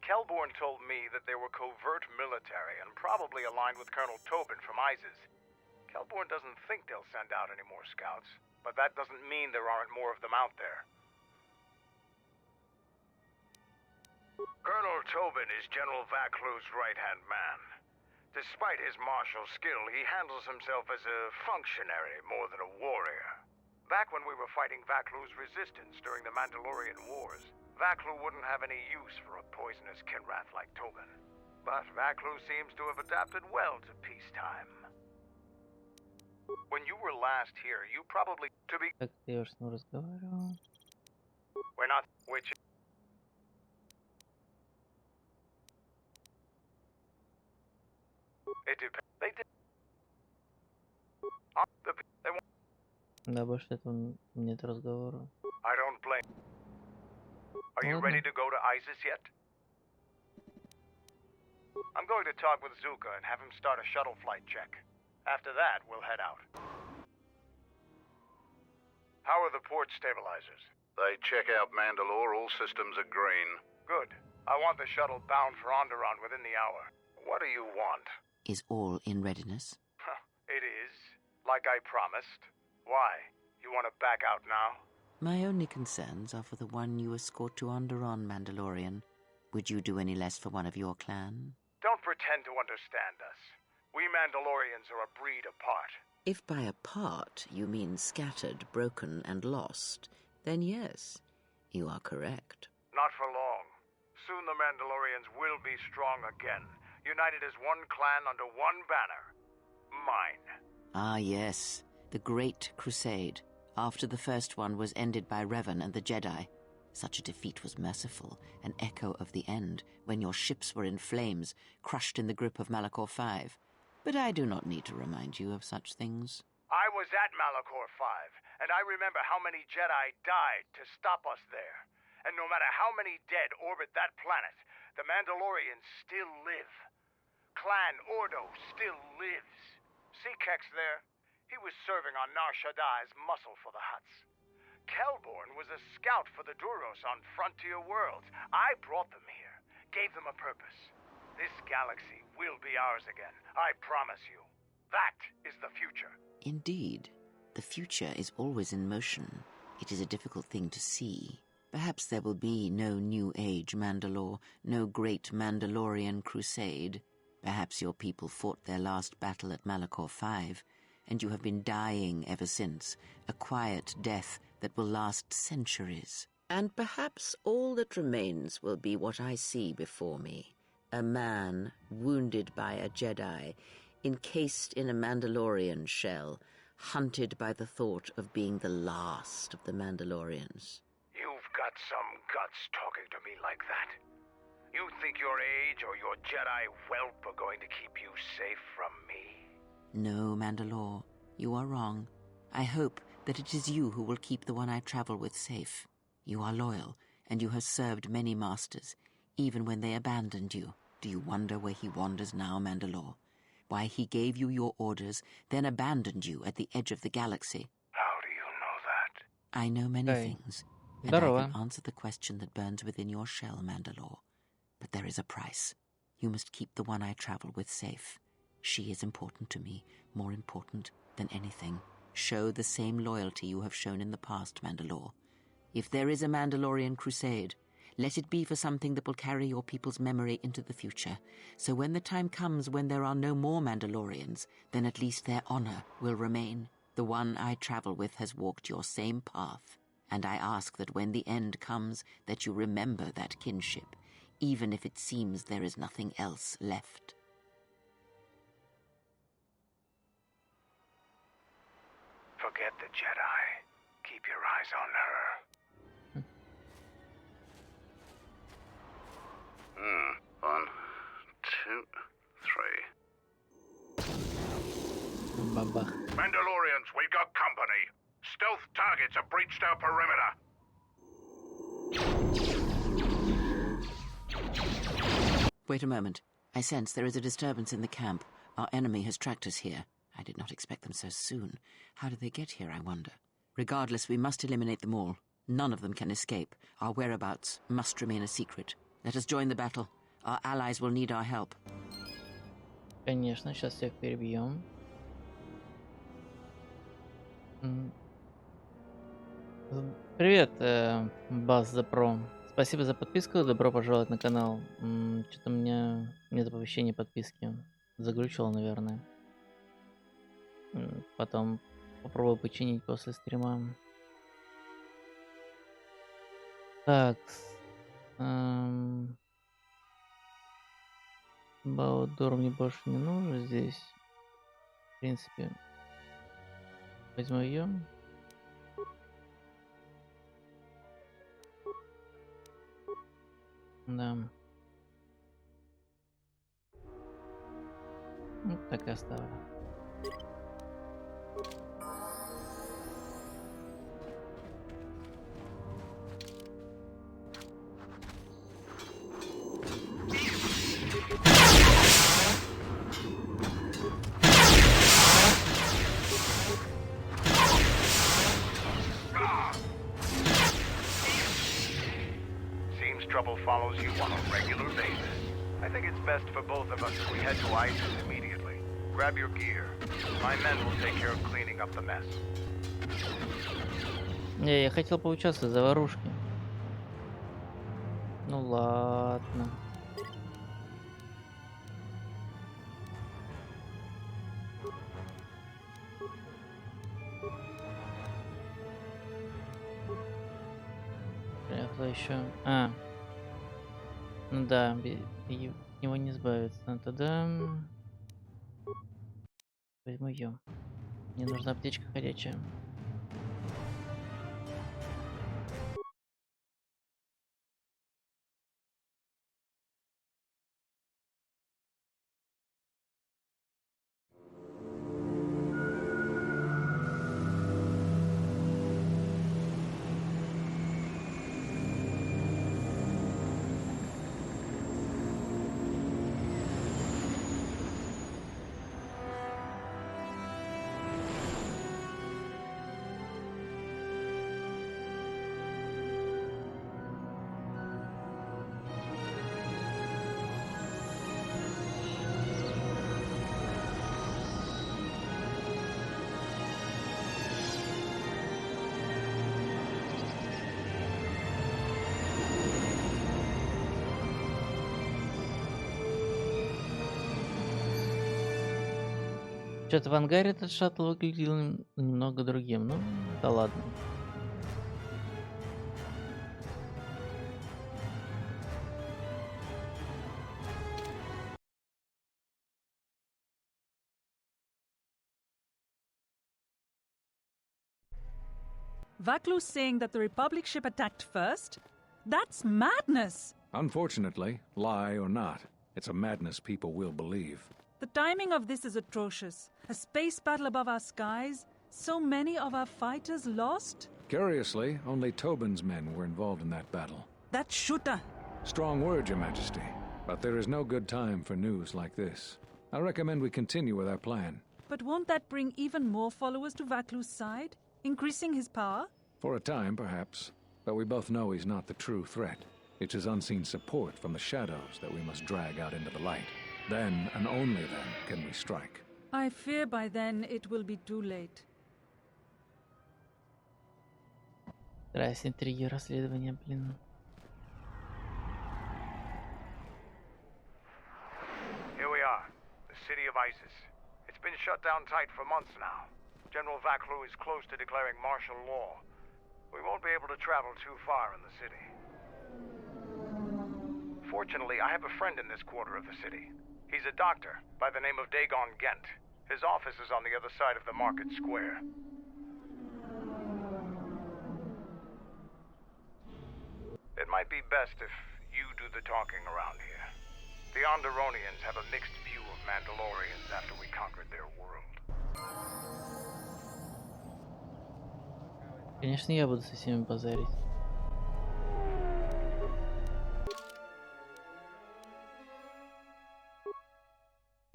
Kelborn told me that they were covert military and probably aligned with Colonel Tobin from Isis. Kelborn doesn't think they'll send out any more scouts, but that doesn't mean there aren't more of them out there. Colonel Tobin is General Vaclu's right-hand man. Despite his martial skill, he handles himself as a functionary more than a warrior. Back when we were fighting Vaclu's resistance during the Mandalorian Wars, Vaclu wouldn't have any use for a poisonous Kinrath like Tobin. But Vaclu seems to have adapted well to peacetime. When you were last here, you probably... Как ты с ним разговаривал? We're not... Which... It depends. They did... They want... Да, больше этого нет разговора. I don't blame... Are you ready to go to Isis yet? I'm going to talk with Zuka and have him start a shuttle flight check. After that, we'll head out. How are the port stabilizers? They check out Mandalore. All systems are green. Good. I want the shuttle bound for Onderon within the hour. What do you want? Is all in readiness? It is. Like I promised. Why? You want to back out now? My only concerns are for the one you escort to Onderon, Mandalorian. Would you do any less for one of your clan? Don't pretend to understand us. We Mandalorians are a breed apart. If by apart you mean scattered, broken, and lost, then yes, you are correct. Not for long. Soon the Mandalorians will be strong again, united as one clan under one banner. Mine. Ah, yes, the Great Crusade. After the first one was ended by Revan and the Jedi. Such a defeat was merciful, an echo of the end, when your ships were in flames, crushed in the grip of Malachor V. But I do not need to remind you of such things. I was at Malachor V, and I remember how many Jedi died to stop us there. And no matter how many dead orbit that planet, the Mandalorians still live. Clan Ordo still lives. See Kex there? He was serving on Nar Shaddai's muscle for the Hutts. Kelborn was a scout for the Duros on Frontier Worlds. I brought them here, gave them a purpose. This galaxy will be ours again, I promise you. That is the future. Indeed. The future is always in motion. It is a difficult thing to see. Perhaps there will be no New Age Mandalore, no great Mandalorian crusade. Perhaps your people fought their last battle at Malachor V, and you have been dying ever since, a quiet death that will last centuries. And perhaps all that remains will be what I see before me. A man wounded by a Jedi, encased in a Mandalorian shell, hunted by the thought of being the last of the Mandalorians. You've got some guts talking to me like that. You think your age or your Jedi whelp are going to keep you safe from me? No, Mandalore, you are wrong. I hope that it is you who will keep the one I travel with safe. You are loyal, and you have served many masters, even when they abandoned you. Do you wonder where he wanders now, Mandalore? Why he gave you your orders, then abandoned you at the edge of the galaxy? How do you know that? I know many things, and I can answer the question that burns within your shell, Mandalore. But there is a price. You must keep the one I travel with safe. She is important to me, more important than anything. Show the same loyalty you have shown in the past, Mandalore. If there is a Mandalorian crusade, let it be for something that will carry your people's memory into the future. So when the time comes when there are no more Mandalorians, then at least their honor will remain. The one I travel with has walked your same path, and I ask that when the end comes, that you remember that kinship, even if it seems there is nothing else left. Forget the Jedi. Keep your eyes on her. 1, 2, 3. Баба. Mandalorians, we got company. Stealth targets have breached our perimeter. Wait a moment. I sense there is a disturbance in the camp. Our enemy has tracked us here. I did not expect them so soon. How did they get here, I wonder? Regardless, we must eliminate them all. None of them can escape. Our whereabouts must remain a secret. Let us join the battle. Our allies will need our help. Конечно, сейчас всех перебьем. Привет, Бас за Про. Спасибо за подписку, добро пожаловать на канал. Что-то у меня нет оповещения подписки. Заглючило, наверное. Потом попробую починить после стрима. Так. Баудор мне больше не нужен здесь. В принципе. Возьму ее. Да. Ну, так и оставлю. Trouble follows you on a regular basis. I think it's best for both of us if we head to ISIS immediately. Grab your gear. My men will take care of cleaning up the mess. Не, я хотел поучаствовать в заварушке. Ну ладно. Приехала еще. Ну да, его не избавиться. Тогда возьму ее. Мне нужна аптечка ходячая. Что-то в ангаре этот шаттл выглядел немного другим. Ну, да ладно. Vaklu's saying that the Republic ship attacked first? That's madness! Unfortunately, lie or not, it's a madness people will believe. The timing of this is atrocious. A space battle above our skies, so many of our fighters lost? Curiously, only Tobin's men were involved in that battle. That shooter! Strong word, Your Majesty, but there is no good time for news like this. I recommend we continue with our plan. But won't that bring even more followers to Vaklu's side? Increasing his power? For a time, perhaps, but we both know he's not the true threat. It's his unseen support from the shadows that we must drag out into the light. Then, and only then, can we strike. I fear by then it will be too late. Страсть, интриги, расследования, блин. Here we are, the city of Isis. It's been shut down tight for months now. General Vaklu is close to declaring martial law. We won't be able to travel too far in the city. Fortunately, I have a friend in this quarter of the city. He's a doctor by the name of Dagon Gent. His office is on the other side of the market square. It might be best if you do the talking around here. The Onderonians have a mixed view of Mandalorians after we conquered their world. Конечно, я буду со всеми базарить.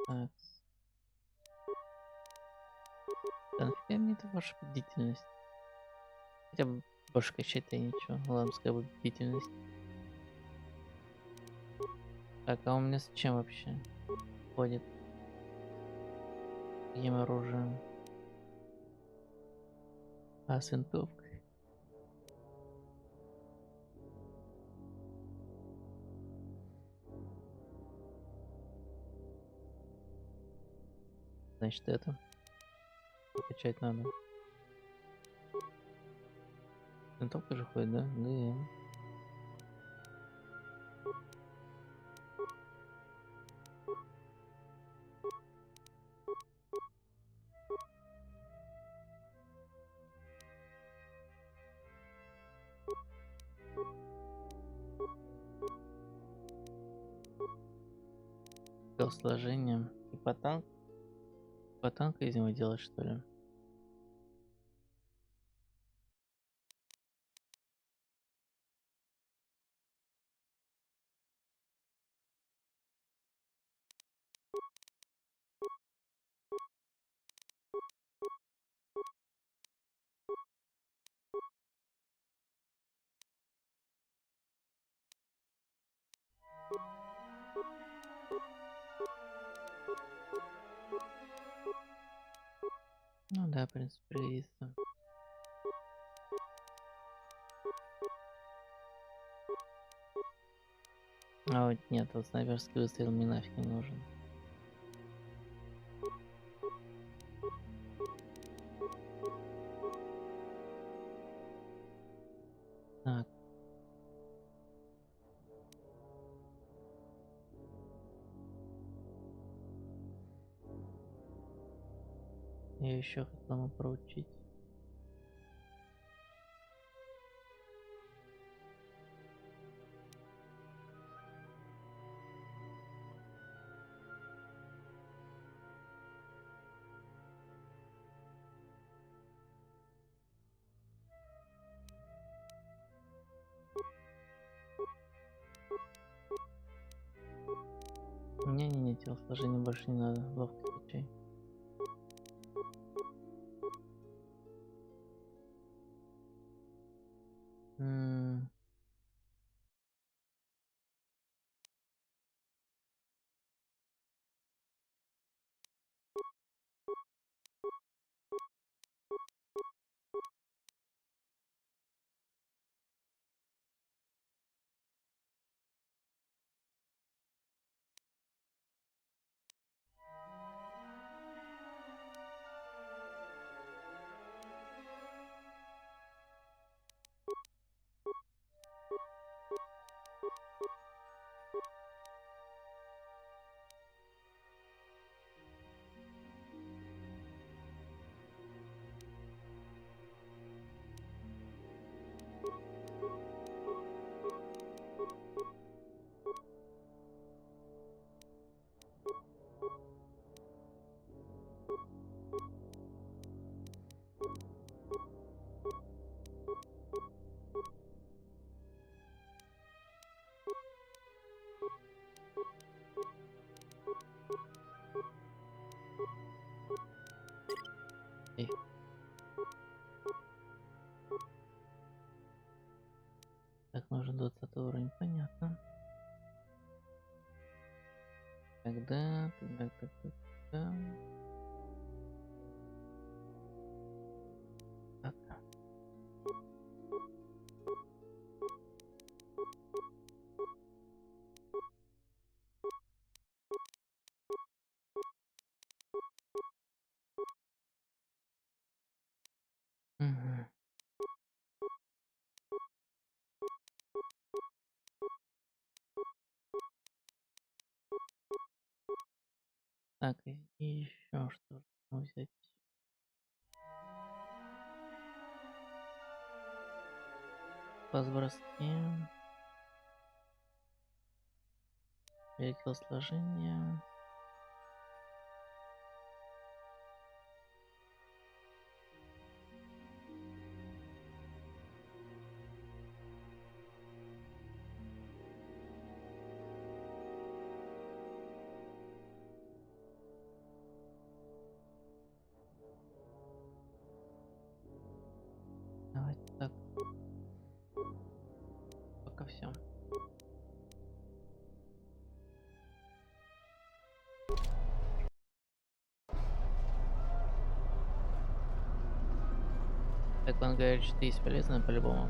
Так. Да нафига мне это ваша бдительность? Хотя бы больше качать-то ничего. Ладно, пускай будет бдительность. Так, а у меня с чем вообще ходит? Каким оружием? А, с винтовкой. Значит, это покачать надо. Винтовка же ходит, да? Да. Сложение. И потанк. Потанка из него делать, что ли? Ну да, в принципе, прилично. А вот нет, вот снайперский выстрел мне нафиг не нужен. Так. Я еще хотел ему проучить. Не-не-не, телосложение больше не надо. Ловкость качай. Тогда, тогда. Так. Мгм. Так, и еще что взять? По-броски. Телосложение. Давайте так. Пока все. Так он говорит, что есть полезно по-любому.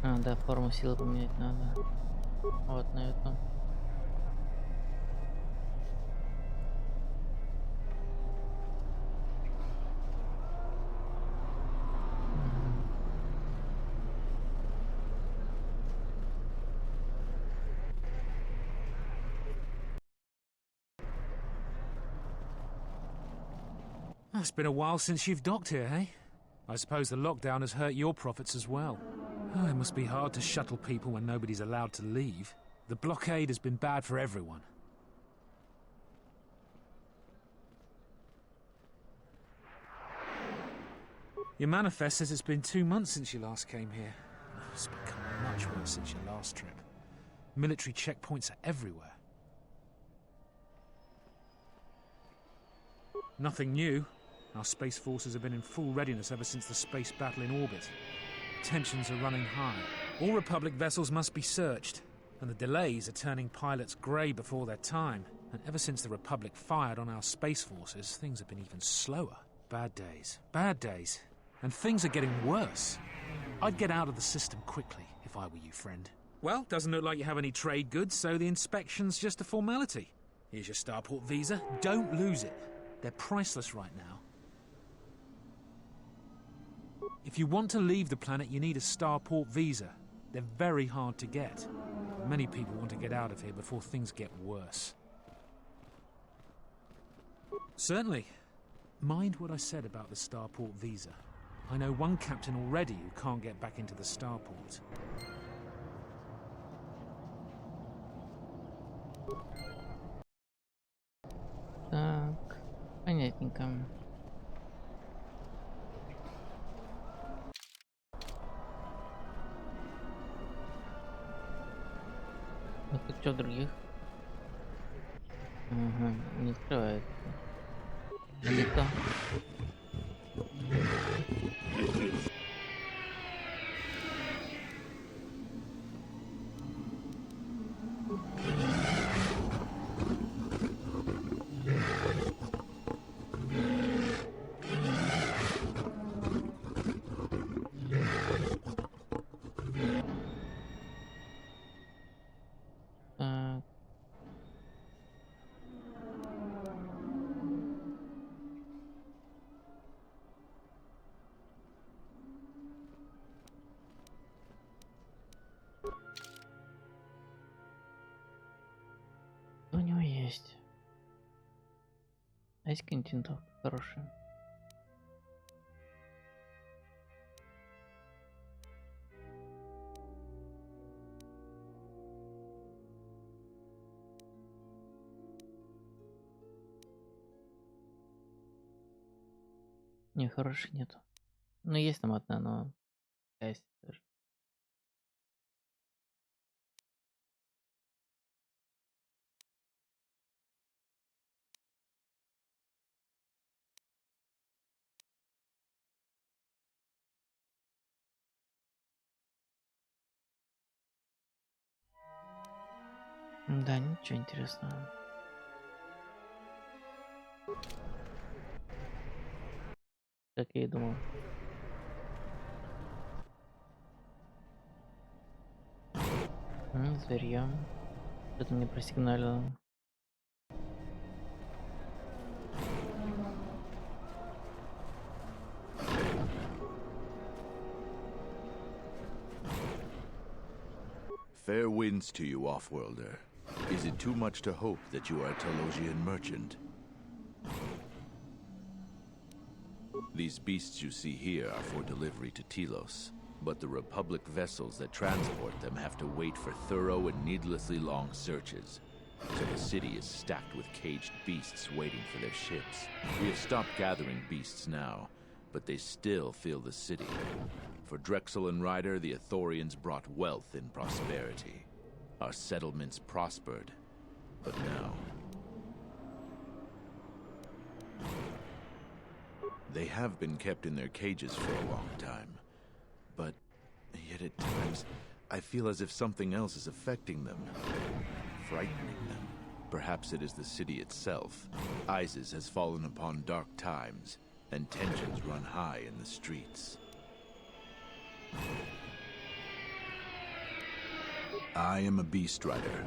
А, да, форму силы поменять надо. Вот на эту. It's been a while since you've docked here, eh? I suppose the lockdown has hurt your profits as well. Oh, it must be hard to shuttle people when nobody's allowed to leave. The blockade has been bad for everyone. Your manifest says it's been 2 months since you last came here. It's become much worse since your last trip. Military checkpoints are everywhere. Nothing new. Our space forces have been in full readiness ever since the space battle in orbit. Tensions are running high. All Republic vessels must be searched, and the delays are turning pilots grey before their time. And ever since the Republic fired on our space forces, things have been even slower. Bad days. Bad days. And things are getting worse. I'd get out of the system quickly, if I were you, friend. Well, doesn't look like you have any trade goods, so the inspection's just a formality. Here's your Starport visa. Don't lose it. They're priceless right now. If you want to leave the planet, you need a Starport visa. They're very hard to get. Many people want to get out of here before things get worse. Certainly. Mind what I said about the Starport visa. I know one captain already who can't get back into the Starport. Так, понятненько. Ну тут что других? Ага, не открывается. Это кто? Так. У него есть. А есть контентов хорошие? Не, хороших нету. Ну, есть там одна, но часть тоже. Да, ничего интересного. Как я и думал. Зверьё. Что-то мне просигналило. Fair winds to you, Offworlder. Is it too much to hope that you are a Telosian merchant? These beasts you see here are for delivery to Telos, but the Republic vessels that transport them have to wait for thorough and needlessly long searches. So the city is stacked with caged beasts waiting for their ships. We have stopped gathering beasts now, but they still fill the city. For Drexel and Ryder, the Ithorians brought wealth and prosperity. Our settlements prospered, but now... They have been kept in their cages for a long time, but yet at times I feel as if something else is affecting them, frightening them. Perhaps it is the city itself. Isis has fallen upon dark times, and tensions run high in the streets. I am a beast rider.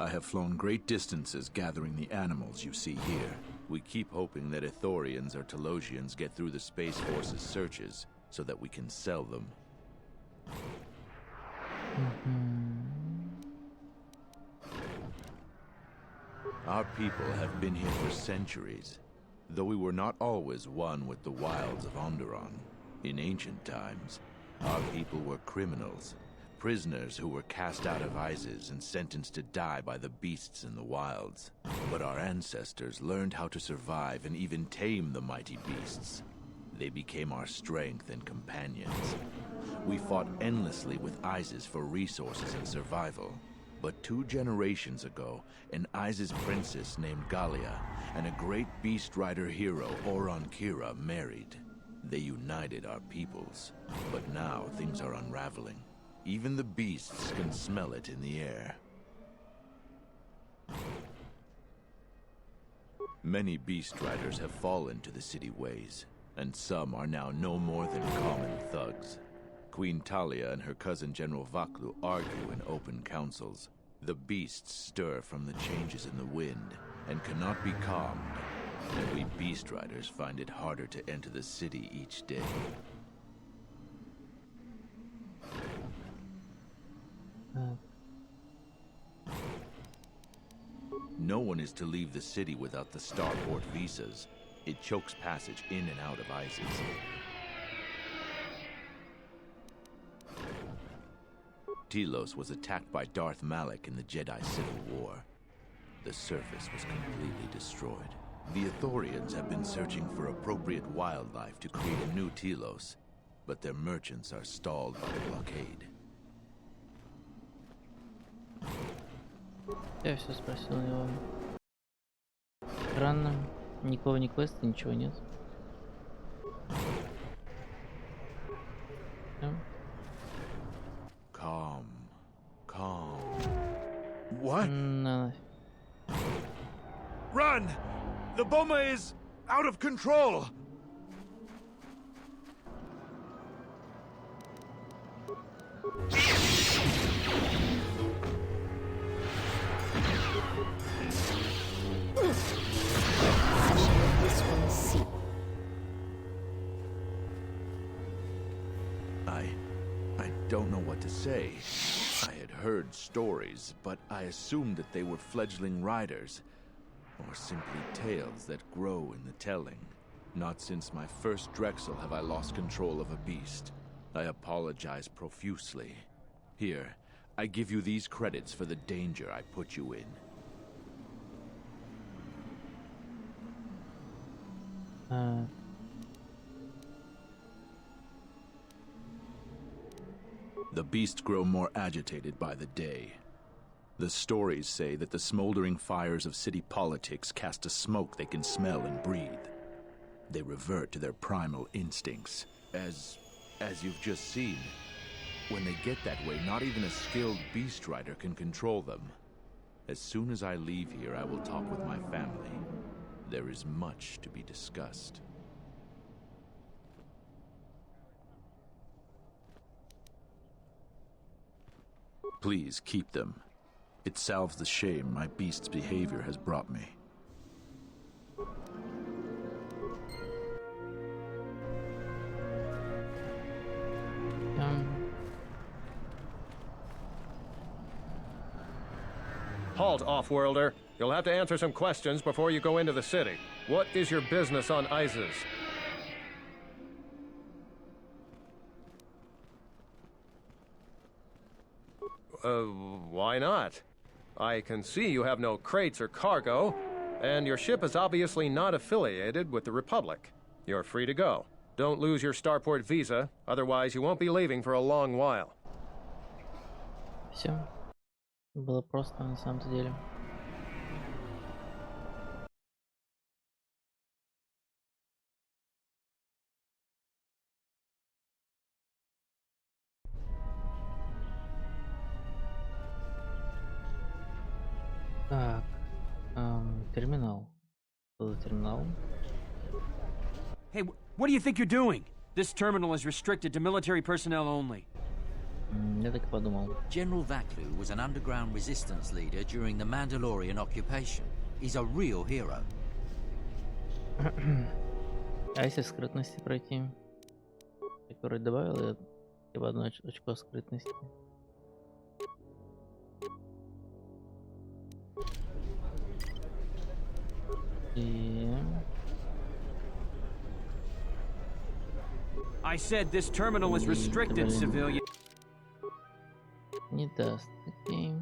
I have flown great distances gathering the animals you see here. We keep hoping that Ithorians or Telosians get through the Space Force's searches so that we can sell them. Our people have been here for centuries, though we were not always one with the wilds of Onderon. In ancient times, our people were criminals, prisoners who were cast out of Isis and sentenced to die by the beasts in the wilds. But our ancestors learned how to survive and even tame the mighty beasts. They became our strength and companions. We fought endlessly with Isis for resources and survival. But 2 generations ago, an Isis princess named Gallia and a great beast rider hero, Oron Kira, married. They united our peoples. But now things are unraveling. Even the beasts can smell it in the air. Many beast riders have fallen to the city ways, and some are now no more than common thugs. Queen Talia and her cousin General Vaklu argue in open councils. The beasts stir from the changes in the wind and cannot be calmed, and we beast riders find it harder to enter the city each day. No one is to leave the city without the starport visas. It chokes passage in and out of Isis. Telos was attacked by Darth Malak in the Jedi Civil War. The surface was completely destroyed. The Ithorians have been searching for appropriate wildlife to create a new Telos, but their merchants are stalled by the blockade. Я все спросил у него. Странно. Никого ни квеста, ничего нет. Calm. What? No. Run! The bomber is out of control! I don't know what to say. I had heard stories, but I assumed that they were fledgling riders, or simply tales that grow in the telling. Not since my first Drexel have I lost control of a beast. I apologize profusely. Here, I give you these credits for the danger I put you in. The beasts grow more agitated by the day. The stories say that the smoldering fires of city politics cast a smoke they can smell and breathe. They revert to their primal instincts. As you've just seen, when they get that way, not even a skilled beast rider can control them. As soon as I leave here, I will talk with my family. There is much to be discussed. Please keep them. It salves the shame my beast's behavior has brought me. Halt, off-worlder. You'll have to answer some questions before you go into the city. What is your business on Isis? Why not? I can see you have no crates or cargo, and your ship is obviously not affiliated with the Republic. You're free to go. Don't lose your starport visa, otherwise you won't be leaving for a long while. Все. Было просто на самом-то деле. Так, терминал. Что за терминал? Hey, what do you think you're doing? This terminal is restricted to military personnel only. Я так и подумал. General Vaklu was an underground resistance leader during the Mandalorian occupation. He's a real hero. А если скрытности пройти? Который добавил я хотя бы одно очко скрытности. И... I said this terminal is restricted, civilian. Не даст. Окей.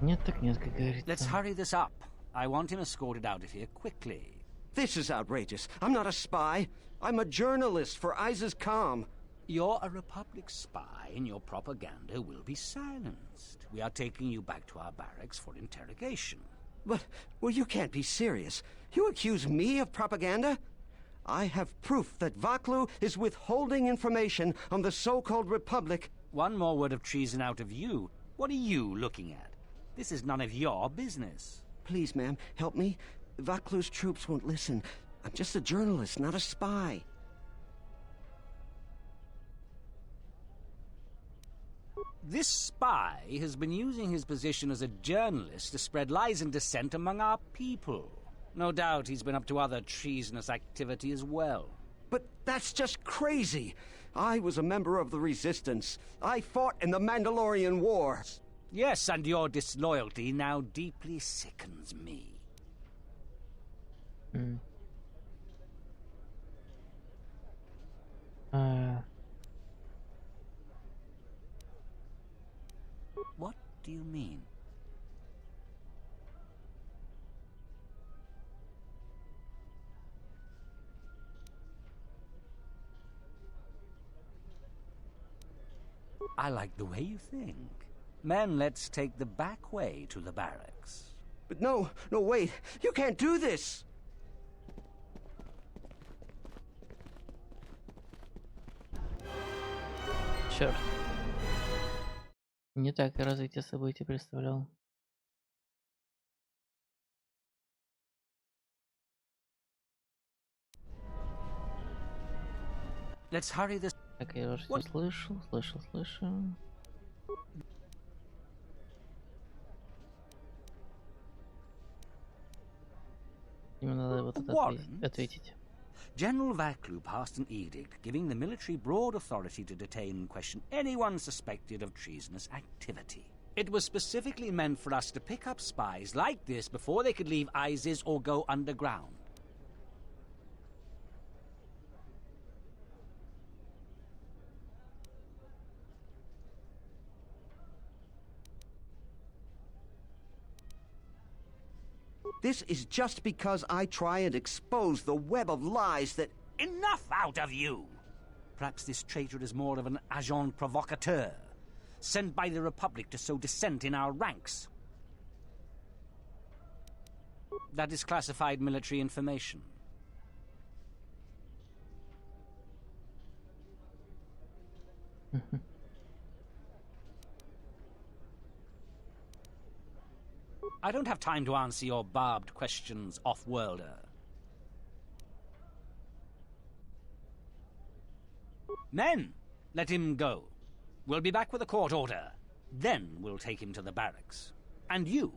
Нет, так нет, как говорится. Let's hurry this up. I want him escorted out of here quickly. This is outrageous. I'm not a spy. I'm a journalist for Isis Com. You're a Republic spy, and your propaganda will be silenced. We are taking you back to our barracks for interrogation. But, well, you can't be serious. You accuse me of propaganda? I have proof that Vaklu is withholding information on the so-called Republic. One more word of treason out of you. What are you looking at? This is none of your business. Please, ma'am, help me. Vaklu's troops won't listen. I'm just a journalist, not a spy. This spy has been using his position as a journalist to spread lies and dissent among our people. No doubt he's been up to other treasonous activity as well. But that's just crazy. I was a member of the Resistance. I fought in the Mandalorian War. Yes, and your disloyalty now deeply sickens me. What do you mean? I like the way you think. Men, let's take the back way to the barracks. But no, wait. You can't do this! Черт. Не так развитие событий представлял. Let's hurry this. Так, я уже все слышал. Именно надо вот это ответить. General Vaklu passed an edict giving the military broad authority to detain and question anyone suspected of treasonous activity. It was specifically meant for us to pick up spies like this before they could leave Isis or go underground. This is just because I try and expose the web of lies that... Enough out of you! Perhaps this traitor is more of an agent provocateur, sent by the Republic to sow dissent in our ranks. That is classified military information. I don't have time to answer your barbed questions, off-worlder. Men, let him go. We'll be back with a court order. Then we'll take him to the barracks. And you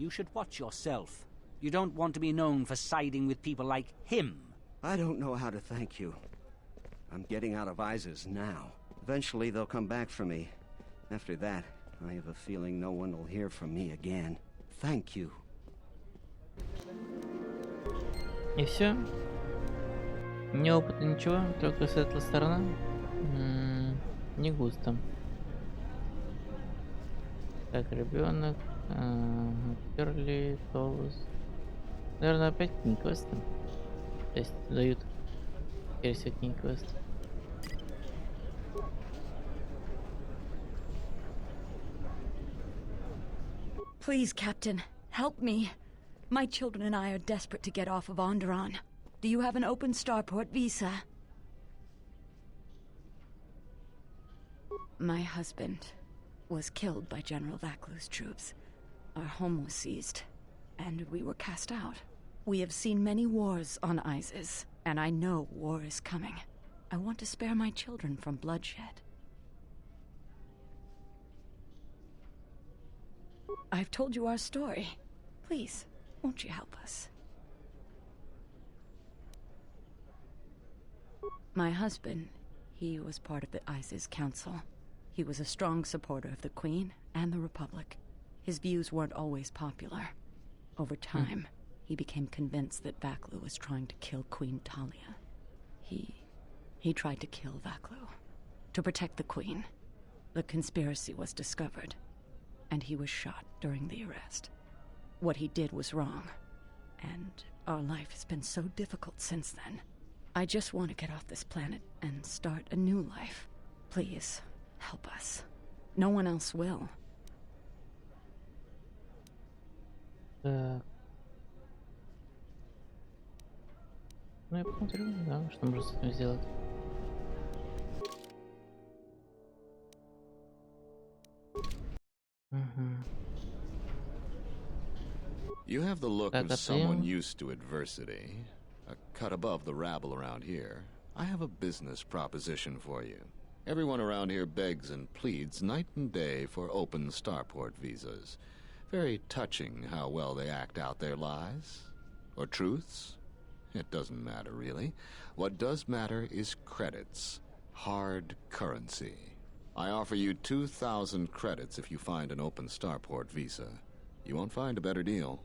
should watch yourself. You don't want to be known for siding with people like him. I don't know how to thank you. I'm getting out of ISIS now. Eventually they'll come back for me. After that, I have a feeling no one will hear from me again. Thank you. И все. Ни опыта, ничего, только светлая сторона. Не густо. Так, ребенок. Перли, Толус. Наверное, опять квесты. То есть дают, скорее всего, квесты. Please, Captain, help me. My children and I are desperate to get off of Onderon. Do you have an open starport visa? My husband was killed by General Vaklu's troops. Our home was seized, and we were cast out. We have seen many wars on Isis, and I know war is coming. I want to spare my children from bloodshed. I've told you our story. Please, won't you help us? My husband, he was part of the ISIS Council. He was a strong supporter of the Queen and the Republic. His views weren't always popular. Over time, he became convinced that Vaklu was trying to kill Queen Talia. He tried to kill Vaklu to protect the Queen. The conspiracy was discovered, and he was shot during the arrest. What he did was wrong, and our life has been so difficult since then. I just want to get off this planet and start a new life. Please, help us. No one else will. Так. Ну, я посмотрю, да, что можно с этим сделать. You have the look of someone used to adversity. A cut above the rabble around here. I have a business proposition for you. Everyone around here begs and pleads night and day for open starport visas. Very touching how well they act out their lies. Or truths. It doesn't matter, really. What does matter is credits. Hard currency. I offer you 2,000 credits if you find an open starport visa. You won't find a better deal.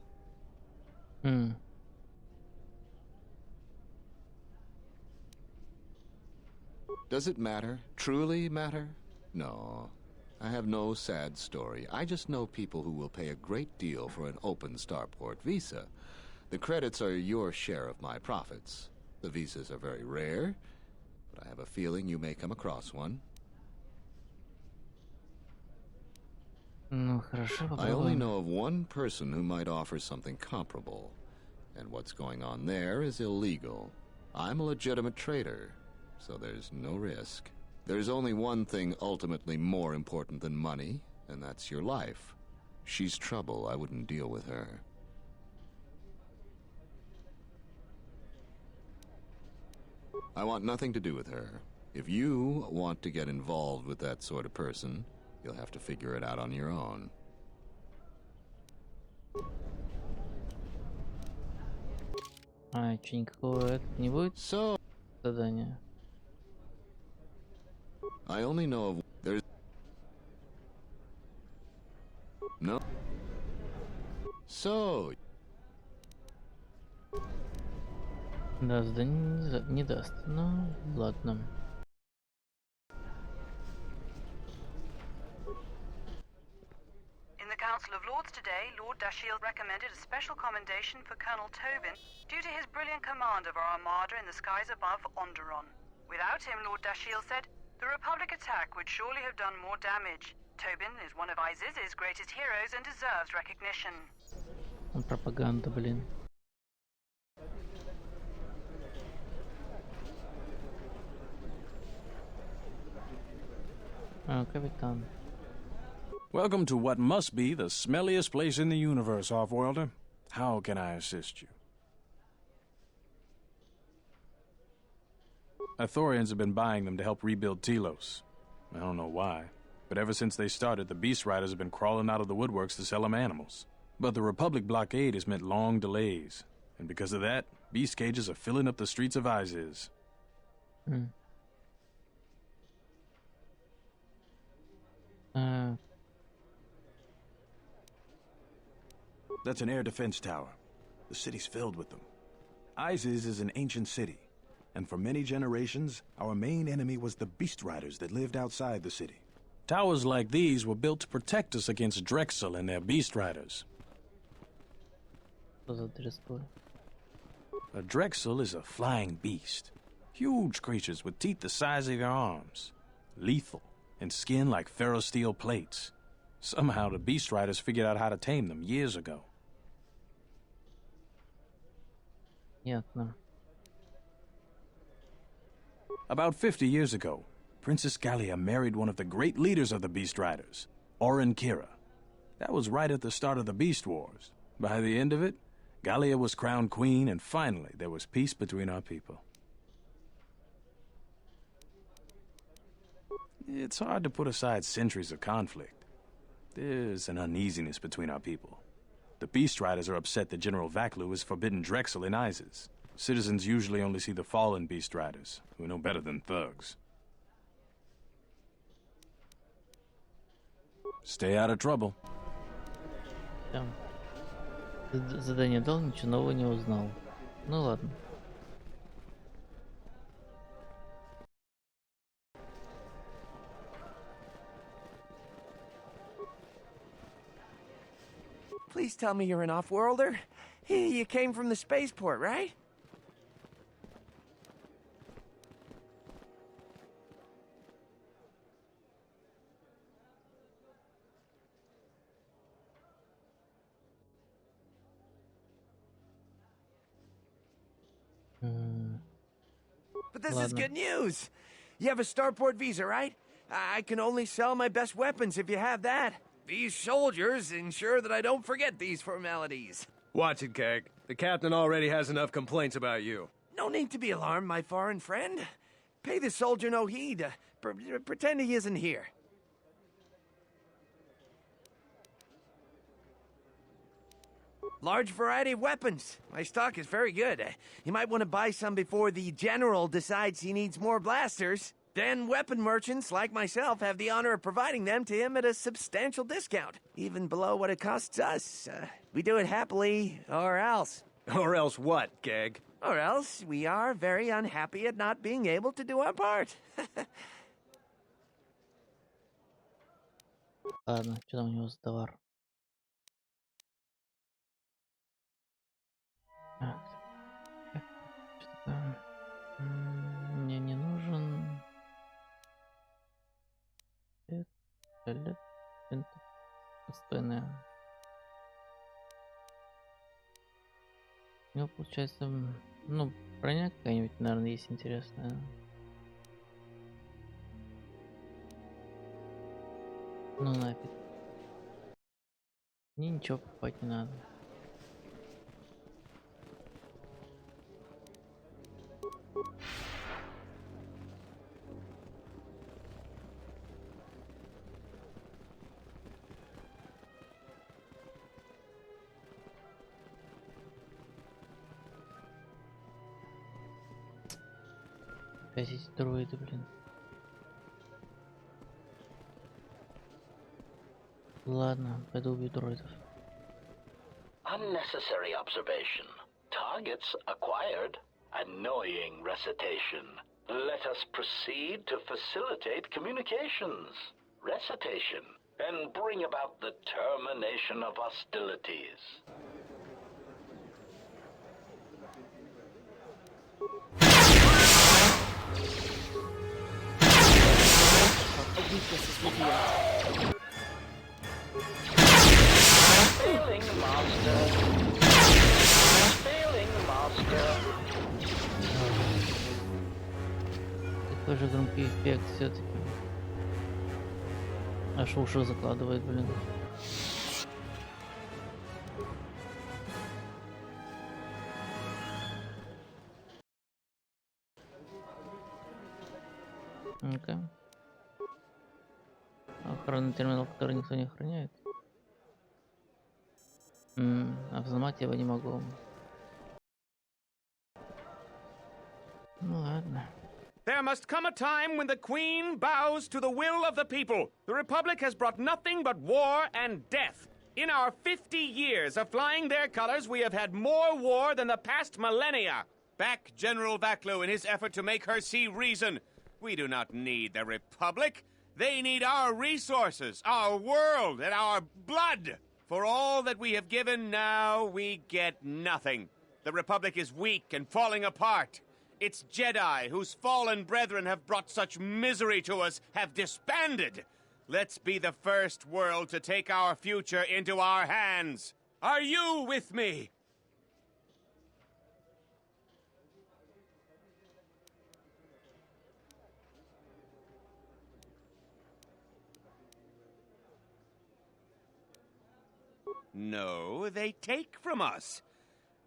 Does it matter? Truly matter? No. I have no sad story. I just know people who will pay a great deal for an open starport visa. The credits are your share of my profits. The visas are very rare, but I have a feeling you may come across one. Ну, хорошо, попробуем. I only know of one person who might offer something comparable. And what's going on there is illegal. I'm a legitimate trader, so there's no risk. There's only one thing ultimately more important than money, and that's your life. She's trouble. I wouldn't deal with her. I want nothing to do with her. If you want to get involved with that sort of person, you'll have to figure it out on your own. А, что, никакого не будет задания? I only know of... There's... No? So... Да, задание не даст. Ну, ладно. In the Council of Lords today, Lord Dashiell recommended a special commendation for Colonel Tobin due to his brilliant command of our armada in the skies above Onderon. Without him, Lord Dashiell said, the Republic attack would surely have done more damage. Tobin is one of Isis's greatest heroes and deserves recognition. Пропаганда, блин. Капитан. Welcome to what must be the smelliest place in the universe, Offworlder. How can I assist you? Ithorians have been buying them to help rebuild Telos. I don't know why, but ever since they started, the Beast Riders have been crawling out of the woodworks to sell them animals. But the Republic blockade has meant long delays, and because of that, beast cages are filling up the streets of Isis. That's an air defense tower. The city's filled with them. Isis is an ancient city, and for many generations, our main enemy was the Beast Riders that lived outside the city. Towers like these were built to protect us against Drexel and their Beast Riders. A Drexel is a flying beast. Huge creatures with teeth the size of your arms. Lethal, and skin like ferrosteel plates. Somehow the Beast Riders figured out how to tame them years ago. Ясно. About 50 years ago, Princess Gallia married one of the great leaders of the Beast Riders, Orin Kira. That was right at the start of the Beast Wars. By the end of it, Gallia was crowned queen, and finally there was peace between our people. It's hard to put aside centuries of conflict. There's an uneasiness between our people. The Beast Riders are upset that General Vaklu has forbidden Drexel in Isis. Citizens usually only see the fallen Beast Riders, who are no better than thugs. Stay out of trouble. Да. Задание дал, ничего нового не узнал. Ну ладно. Please tell me you're an off-worlder. You came from the spaceport, right? But this is good news. You have a starport visa, right? I can only sell my best weapons if you have that. These soldiers ensure that I don't forget these formalities. Watch it, Keg. The captain already has enough complaints about you. No need to be alarmed, my foreign friend. Pay the soldier no heed. Pretend he isn't here. Large variety of weapons. My stock is very good. You might want to buy some before the general decides he needs more blasters. Then weapon merchants like myself have the honor of providing them to him at a substantial discount, even below what it costs us. We do it happily, or else. Or else what, Keg? Or else we are very unhappy at not being able to do our part. Ладно, что там у него за товар? Что-то мне не нужен. Это отстойное. Ну, получается, ну, броня какая-нибудь, наверное, есть интересная. Ну нафиг. Мне ничего покупать не надо. Опять эти дроиды, блин. Ладно, пойду убью дроидов. Unnecessary observation. Targets acquired. Annoying recitation. Let us proceed to facilitate communications. Recitation. And bring about the termination of hostilities. Failing, master. Какой же громкий эффект все-таки. Аж уши закладывает, блин. Ну-ка. Охранный терминал, который никто не охраняет. А взломать я его не могу. Ну ладно. There must come a time when the Queen bows to the will of the people. The Republic has brought nothing but war and death. In our 50 years of flying their colors, we have had more war than the past millennia. Back General Vaklu in his effort to make her see reason. We do not need the Republic. They need our resources, our world, and our blood. For all that we have given, now we get nothing. The Republic is weak and falling apart. Its Jedi, whose fallen brethren have brought such misery to us, have disbanded. Let's be the first world to take our future into our hands. Are you with me? No, they take from us.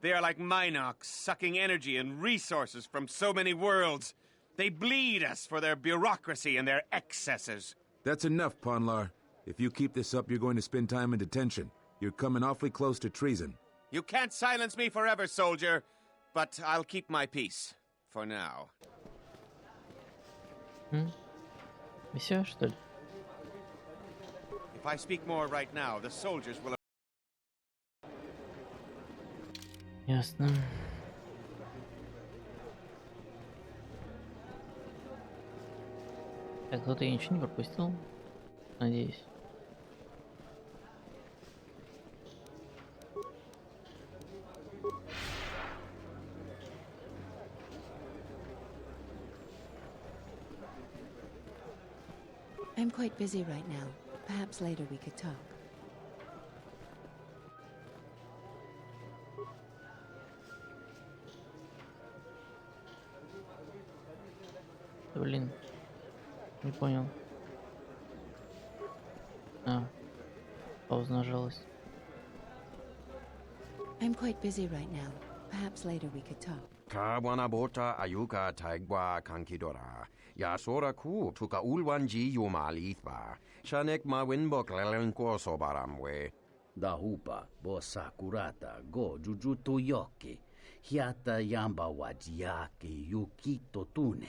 They are like Minox, sucking energy and resources from so many worlds. They bleed us for their bureaucracy and their excesses. That's enough, Ponlar. If you keep this up, you're going to spend time in detention. You're coming awfully close to treason. You can't silence me forever, soldier. But I'll keep my peace. For now. Все, что ли? If I speak more right now, the soldiers will... Ясно. Так, кто-то я ничего не пропустил? Надеюсь. I'm quite busy right now. Perhaps later we could talk. Блин. Не понял. Пауза нажалась. I'm quite busy right now. Perhaps later we could talk. Kawana bota ayuka taigwa kankidora. Yasora ku tuka ulwanji yumalithwa. Shanek ma winbok lelenko sobaramwe. Dahupa bo sakurata go jujuto yoki. Hiata yamba wajiake yukito tune.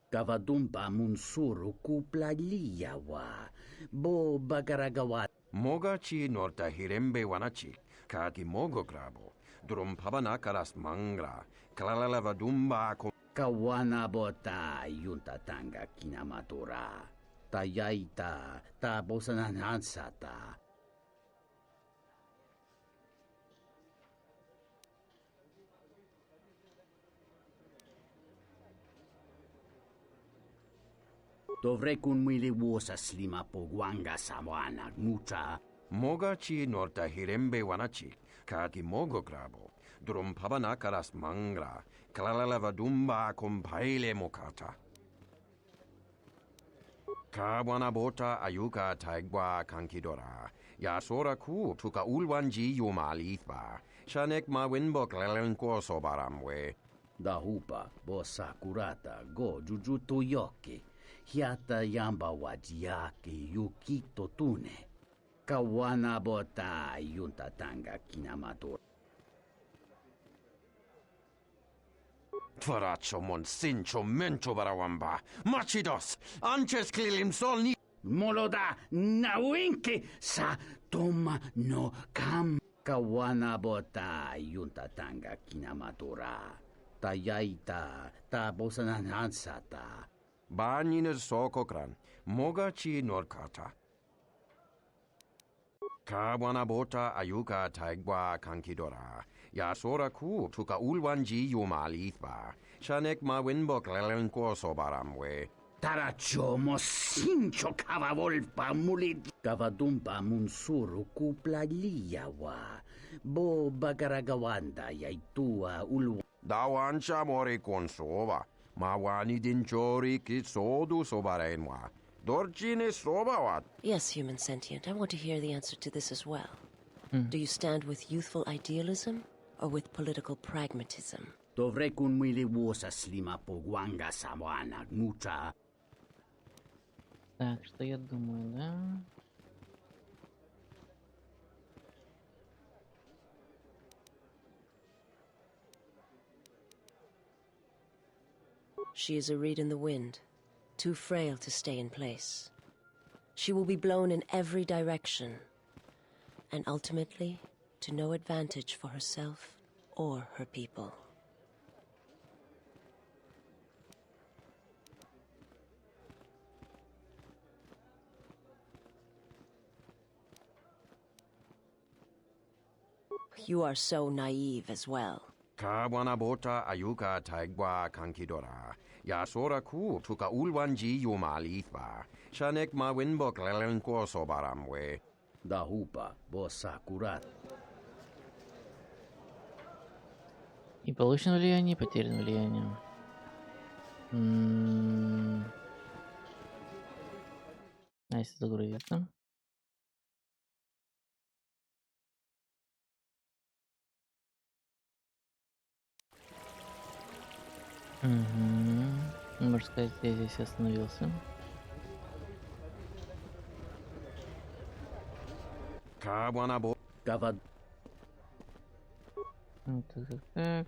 Kavadumba munsuru kuplalia wa. Bo bagaragawa. Moga chi norta hirembe wanachi. Kaki mogo grabo. Drum pabanakaras mangra. Kalalava dumba ko. Kawana bota yunta tanga kinamatura. Tayaita ta bosananansata. Dovrei kun mwili wosa slima pogwanga sawana mucha. Moga chi norta hirembe wanachi. Kaki mogo grabo. Drum pabanakaras mangra. Kalalava dumba kompaile mokata. Kawana bota ayuka taigwa kankidora. Yasora ku tuka ulwanji yumalithwa. Shanek ma winbok lelenko sobaramwe. Dahupa bo sakurata go jujuto yoki. Hiata yamba wajiake yukito tune. Kawana bota yunta tanga kinamatura. Tvaracho monsincho mencho barawamba. Machidos. Anches klilim solni. Moloda nawinki sa toma no kam. Kawana bota yunta tanga kinamatura. Tayaita ta bosananansata. Banines sokokran. Moga chi norkata. Kawana bota ayuka taigwa kankidora. Yasora ku tuka ulwanji yumalithwa. Shanek ma winbok lelenko sobaramwe. Taracho mosincho kavavolpa mulit. Kavadumpa munsuru kuplalia wa. Bo bagaragawanda yaitua ulwa. Dawancha mori konsova. Mawani dinchori kitsodu sobarenwa. Dorjine sobawat. Yes, human sentient. I want to hear the answer to this as well. Do you stand with youthful idealism or with political pragmatism? Dovrekun mwili wosa slima pogwanga samwana mucha. Так, что я думаю, да? She is a reed in the wind, too frail to stay in place. She will be blown in every direction, and ultimately to no advantage for herself or her people. You are so naive as well. Kawanabota ayuka taigwa kankidora. Yasora ku tuka ulwanji yumalithva. Shanek ma winbok lelenko sobaramwe. Dahupa bosakurat. И получено влияние, и потеряно влияние. А если загрузится? Можно сказать, я здесь остановился. Kawanabo. Gavad. Так.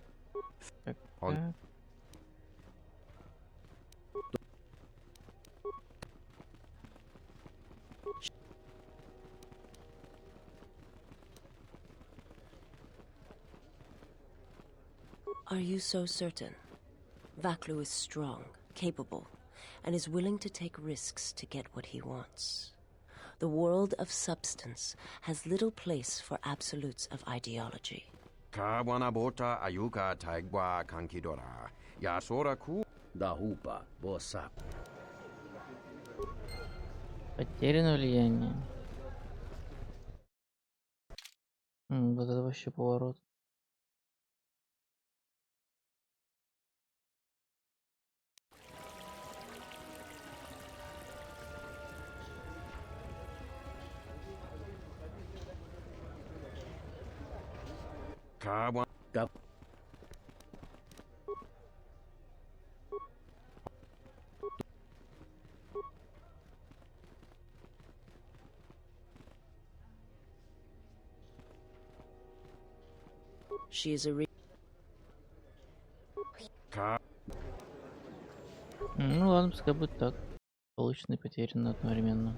Are you so certain? Vaklu is strong, capable, and is willing to take risks to get what he wants. The world of substance has little place for absolutes of ideology. Kawanabota ayuka taigwa kankidora. Yasora ku. Dahupa bosak. Потеряно влияние. Вот это вообще поворот. She is a Ну ладно, пускай будет так. Получено и потеряно одновременно.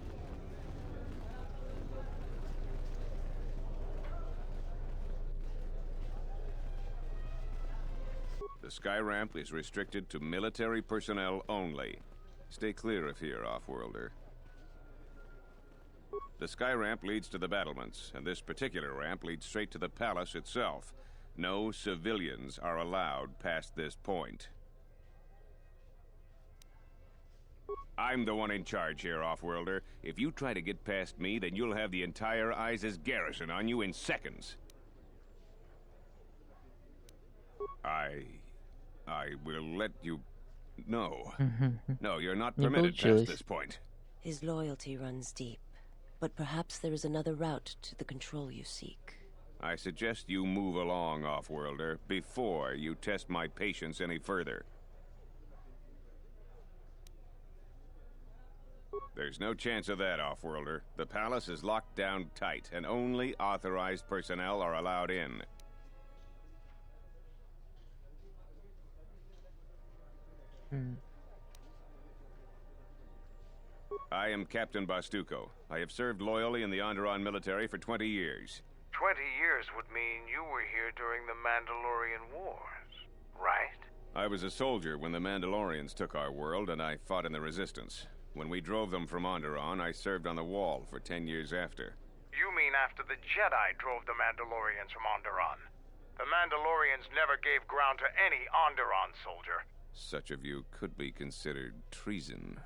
The sky ramp is restricted to military personnel only. Stay clear of here, off-worlder. The sky ramp leads to the battlements, and this particular ramp leads straight to the palace itself. No civilians are allowed past this point. I'm the one in charge here, off-worlder. If you try to get past me, then you'll have the entire ISIS garrison on you in seconds. I will let you know. No, you're not permitted past this point. His loyalty runs deep, but perhaps there is another route to the control you seek. I suggest you move along, off-worlder, before you test my patience any further. There's no chance of that, off-worlder. The palace is locked down tight, and only authorized personnel are allowed in. I am Captain Bastuco. I have served loyally in the Onderon military for 20 years. 20 years would mean you were here during the Mandalorian Wars, right? I was a soldier when the Mandalorians took our world, and I fought in the Resistance. When we drove them from Onderon, I served on the Wall for 10 years after. You mean after the Jedi drove the Mandalorians from Onderon? The Mandalorians never gave ground to any Onderon soldier. Such a view could be considered treason.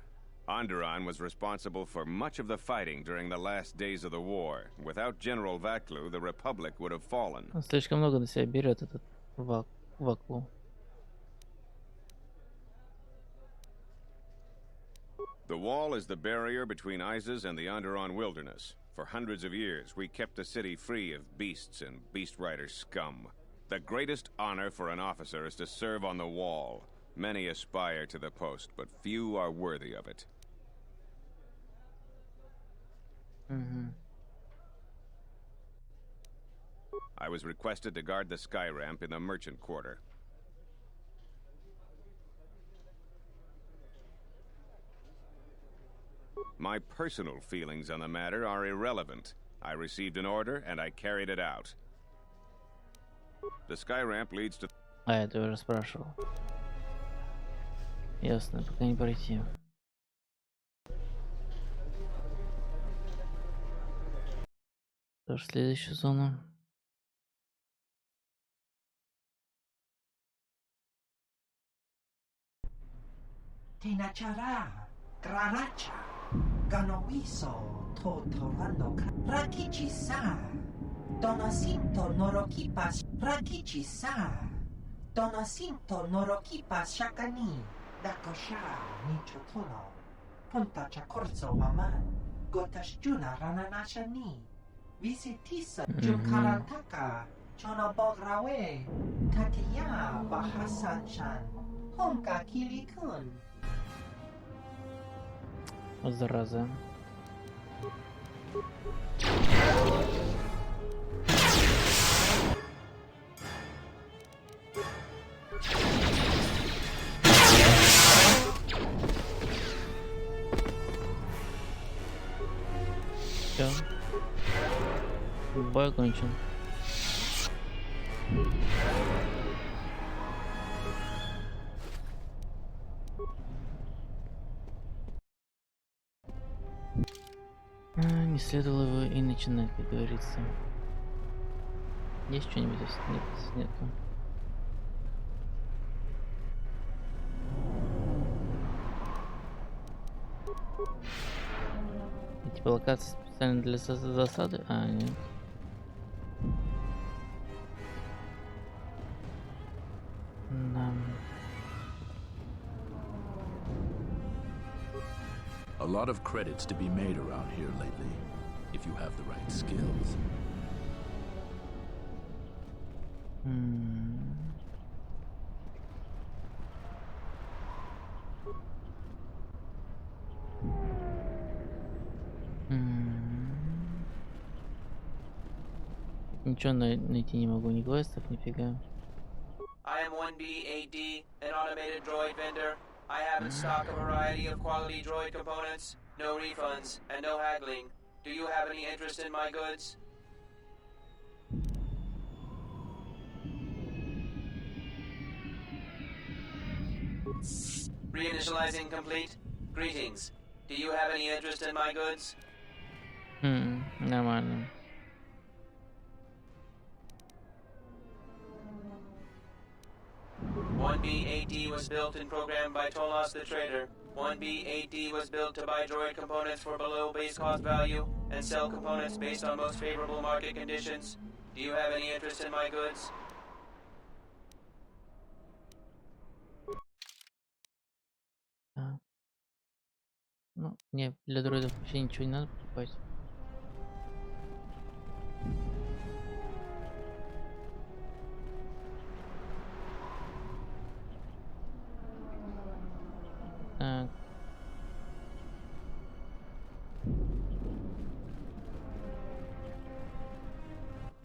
Onderon was responsible for much of the fighting during the last days of the war. Without General Vaklu, the Republic would have fallen. Он слишком много на себя берет, этот Ваклу. The wall is the barrier between Isis and the Onderon wilderness. For hundreds of years, we kept the city free of beasts and beast rider scum. The greatest honor for an officer is to serve on the wall. Many aspire to the post, but few are worthy of it. I was requested to guard the sky ramp in the merchant quarter. My personal feelings on the matter are irrelevant. I received an order, and I carried it out. The sky ramp leads to... А, это я уже спрашивал. Ясно, пока не пройти. Тоже следующая зона. Tinachara, Traracha, Ganowiso, Totorando, Rakichi-sa, Donacinto Norokipas, Rakichi-sa, Donacinto Norokipas Shakani, Dakosha, Nichotono, Punta Chacorso Waman, Gotashjuna Rananashani, Visitisa Junkarantaka, Chonobograwe, Tatiya Bahasanshan, Honka Kilikun. Зараза. Все. Бой окончен. Не следовало его и начинать, как говорится. Есть что-нибудь здесь? Нет, нету. Типа локация специально для засады? А, нет. Да. A lot of credits to be made around here lately, if you have the right skills. Ничего найти не могу, ни квестов, нифига. I am 1B-AD, an automated droid vendor. I have in stock a variety of quality droid components, no refunds, and no haggling. Do you have any interest in my goods? Reinitializing complete. Greetings. Do you have any interest in my goods? Нормально. (1B-AD) was built and programmed by Tolos the Trader. 1B-AD was built to buy droid components for below base cost value and sell components based on most favorable market conditions. Do you have any interest in my goods? Ну, мне для дроидов вообще ничего не надо покупать. Так.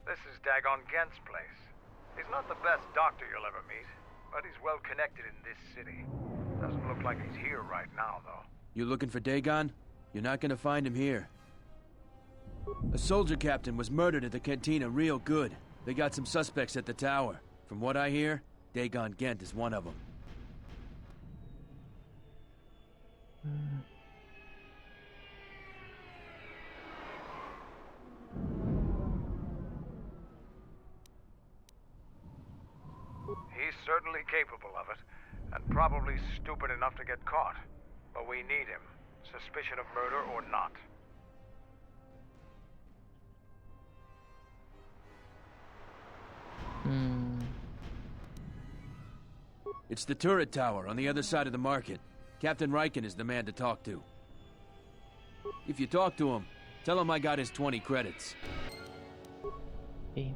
This is Dagon Gent's place. He's not the best doctor you'll ever meet, but he's well connected in this city. Doesn't look like he's here right now, though. You looking for Dagon? You're not gonna find him here. A soldier captain was murdered at the cantina real good. They got some suspects at the tower. From what I hear, Dagon Gent is one of them. He's certainly capable of it, and probably stupid enough to get caught. But we need him, suspicion of murder or not. It's the turret tower on the other side of the market. Captain Riken is the man to talk to. If you talk to him, tell him I got his 20 credits. Окей.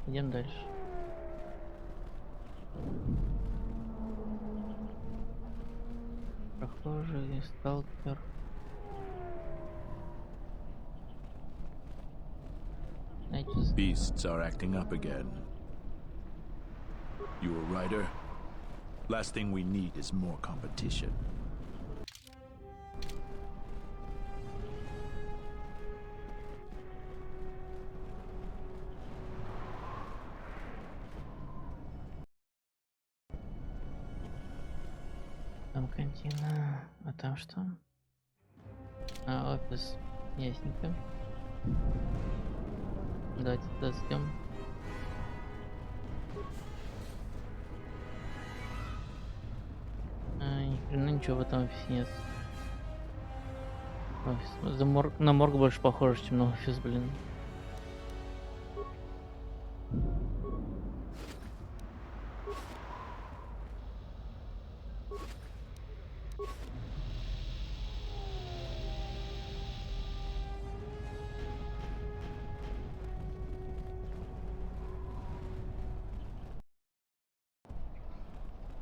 Идем дальше. Прохожий, сталкер. Beasts are acting up again. You a writer? Last thing we need is more competition. Там кантина. А там что? А, офис. Ясненько. Давайте туда зайдем. Ни хрена ничего в этом офисе нет. Офис. На морг больше похоже, чем на офис, блин.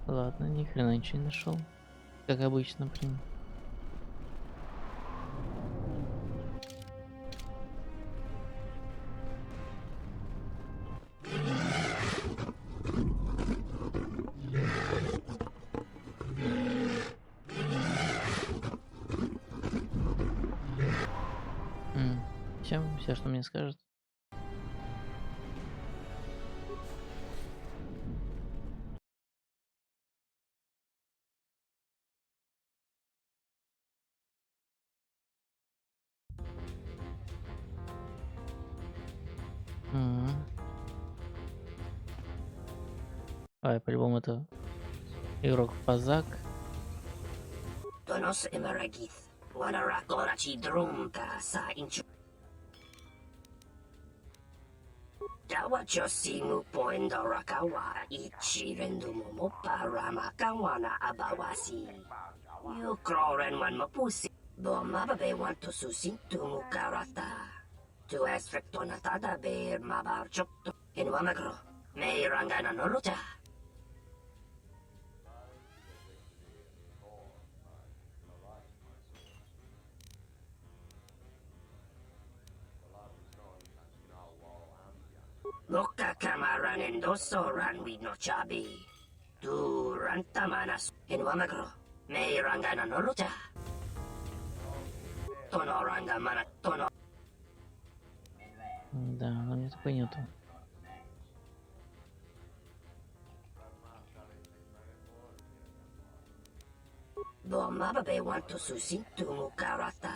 Ладно, ни хрена ничего не нашел. Как обычно, блин. Все, что мне скажет. А, по-любому это игрок в пазак. Tonos emeragith, wanara korachi drumta sa inchu. Dawa chosimu poendo rakawa ichi rendu momo para makawana abawasi. You kroren wan mapusi. Bomababe want to susintu mukarata. Tu es rectonatada ber mabar chokto. In wamagro, me rangana noruta. Loka kamaran endoso ran with no chabi. Tu rantamanas in wamagro. Me rangana noruta. Tono ranga mana tono. Да, но мне такой нету. Bomababe want to susintu mukarata.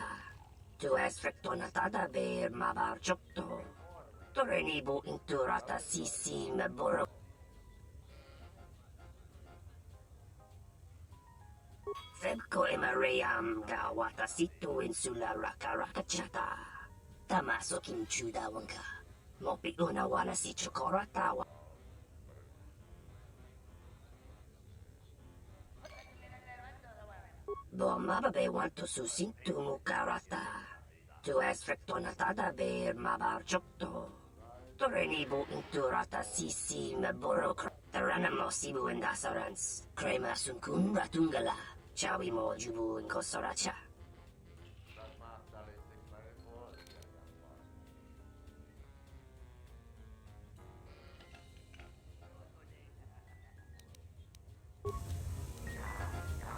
Tu es rectonatada ber mabar chokto. Torenibu inturata sisi meboro. Febko emaream gawata situ insula rakarakachata. Tamaso kinchuda wanka. Mopi una wana si chokorata. Bomababe want to susintu mukarata. Tu es rectonatada ber mabar chokto. Torenibu inturata sisi meboro. Taranamo sibu endasarans. Crema sunkun ratungala. Chawi mo jubu inkosoracha.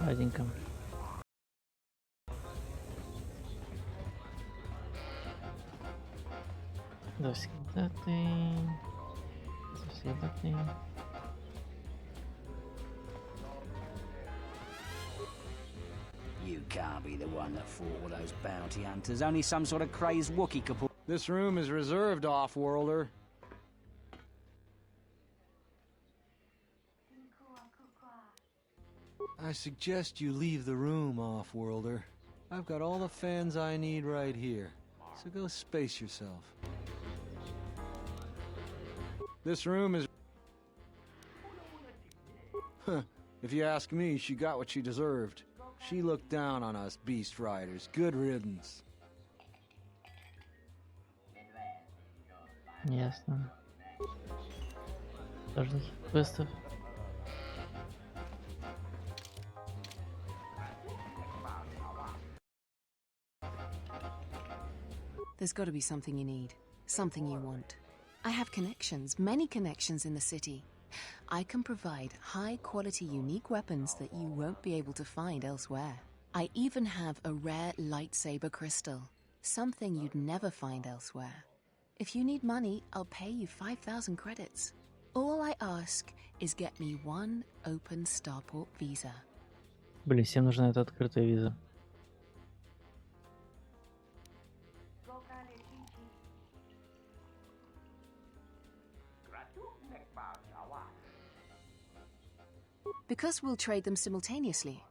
Ладненько. Завсегдатый. Завсегдатый. You can't be the one that fought all those bounty hunters. Only some sort of crazed Wookiee could pull. This room is reserved, off-worlder. I suggest you leave the room, off-worlder. I've got all the fans I need right here. So go space yourself. This room is... Huh. If you ask me, she got what she deserved. She looked down on us beast riders. Good riddance. Ясно. Тоже таких квестов. There's got to be something you need, something you want. I have connections, many connections in the city. I can provide high-quality, unique weapons that you won't be able to find elsewhere. I even have a rare lightsaber crystal, something you'd never find elsewhere. If you need money, I'll pay you 5,000 credits. All I ask is get me one open starport visa. Блин, всем нужна эта открытая виза. Because we'll trade them simultaneously.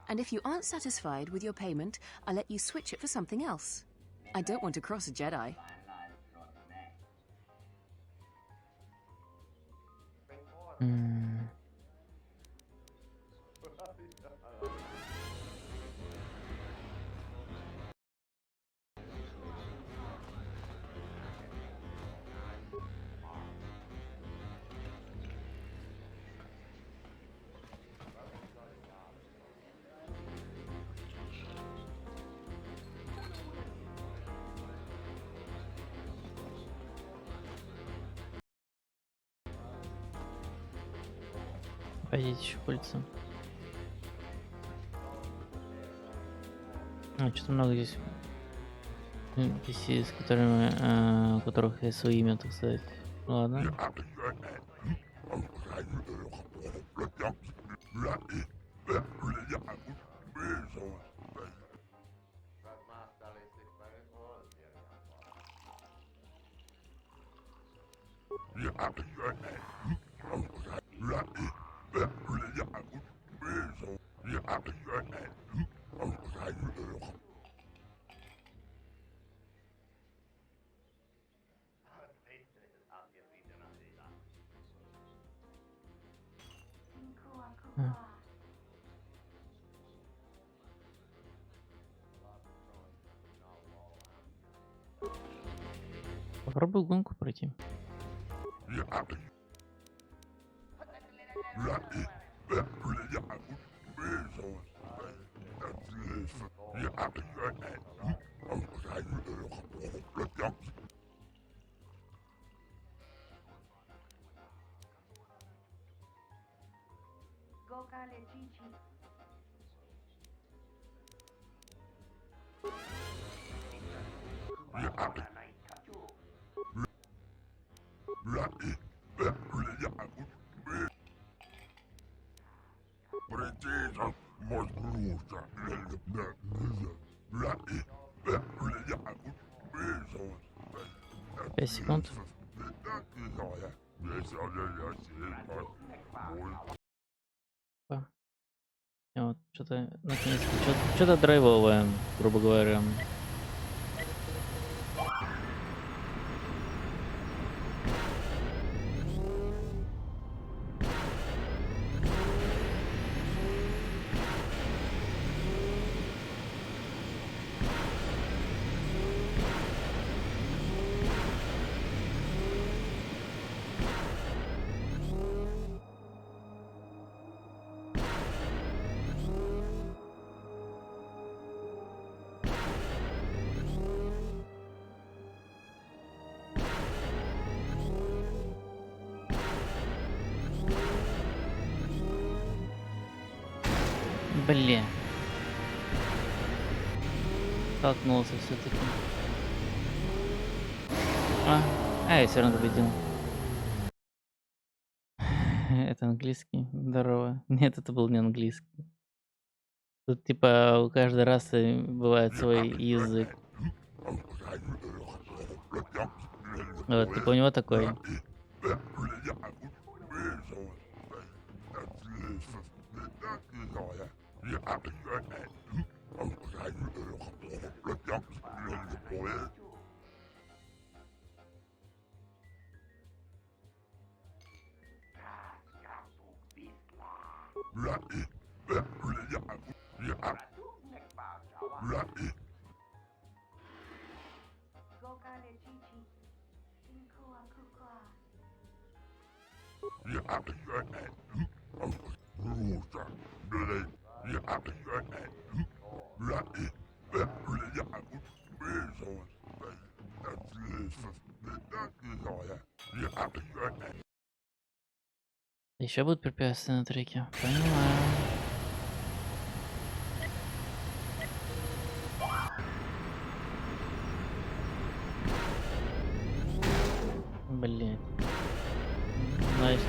And if you aren't satisfied with your payment, I'll let you switch it for something else. I don't want to cross a Jedi. Пойдите еще пыльца. Что-то много здесь NPC, с которыми, у которых есть свое имя, так сказать. Ладно. Попробуй гонку пройти. Пять секунд. Вот, что-то наконец-то, что-то драйвовое, грубо говоря. Блин. Столкнулся все-таки. Я все равно победил. Это английский. Здорово. Нет, это был не английский. Тут типа у каждой расы бывает свой язык. Вот, типа у него такой. Еще будут препятствия на треке. Понимаю. Блин.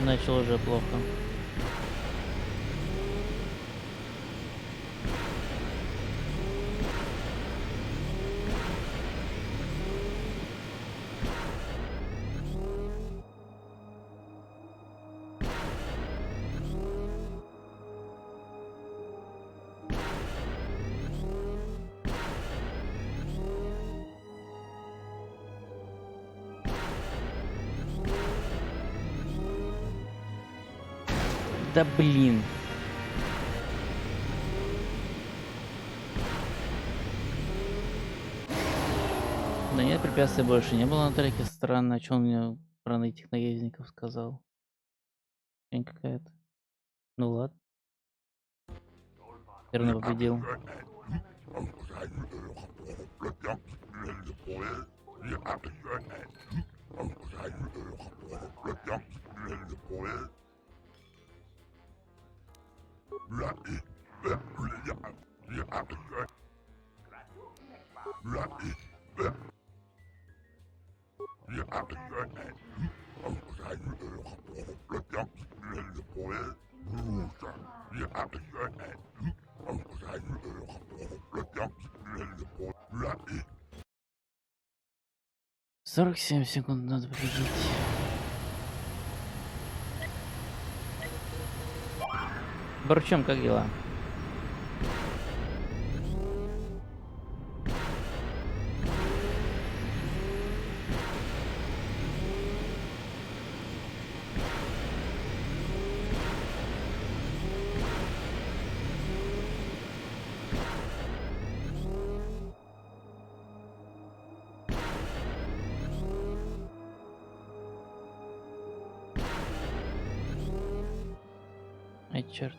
Начал уже плохо. Да блин. Да нет, препятствий больше не было на треке. Странно, что он мне про этих наездников сказал. Хрень какая-то. Ну ладно. Все равно победил. Сорок 47 секунд надо победить. Борчом, как дела? Ай, черт.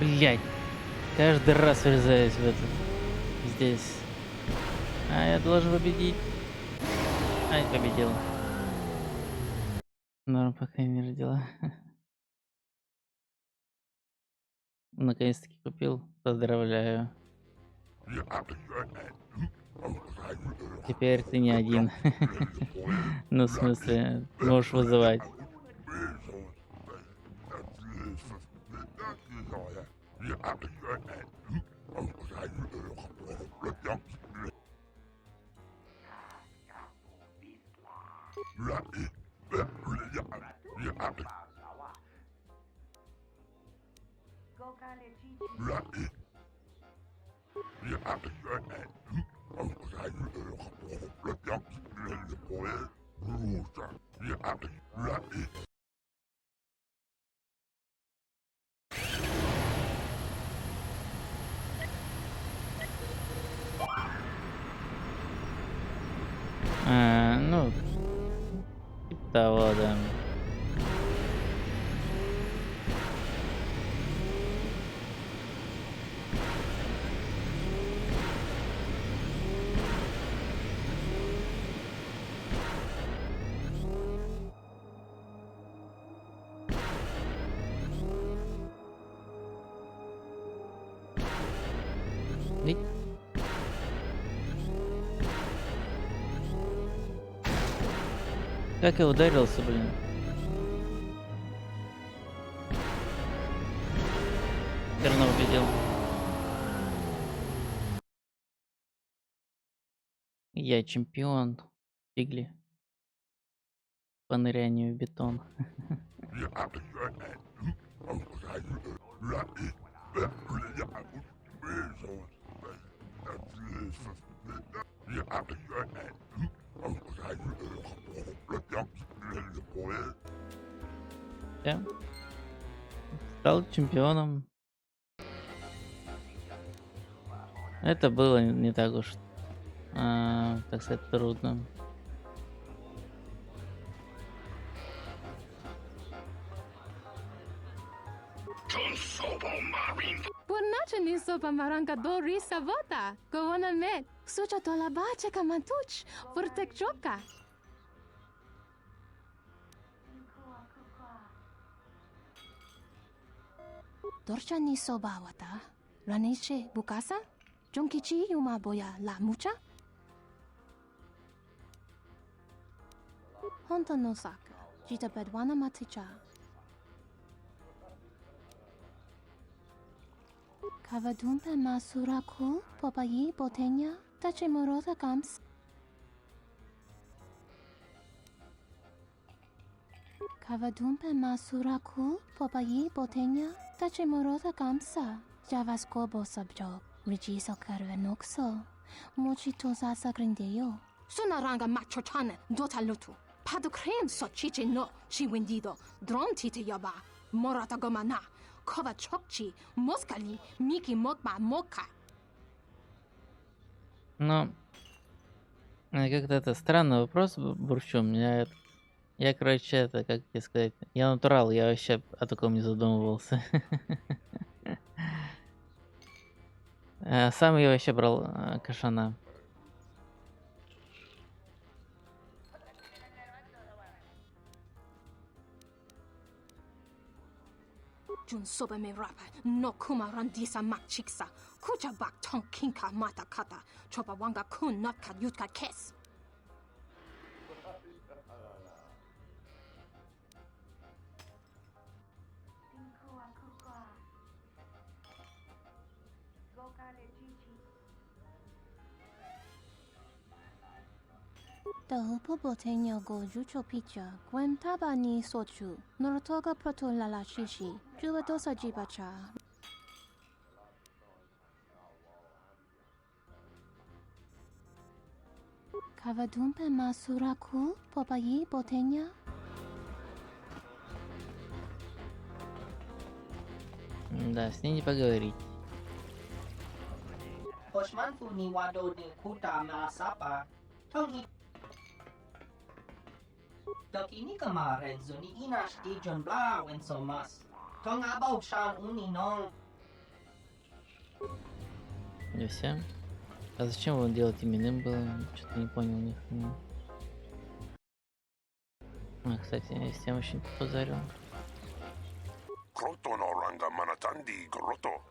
Блять. Каждый раз врезаюсь в этот. Здесь. А я должен победить. Ай, победил. Норм, пока не родила. Наконец-таки купил. Поздравляю. Теперь ты не один. Ну, в смысле, можешь вызывать. Ну, типа того, да. И- Как я ударился, блин. Все равно победил. Я чемпион. Фигли. По нырянию в бетон. Да. Стал чемпионом. Это было не так уж, так сказать, трудно. Purnačeni so pa maranka do risa vota, govona med, suča to labače kamantuč, vrtek čoka. Dorčani so bavata, raniče bukasa, jonkichi yuma boya la mucha. Honta no saka, jita bedwana maticha. Kavadumpe masuraku, popayi botenya, tachimorota kams. Kavadumpe masuraku, popayi botenya, tachimorota kamsa. Javaskobo sabjo, rijiso karvenokso, mochitosa sagrindeyo. Sunaranga machochane, dota lutu. Padu krem so chiche no, chi wendido, dron tite yaba, morata gomana. Кова чокчи, москали, мики мокма мока. Ну, как-то это странный вопрос, Бурчу. Я, короче, это, как тебе сказать, я натурал, я вообще о таком не задумывался. Сам я вообще брал кашана. Jun soba me rapa, no kuma randisa mak chiksa, kucha bak tong kinka mata kata, chopa wanga kun not ka yutka kes. Tahupo botenyo go jucho picha, gwen taba ni sochu, norotoga proto lala shishi, jubadosa jibacha. Kavadumpe masuraku, popayi botenya. Да, с ней не поговорить. Osmanfu ni wado de kuta masapa, tongi. Dokini kamarin zuni inash di John Blau and so mas. Tong abau shan uni non. И все. А зачем его делать именным было? Что-то не понял них. Кстати, я с тем очень позарил. Krontonoranga manatandi goroto.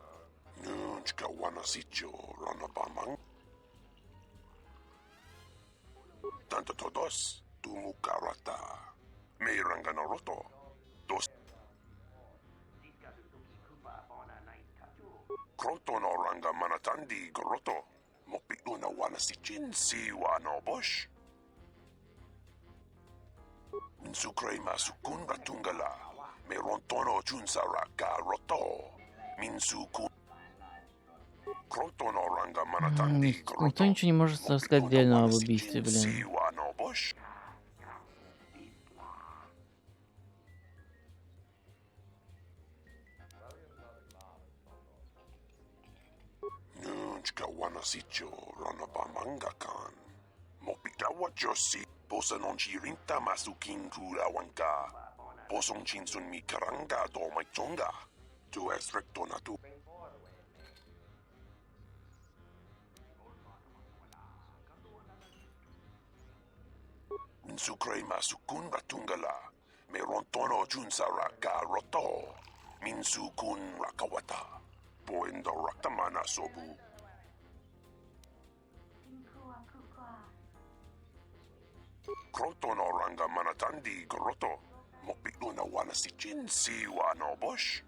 Nunchka wanasicho ranabamang. Tanto todos, tumukarata. Meiranga naroto. Dos. Krontonoranga manatandi goroto. Mopikuna wanasichin siwa no bosh. Minsukray masukun ratungala. Merontono junsaraka roto. Minsukun. Krontonoranga manatandi goroto. Никто ничего не может рассказать отдельно об убийстве, блин. Siwa no bosh. Nunchka wanasicho ranabamangakan. Mopitawa josi. Posa non chirinta masukin kulawanka. Posong chinsun mi karanga do mai chonga. Tu es recto natu. Minsukray masukun ratungala. Merontono junsaraka roto. Minsukun rakawata. Poendo raktamana sobu. Krontonoranga manatandi goroto. Mopikuna wanasichin siwa no bosh.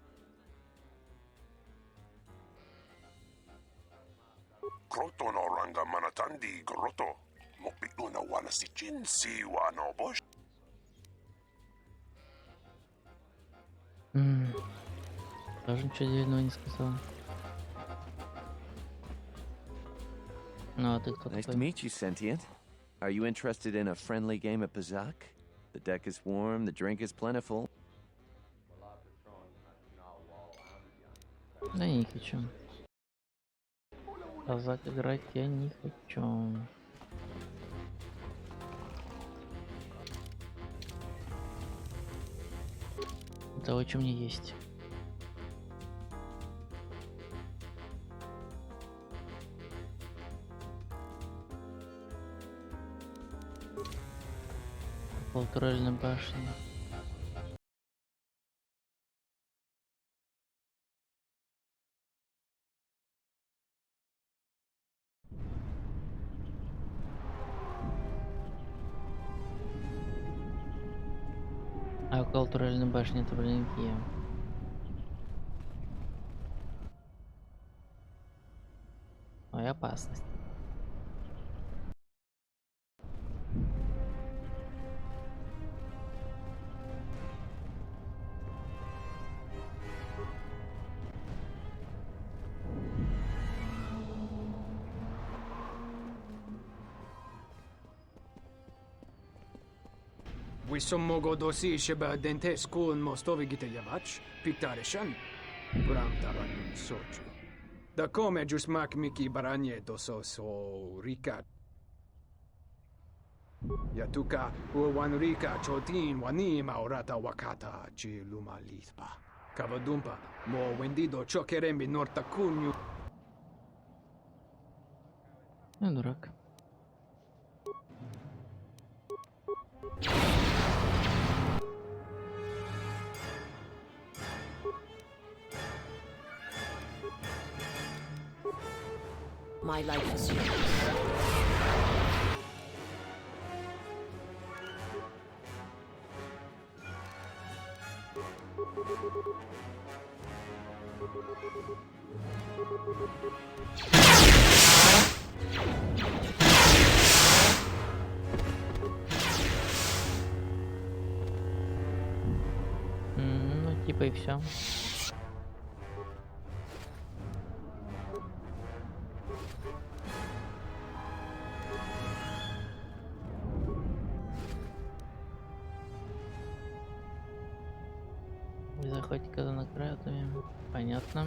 Krontonoranga manatandi goroto. Mopikuna wanasichin siwa no bosh. Тоже ничего дельного не сказал. Ну, а ты кто Nice to такой? meet you, Sentient. Are you interested in a friendly game of Bazak? The deck is warm, the drink is plentiful. Да не хочу. Казак играть я не хочу. Того, что мне есть. Полтуральная башня. А около турельной башни это, блин, какие? Ой, опасность. Висомого досіщеба дентескун мостові гітаявач, піктаришан, брамтаранун сочу. Да коме джусмак мікі баранє дососо ріка. Ятука уван ріка чотін ванім аурата ваката чи лума ліспа. Кавадумпа, мо вендідо чокерембі нортакуню. Ну, дурак. My life is yours. Ну, типа и все. Охотника за наградами. Понятно.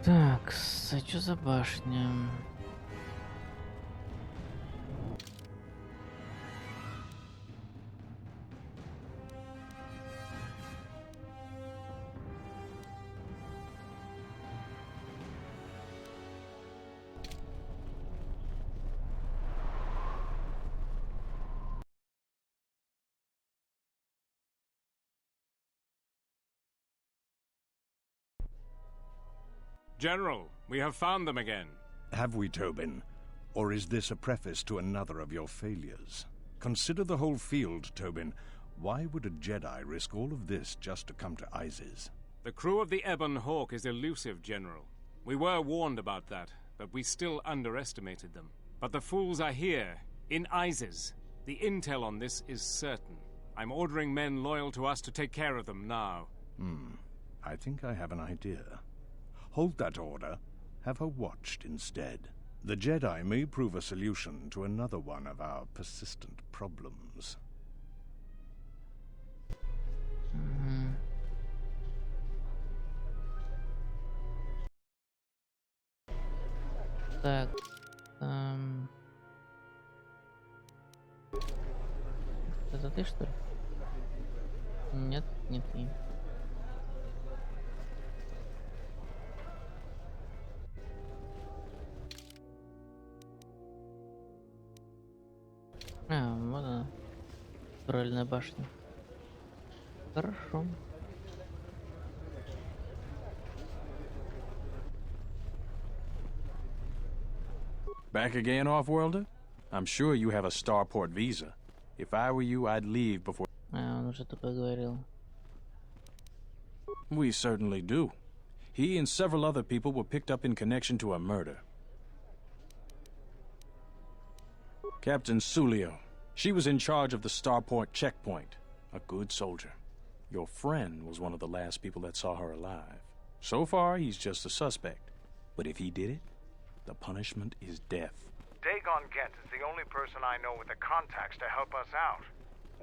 Так, а что за башня? General, we have found them again. Have we, Tobin? Or is this a preface to another of your failures? Consider the whole field, Tobin. Why would a Jedi risk all of this just to come to Isis? The crew of the Ebon Hawk is elusive, General. We were warned about that, but we still underestimated them. But the fools are here, in Isis. The intel on this is certain. I'm ordering men loyal to us to take care of them now. I think I have an idea. Hold that order. Have her watched instead. The Jedi may prove a solution to another one of our persistent problems. Так. Это ты, что ли? Нет, не ты. А, вот она. Турельная башня. Хорошо. Back again, Off-Worlder? I'm sure you have a starport visa. If I were you, I'd leave before... Он уже такое говорил. We certainly do. He and several other people were picked up in connection to a murder. Captain Sulio. She was in charge of the starport checkpoint. A good soldier. Your friend was one of the last people that saw her alive. So far, he's just a suspect. But if he did it, the punishment is death. Dagon Gent is the only person I know with the contacts to help us out.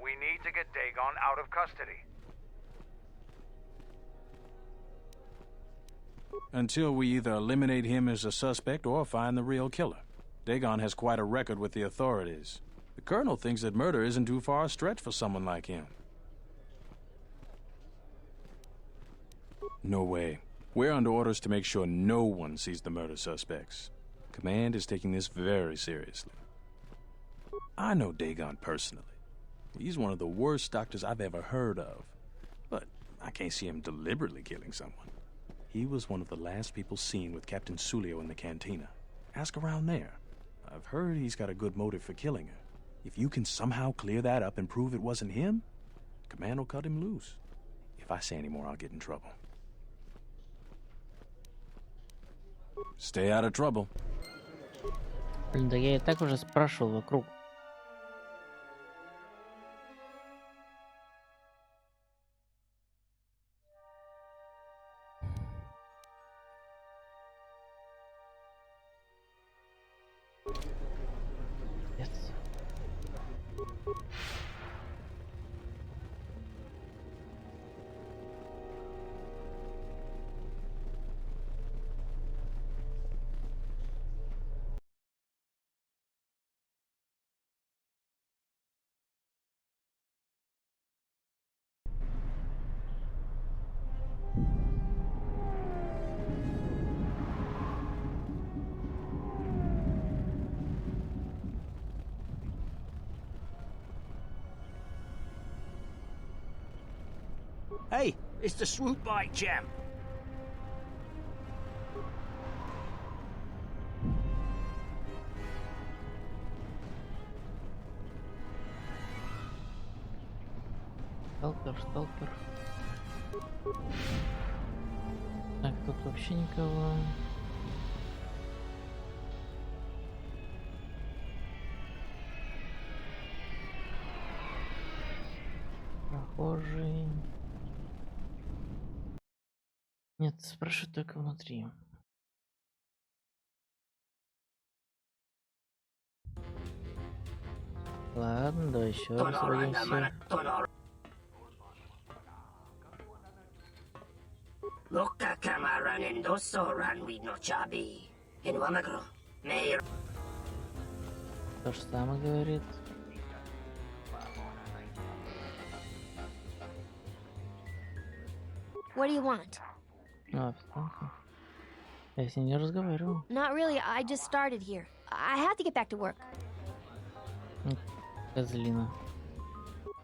We need to get Dagon out of custody. Until we either eliminate him as a suspect or find the real killer. Dagon has quite a record with the authorities. The Colonel thinks that murder isn't too far a stretch for someone like him. No way. We're under orders to make sure no one sees the murder suspects. Command is taking this very seriously. I know Dagon personally. He's one of the worst doctors I've ever heard of. But I can't see him deliberately killing someone. He was one of the last people seen with Captain Sulio in the cantina. Ask around there. I've heard he's got a good motive for killing her. If you can somehow clear that up and prove it wasn't him, Command will cut him loose. If I say any more, I'll get in trouble. Stay out of trouble. Блин, да я и так уже спрашивал вокруг. Yes. Hey, it's the swoop bike champ. Сталкер. Так, тут вообще никого. Прохожий. Нет, спрашиваю только внутри. Ладно, давай еще раз вводим всех. Loka kamaran endosoran with no chabi. In Wamagro, Mayor. То же самое говорит. What do you want? А, встаньте. Я с ним не разговаривал. Not really. I just started here. I have to get back to work. Козлина.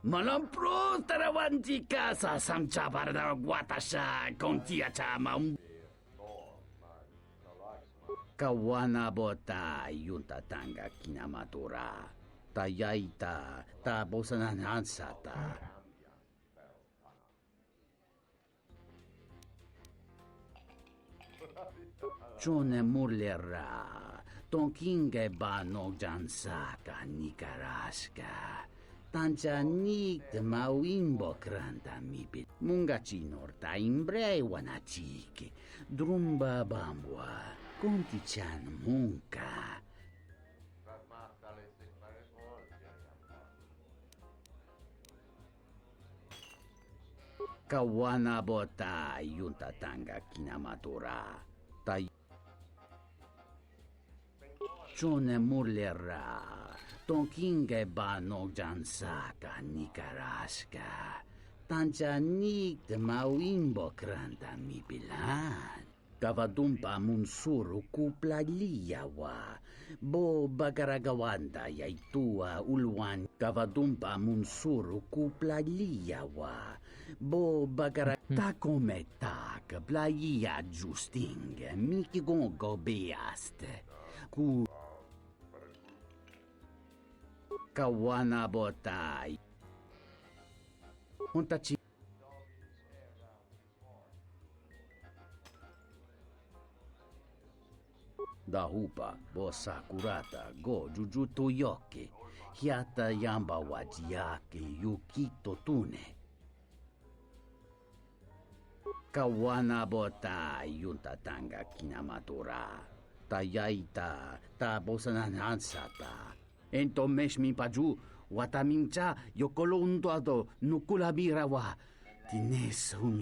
Malampro tarawantika sa samcha barda watasha kontia chama. Kawana bota yunta tanga kinamatura. Tayaita ta bosanan hansata. Chone murlera. Tonkinge ba no jansaka nikaraska. Tanchanik mawimbo kranta mipi. Mungachi norta imbre wanachike. Drumba bambwa. Konti-chan munka. Kawana bota yunta tanga kinamatura. Chone murlera. Tonkinge ba no jansaka nikaraska. Tanchanik mawimbo kranta mipilan. Kavadumpa munsuru kuplaliyawa. Bo bagaragawanda yaitua ulwan. Kavadumpa munsuru kuplaliyawa. Bo takometak playa justing. Mikigongo beaste. Ku Kawana botai. Untachi. Dahupa bosa kurata go jujuto yoke. Hiata yamba wajiake yukito tune. Kawana botai yunta tanga kinamatura. Tayaita, tapos anansata. Ento mes mi paju, watamincha, yokolondo ado, nukulabirawa. Tines un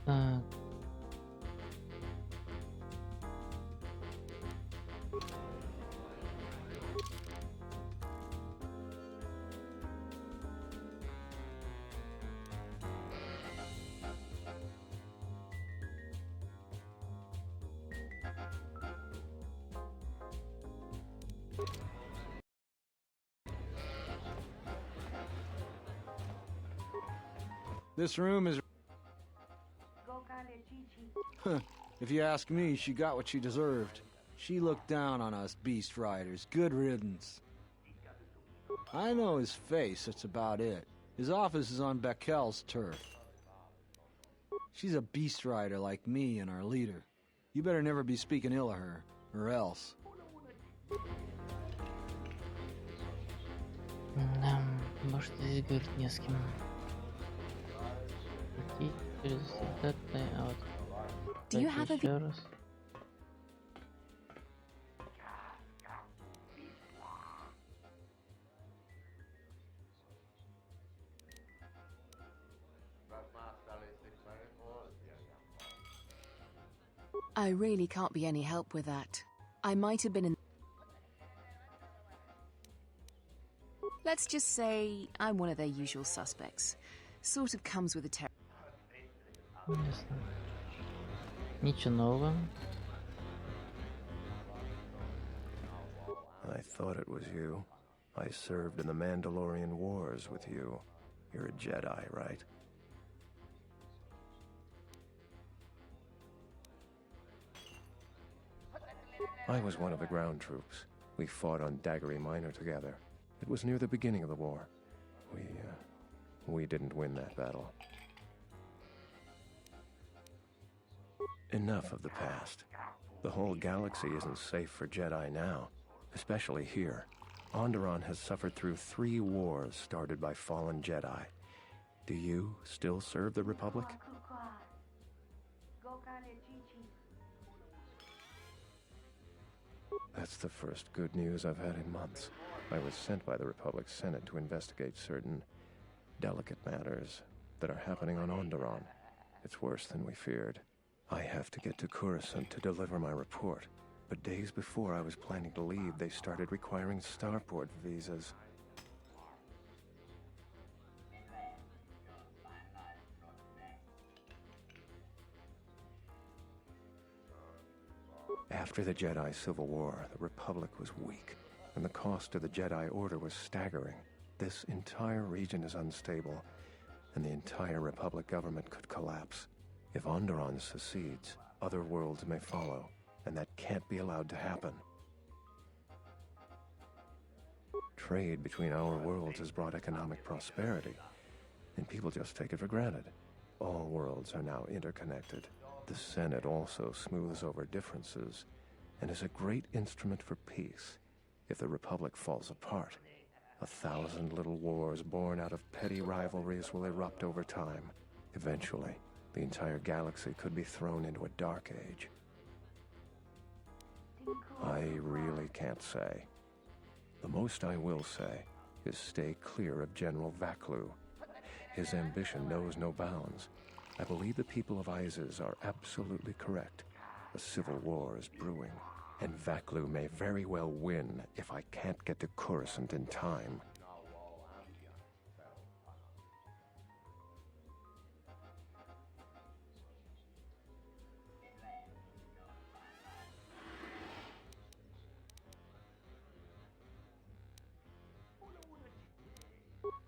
Так. This room is... If you ask me, she got what she deserved. She looked down on us beast riders. Good riddance. I know his face, that's about it. His office is on Bekel's turf. She's a beast rider like me and our leader. You better never be speaking ill of her, or else. Да, может здесь говорить не с кем. Идти через результаты, а вот... Do you have a еще раз. I really can't be any help with that. I might have been in... Let's just say I'm one of their usual suspects. Sort of comes with the territory. Ясно. Ничего нового. I thought it was you. I served in the Mandalorian Wars with you. You're a Jedi, right? I was one of the ground troops. We fought on Daggery Minor together. It was near the beginning of the war. We didn't win that battle. Enough of the past. The whole galaxy isn't safe for Jedi now, especially here. Onderon has suffered through 3 wars started by fallen Jedi. Do you still serve the Republic? That's the first good news I've had in months. I was sent by the Republic Senate to investigate certain delicate matters that are happening on Onderon. It's worse than we feared. I have to get to Coruscant to deliver my report. But days before I was planning to leave, they started requiring starport visas. After the Jedi Civil War, the Republic was weak, and the cost to the Jedi Order was staggering. This entire region is unstable, and the entire Republic government could collapse. If Onderon secedes, other worlds may follow, and that can't be allowed to happen. Trade between our worlds has brought economic prosperity, and people just take it for granted. All worlds are now interconnected. The Senate also smooths over differences, and is a great instrument for peace. If the Republic falls apart, 1,000 little wars born out of petty rivalries will erupt over time. Eventually, the entire galaxy could be thrown into a dark age. I really can't say. The most I will say is stay clear of General Vaklu. His ambition knows no bounds. I believe the people of Isis are absolutely correct. A civil war is brewing, and Vaklu may very well win if I can't get to Coruscant in time.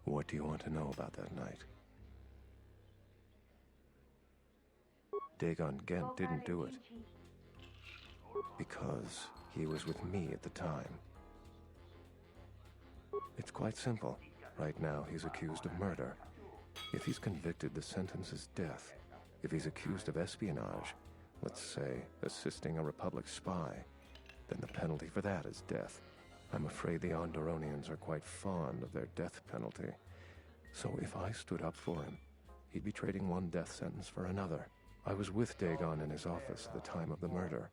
What do you want to know about that night? Dagon Gent didn't do it. Because he was with me at the time. It's quite simple. Right now, he's accused of murder. If he's convicted, the sentence is death. If he's accused of espionage, let's say assisting a Republic spy, then the penalty for that is death. I'm afraid the Onderonians are quite fond of their death penalty. So if I stood up for him, He'd be trading one death sentence for another. I was with Dagon in his office at the time of the murder.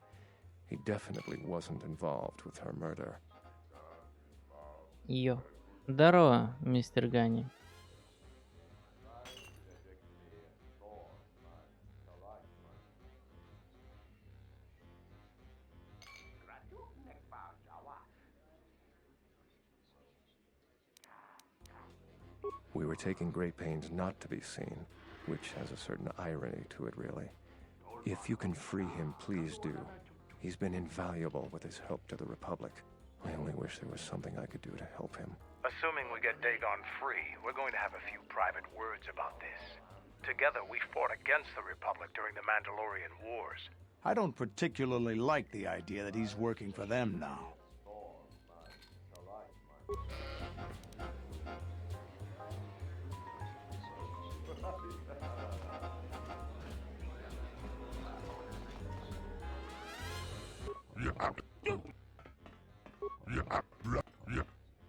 He definitely wasn't involved with her murder. Йо. Здорово, мистер Гани. We were taking great pains not to be seen, which has a certain irony to it, really. If you can free him, please do. He's been invaluable with his help to the Republic. I only wish there was something I could do to help him. Assuming we get Dagon free, we're going to have a few private words about this. Together, we fought against the Republic during the Mandalorian Wars. I don't particularly like the idea that he's working for them now.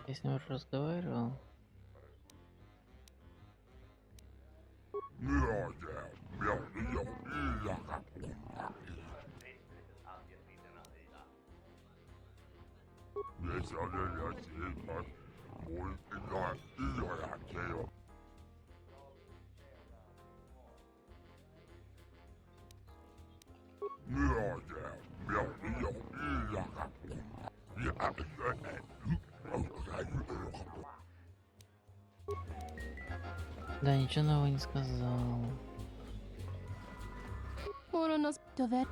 Я с ним уже разговаривал. Да, ничего нового не сказал. Он у нас довер.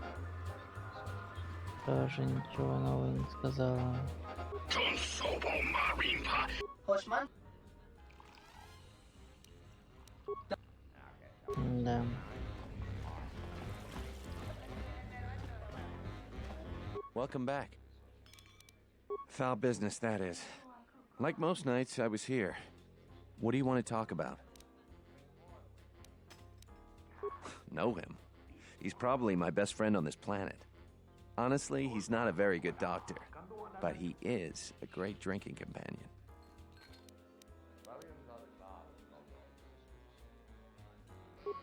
Тоже ничего нового не сказала. Hoshman? Да. Welcome back. Foul business, that is. Like most nights, I was here. What do you want to talk about? Know him. He's probably my best friend on this planet. Honestly, he's not a very good doctor, but he is a great drinking companion.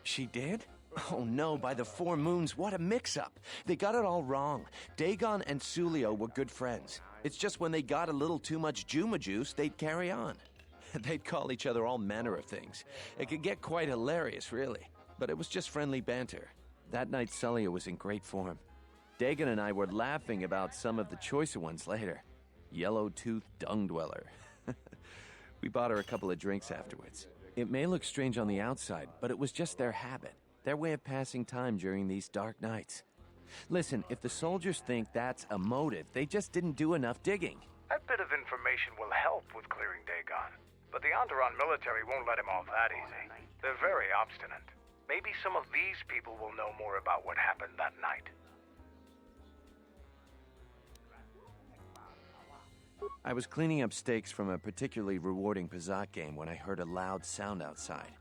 She did? Oh no, by the four moons, what a mix-up. They got it all wrong. Dagon and Sulio were good friends. It's just when they got a little too much Juma juice, they'd carry on. They'd call each other all manner of things. It could get quite hilarious, really. But it was just friendly banter. That night, Sulio was in great form. Dagon and I were laughing about some of the choicer ones later. Yellow-toothed dung dweller. We bought her a couple of drinks afterwards. It may look strange on the outside, but it was just their habit. Their way of passing time during these dark nights. Listen, if the soldiers think that's a motive, they just didn't do enough digging. That bit of information will help with clearing Dagon. But the Onderon military won't let him off that easy. They're very obstinate. Maybe some of these people will know more about what happened that night. I was cleaning up stakes from a particularly rewarding Pazak game when I heard a loud sound outside.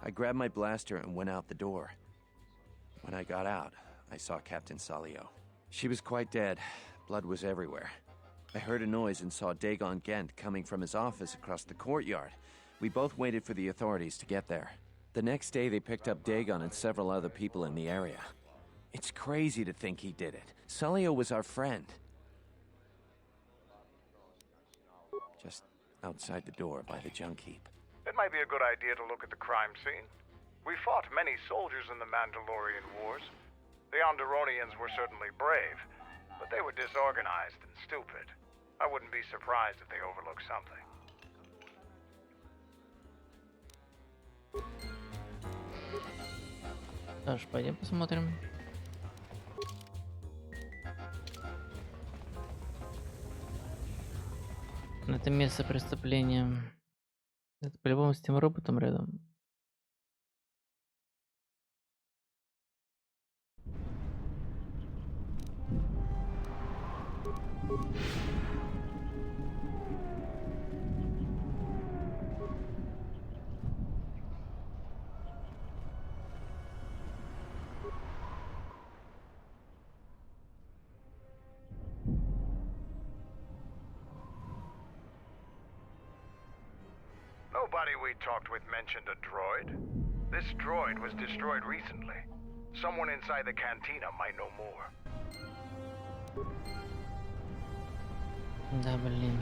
I grabbed my blaster and went out the door. When I got out, I saw Captain Salio. She was quite dead. Blood was everywhere. I heard a noise and saw Dagon Gent coming from his office across the courtyard. We both waited for the authorities to get there. The next day, they picked up Dagon and several other people in the area. It's crazy to think he did it. Salio was our friend. Just outside the door by the junk heap. It might be a good idea to look at the crime scene. We fought many soldiers in the Mandalorian Wars. The Onderonians were certainly brave, but they were disorganized and stupid. I wouldn't be surprised if they overlooked something. Что ж, пойдем посмотрим. Это место преступления. Это по-любому с тем роботом рядом. Nobody we talked with mentioned a droid. This droid was destroyed recently. Someone inside the cantina might know more. Да, блин.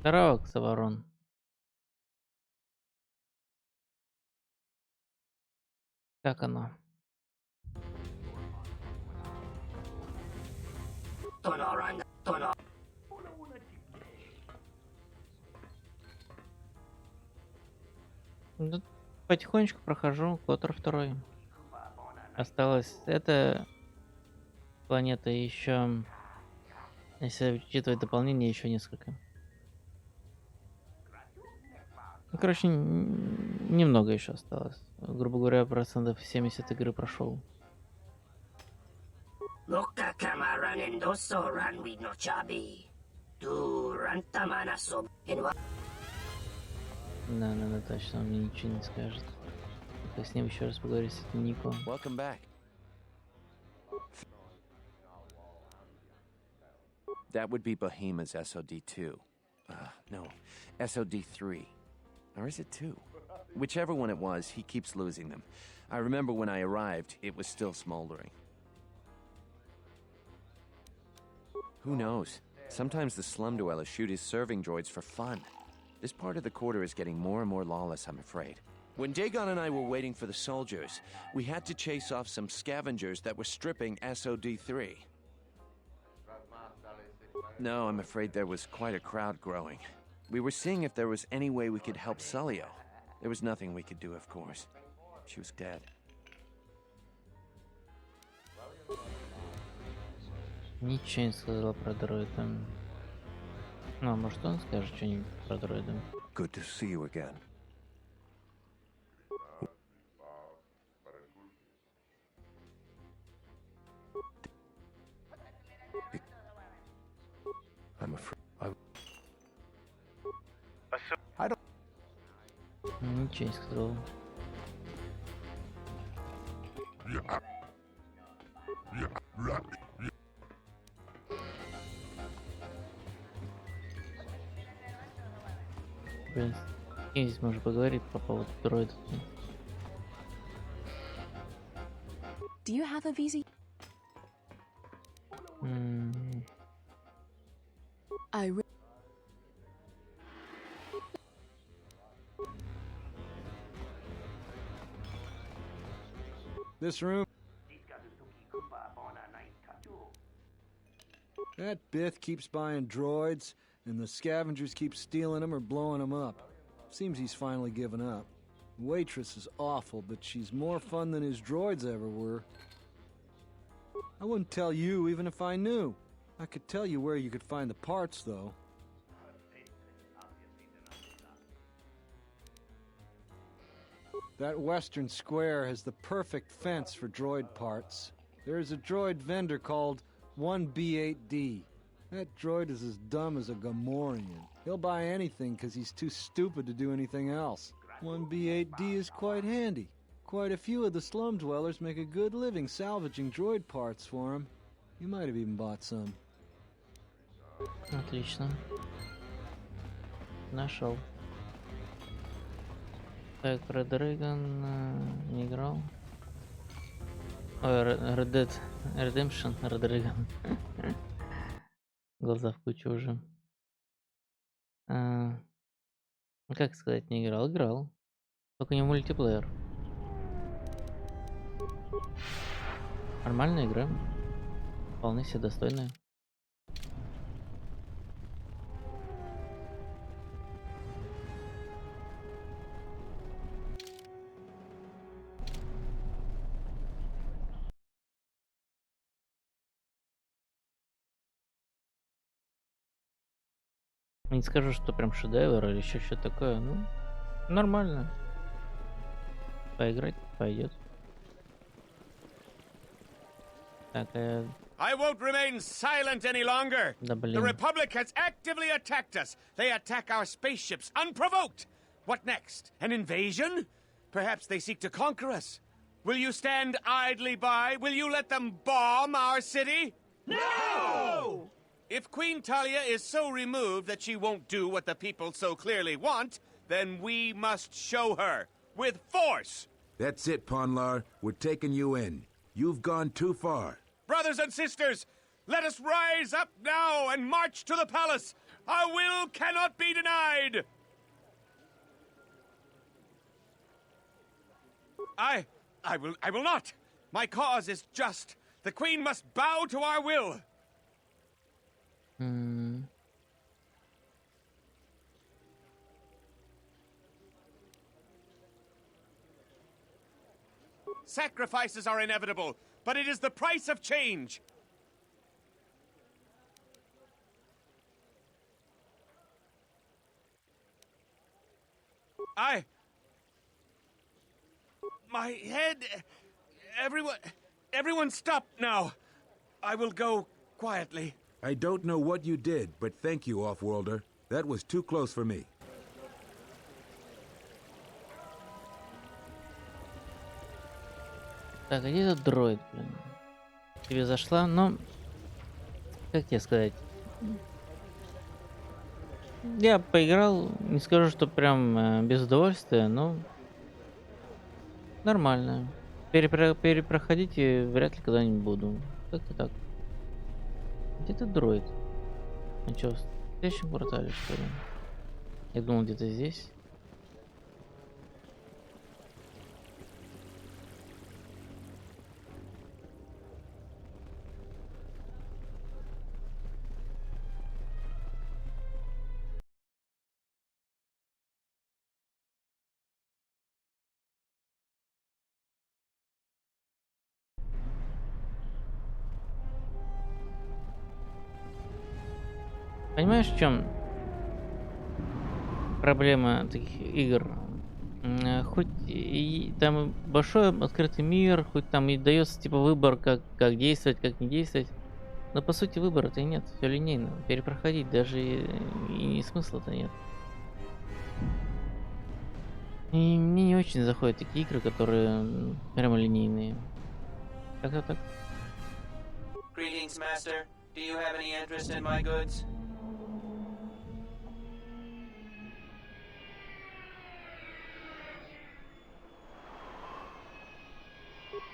Здорово, Ксаворон. Как оно? Ну, потихонечку прохожу KOToR 2. Осталось эта планета и еще, если учитывать дополнение, еще несколько. Ну, короче, немного еще осталось. Грубо говоря, процентов 70 игры прошел. Да, точно, он мне ничего не скажет. Только с ним еще раз поговорить, с этим Нико. Welcome back. That would be Bohema's SOD2. No, SOD3. Or is it 2? Whichever one it was, he keeps losing them. I remember when I arrived, it was still smoldering. Who knows? Sometimes the slum dwellers shoot his serving droids for fun. This part of the KOToR is getting more and more lawless, I'm afraid. When Dagon and I were waiting for the soldiers, we had to chase off some scavengers that were stripping SOD3. No, I'm afraid there was quite a crowd growing. We were seeing if there was any way we could help Sulio. There was nothing we could do, of course. She was dead. Ничего не сказал про дроида. Ну, а может он скажет что-нибудь про дроида? Good to see you again. I'm afraid I don't. Ничего не сказал. Блин, с кем здесь можно поговорить по поводу дроида? Do you have a visa? This room. That Bith keeps buying droids, and the scavengers keep stealing them or blowing them up. Seems he's finally given up. The waitress is awful, but she's more fun than his droids ever were. I wouldn't tell you even if I knew. I could tell you where you could find the parts, though. That western square has the perfect fence for droid parts. There's a droid vendor called 1B8D. That droid is as dumb as a Gamorrean. He'll buy anything because he's too stupid to do anything else. 1B8D is quite handy. Quite a few of the slum dwellers make a good living salvaging droid parts for him. You might have even bought some. Отлично. Нашел. Так, Red Dragon не играл. Ой, Red Dead Redemption, Red Dragon. Глаза в кучу уже. Как сказать, не играл? Играл. Только не мультиплеер. Нормальная игра. Вполне себе достойная. Не скажу, что прям шедевр или еще что-то такое. Ну, нормально. Поиграть пойдет. Так, I won't remain silent any longer. Да, блин. The Republic has actively attacked us. They attack our spaceships unprovoked. What next? An invasion? Perhaps they seek to conquer us. Will you stand idly by? Will you let them bomb our city? No! If Queen Talia is so removed that she won't do what the people so clearly want, then we must show her with force. That's it, Ponlar. We're taking you in. You've gone too far. Brothers and sisters, let us rise up now and march to the palace. Our will cannot be denied. I will not. My cause is just. The Queen must bow to our will. Sacrifices are inevitable, but it is the price of change. My head... Everyone stop now. I will go quietly. I don't know what you did, but thank you, Offworlder. That was too close for me. Так, а где этот дроид, блин? Тебе зашла, но... Как тебе сказать? Я поиграл, не скажу, что прям без удовольствия, но... Нормально. Перепроходить вряд ли когда-нибудь буду. Как-то так. Где этот дроид? Он что, в следующем квартале, что ли? Я думал, где-то здесь. Понимаешь, в чем проблема таких игр? Хоть и там большой открытый мир, хоть там и дается типа выбор, как действовать, как не действовать, но по сути выбора-то и нет, все линейно. Перепроходить даже и смысла-то нет. И мне не очень заходят такие игры, которые прямо линейные. Как-то так. Greetings, Master. Do you have any interest in my goods?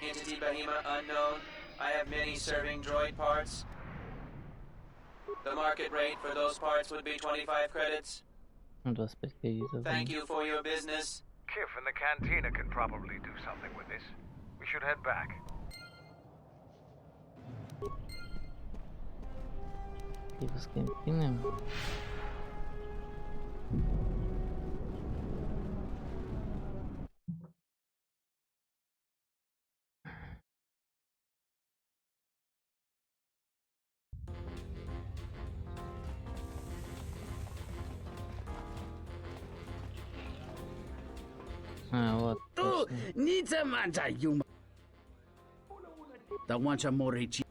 Entity Behemoth unknown. I have many serving droid parts. The market rate for those parts would be 25 credits. 25 кредитов. Thank you for your business. Kif in the cantina can probably do something with this. We should head back. Типа с кантины. Вот. Tu, nice mangia yuma. Da wancha morichi.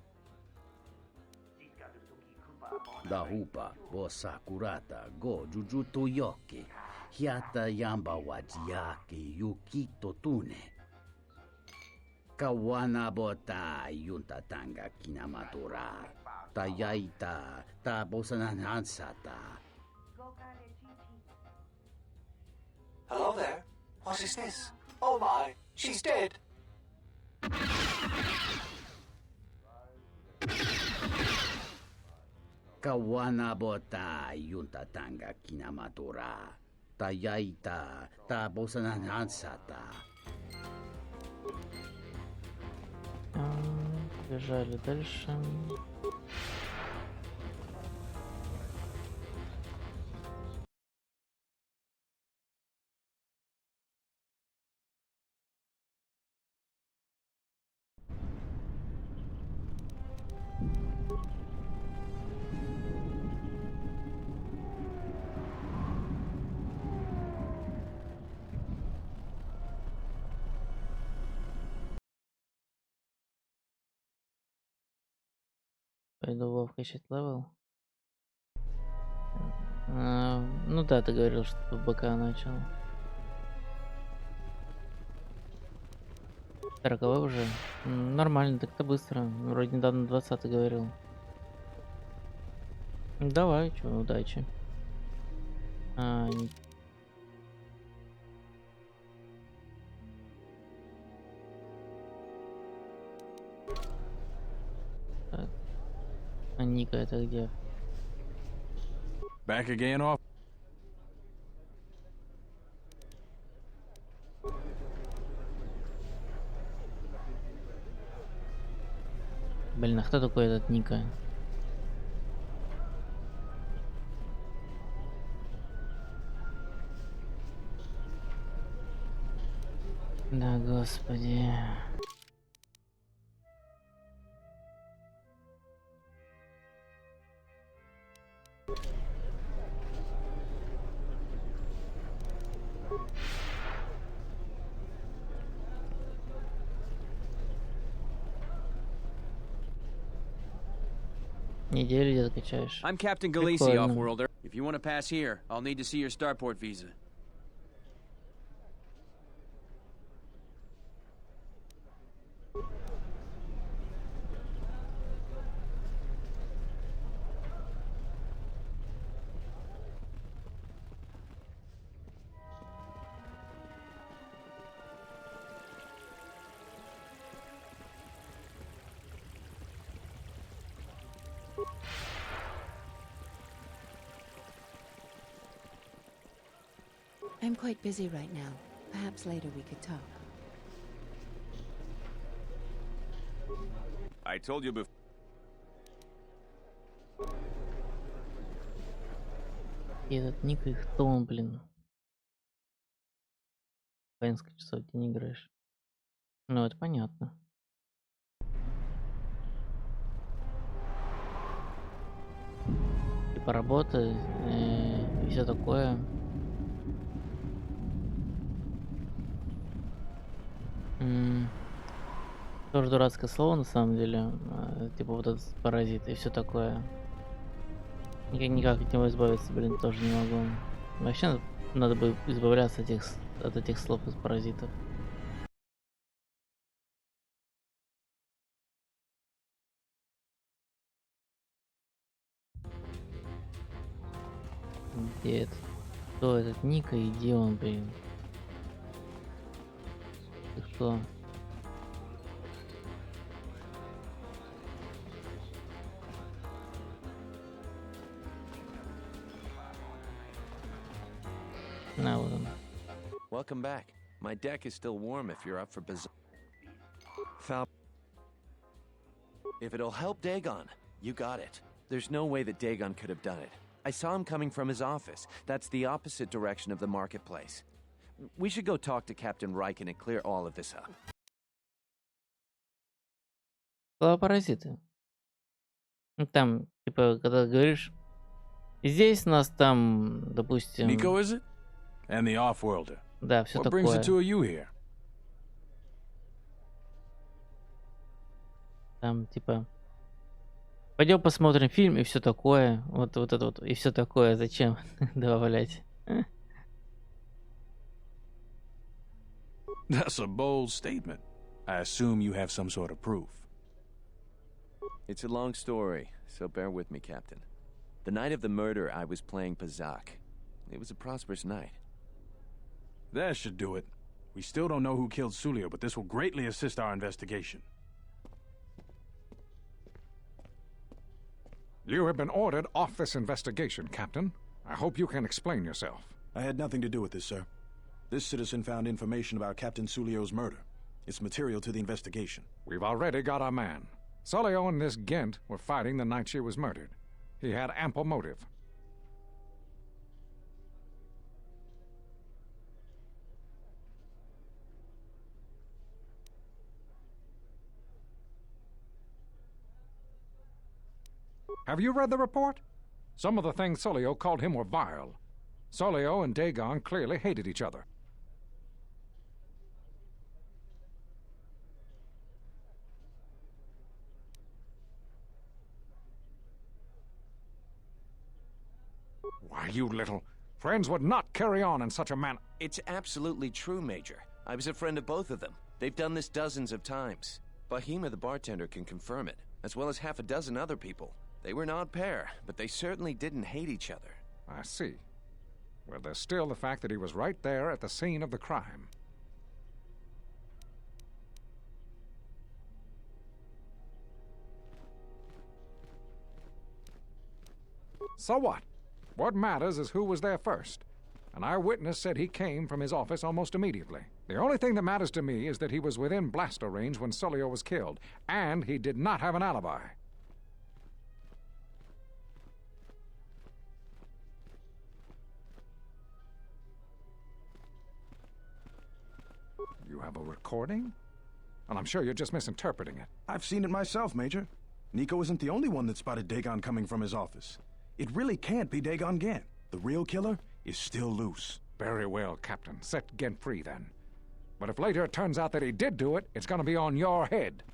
Da hupa, bosa kurata, go jujuto yoki. Hiata yamba wajiaki yukito tune. Kawana bota yunta tanga kinamatura. Tayaita, ta bosananansata. Hello there. What is this? Oh my, she's dead. Kawana bota yunta tanga kinamatura. Tayaita, ta bosananansata. Бежали дальше. Пойду Вов качать левел. Ну да, ты говорил, что в БК начал. 40 уже? Нормально, так-то быстро. Вроде недавно 20 говорил. Давай, чё, удачи. А, так. А Ника это где? Back again off. Блин, а кто такой этот Ника? Да, господи. Неделю где-то качаешь. I'm Captain Galisi, Прикольно. Offworlder. If you want to pass here, I'll need to see your starport visa. I'm quite busy right now. Perhaps later we could talk. I told you before. И этот Ник и кто он, блин? По несколько часов ты не играешь. Ну, это понятно. Типа работа и все такое. Тоже дурацкое слово на самом деле. Типа вот этот паразит и все такое. Никак от него избавиться, блин, тоже не могу. Вообще надо бы избавляться от этих слов из паразитов. Где это? Кто этот Ника и где он, блин? Ты кто? На, вот он. Welcome back. My deck is still warm if you're up for If it'll help Dagon, you got it. There's no way that Dagon could have done it. I saw him coming from his office. That's the opposite direction of the marketplace. We should go talk to Captain Riken and clear all of this up. Слова паразиты. Ну, там, типа, когда говоришь, здесь у нас там, допустим... Nico, is it? And the Offworlder. Да, все What такое. brings the two of you here? Там, типа, пойдем посмотрим фильм и все такое. Вот это вот, и все такое. Зачем добавлять? That's a bold statement. I assume you have some sort of proof. It's a long story, so bear with me, Captain. The night of the murder, I was playing Pazak. It was a prosperous night. That should do it. We still don't know who killed Sulio, but this will greatly assist our investigation. You have been ordered off this investigation, Captain. I hope you can explain yourself. I had nothing to do with this, sir. This citizen found information about Captain Sulio's murder. It's material to the investigation. We've already got our man. Sulio and this Gent were fighting the night she was murdered. He had ample motive. Have you read the report? Some of the things Sulio called him were vile. Sulio and Dagon clearly hated each other. Why, you little... Friends would not carry on in such a manner. It's absolutely true, Major. I was a friend of both of them. They've done this dozens of times. Bahima the bartender can confirm it, as well as half a dozen other people. They were an odd pair, but they certainly didn't hate each other. I see. Well, there's still the fact that he was right there at the scene of the crime. So what? What matters is who was there first. An eyewitness said he came from his office almost immediately. The only thing that matters to me is that he was within blaster range when Sulio was killed, and he did not have an alibi. You have a recording? And I'm sure you're just misinterpreting it. I've seen it myself, Major. Nico isn't the only one that spotted Dagon coming from his office. It really can't be Dagon Gent. The real killer is still loose. Very well, Captain. Set Gent free, then. But if later it turns out that he did do it, it's gonna be on your head.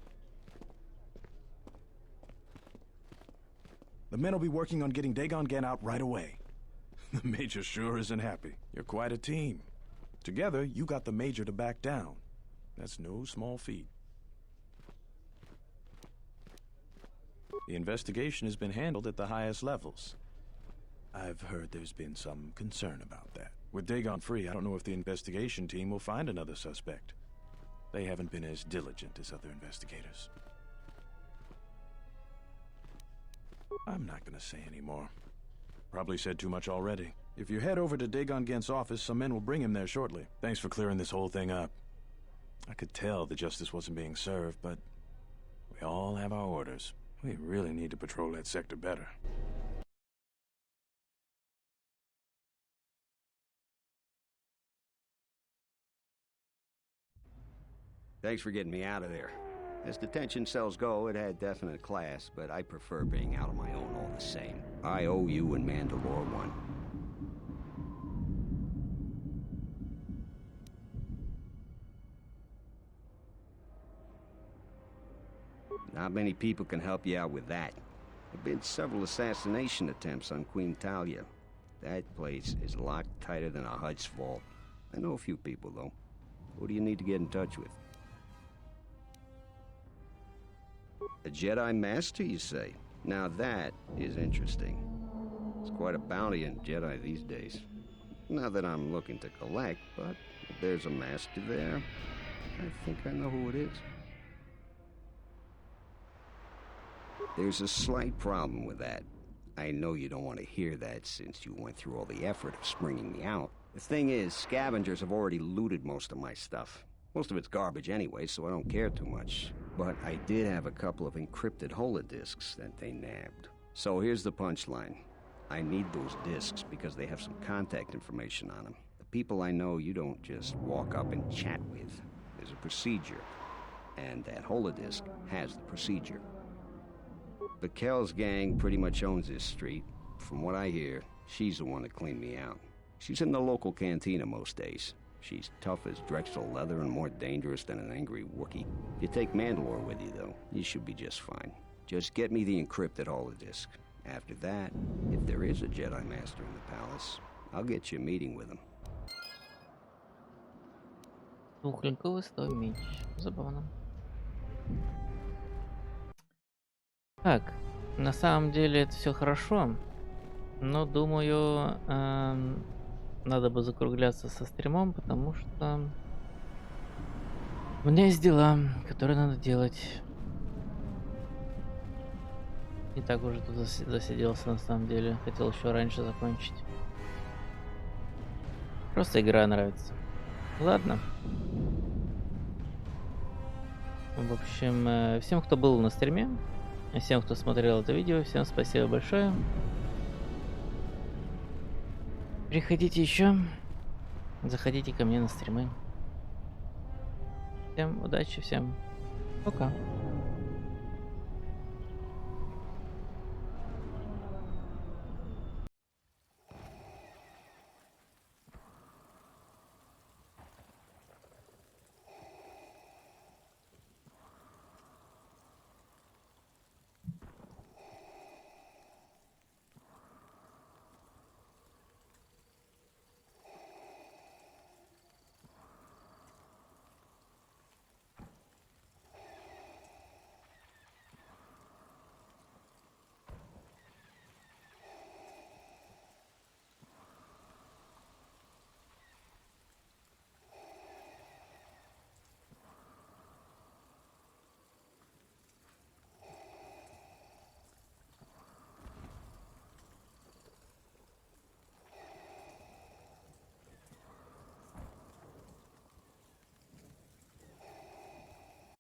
The men will be working on getting Dagon Gent out right away. The Major sure isn't happy. You're quite a team. Together, you got the Major to back down. That's no small feat. The investigation has been handled at the highest levels. I've heard there's been some concern about that. With Dagon free, I don't know if the investigation team will find another suspect. They haven't been as diligent as other investigators. I'm not gonna say any more. Probably said too much already. If you head over to Dagon Gent's office, some men will bring him there shortly. Thanks for clearing this whole thing up. I could tell the justice wasn't being served, but we all have our orders. We really need to patrol that sector better. Thanks for getting me out of there. As detention cells go, it had definite class, but I prefer being out on my own all the same. I owe you and Mandalore one. Not many people can help you out with that. There have been several assassination attempts on Queen Talia. That place is locked tighter than a Hutch vault. I know a few people, though. Who do you need to get in touch with? A Jedi Master, you say? Now that is interesting. It's quite a bounty in Jedi these days. Not that I'm looking to collect, but if there's a Master there, I think I know who it is. There's a slight problem with that. I know you don't want to hear that since you went through all the effort of springing me out. The thing is, scavengers have already looted most of my stuff. Most of it's garbage anyway, so I don't care too much. But I did have a couple of encrypted holodisks that they nabbed. So here's the punchline. I need those disks because they have some contact information on them. The people I know you don't just walk up and chat with. There's a procedure. And that holodisk has the procedure. Bakel's gang pretty much owns this street. From what I hear, she's the one that cleaned me out. She's in the local cantina most days. She's tough as Drexel leather and more dangerous than an angry Wookiee. If you take Mandalore with you, though, you should be just fine. Just get me the encrypted holodisk. After that, if there is a Jedi Master in the palace, I'll get you a meeting with him. Двухлинковый стой меч. Забавно. Так, на самом деле это все хорошо, но думаю, надо бы закругляться со стримом, потому что у меня есть дела, которые надо делать. Не так уже тут засиделся на самом деле. Хотел еще раньше закончить. Просто игра нравится. Ладно. В общем, всем, кто был на стриме, всем, кто смотрел это видео, всем спасибо большое. Приходите еще, заходите ко мне на стримы. Всем удачи, всем пока.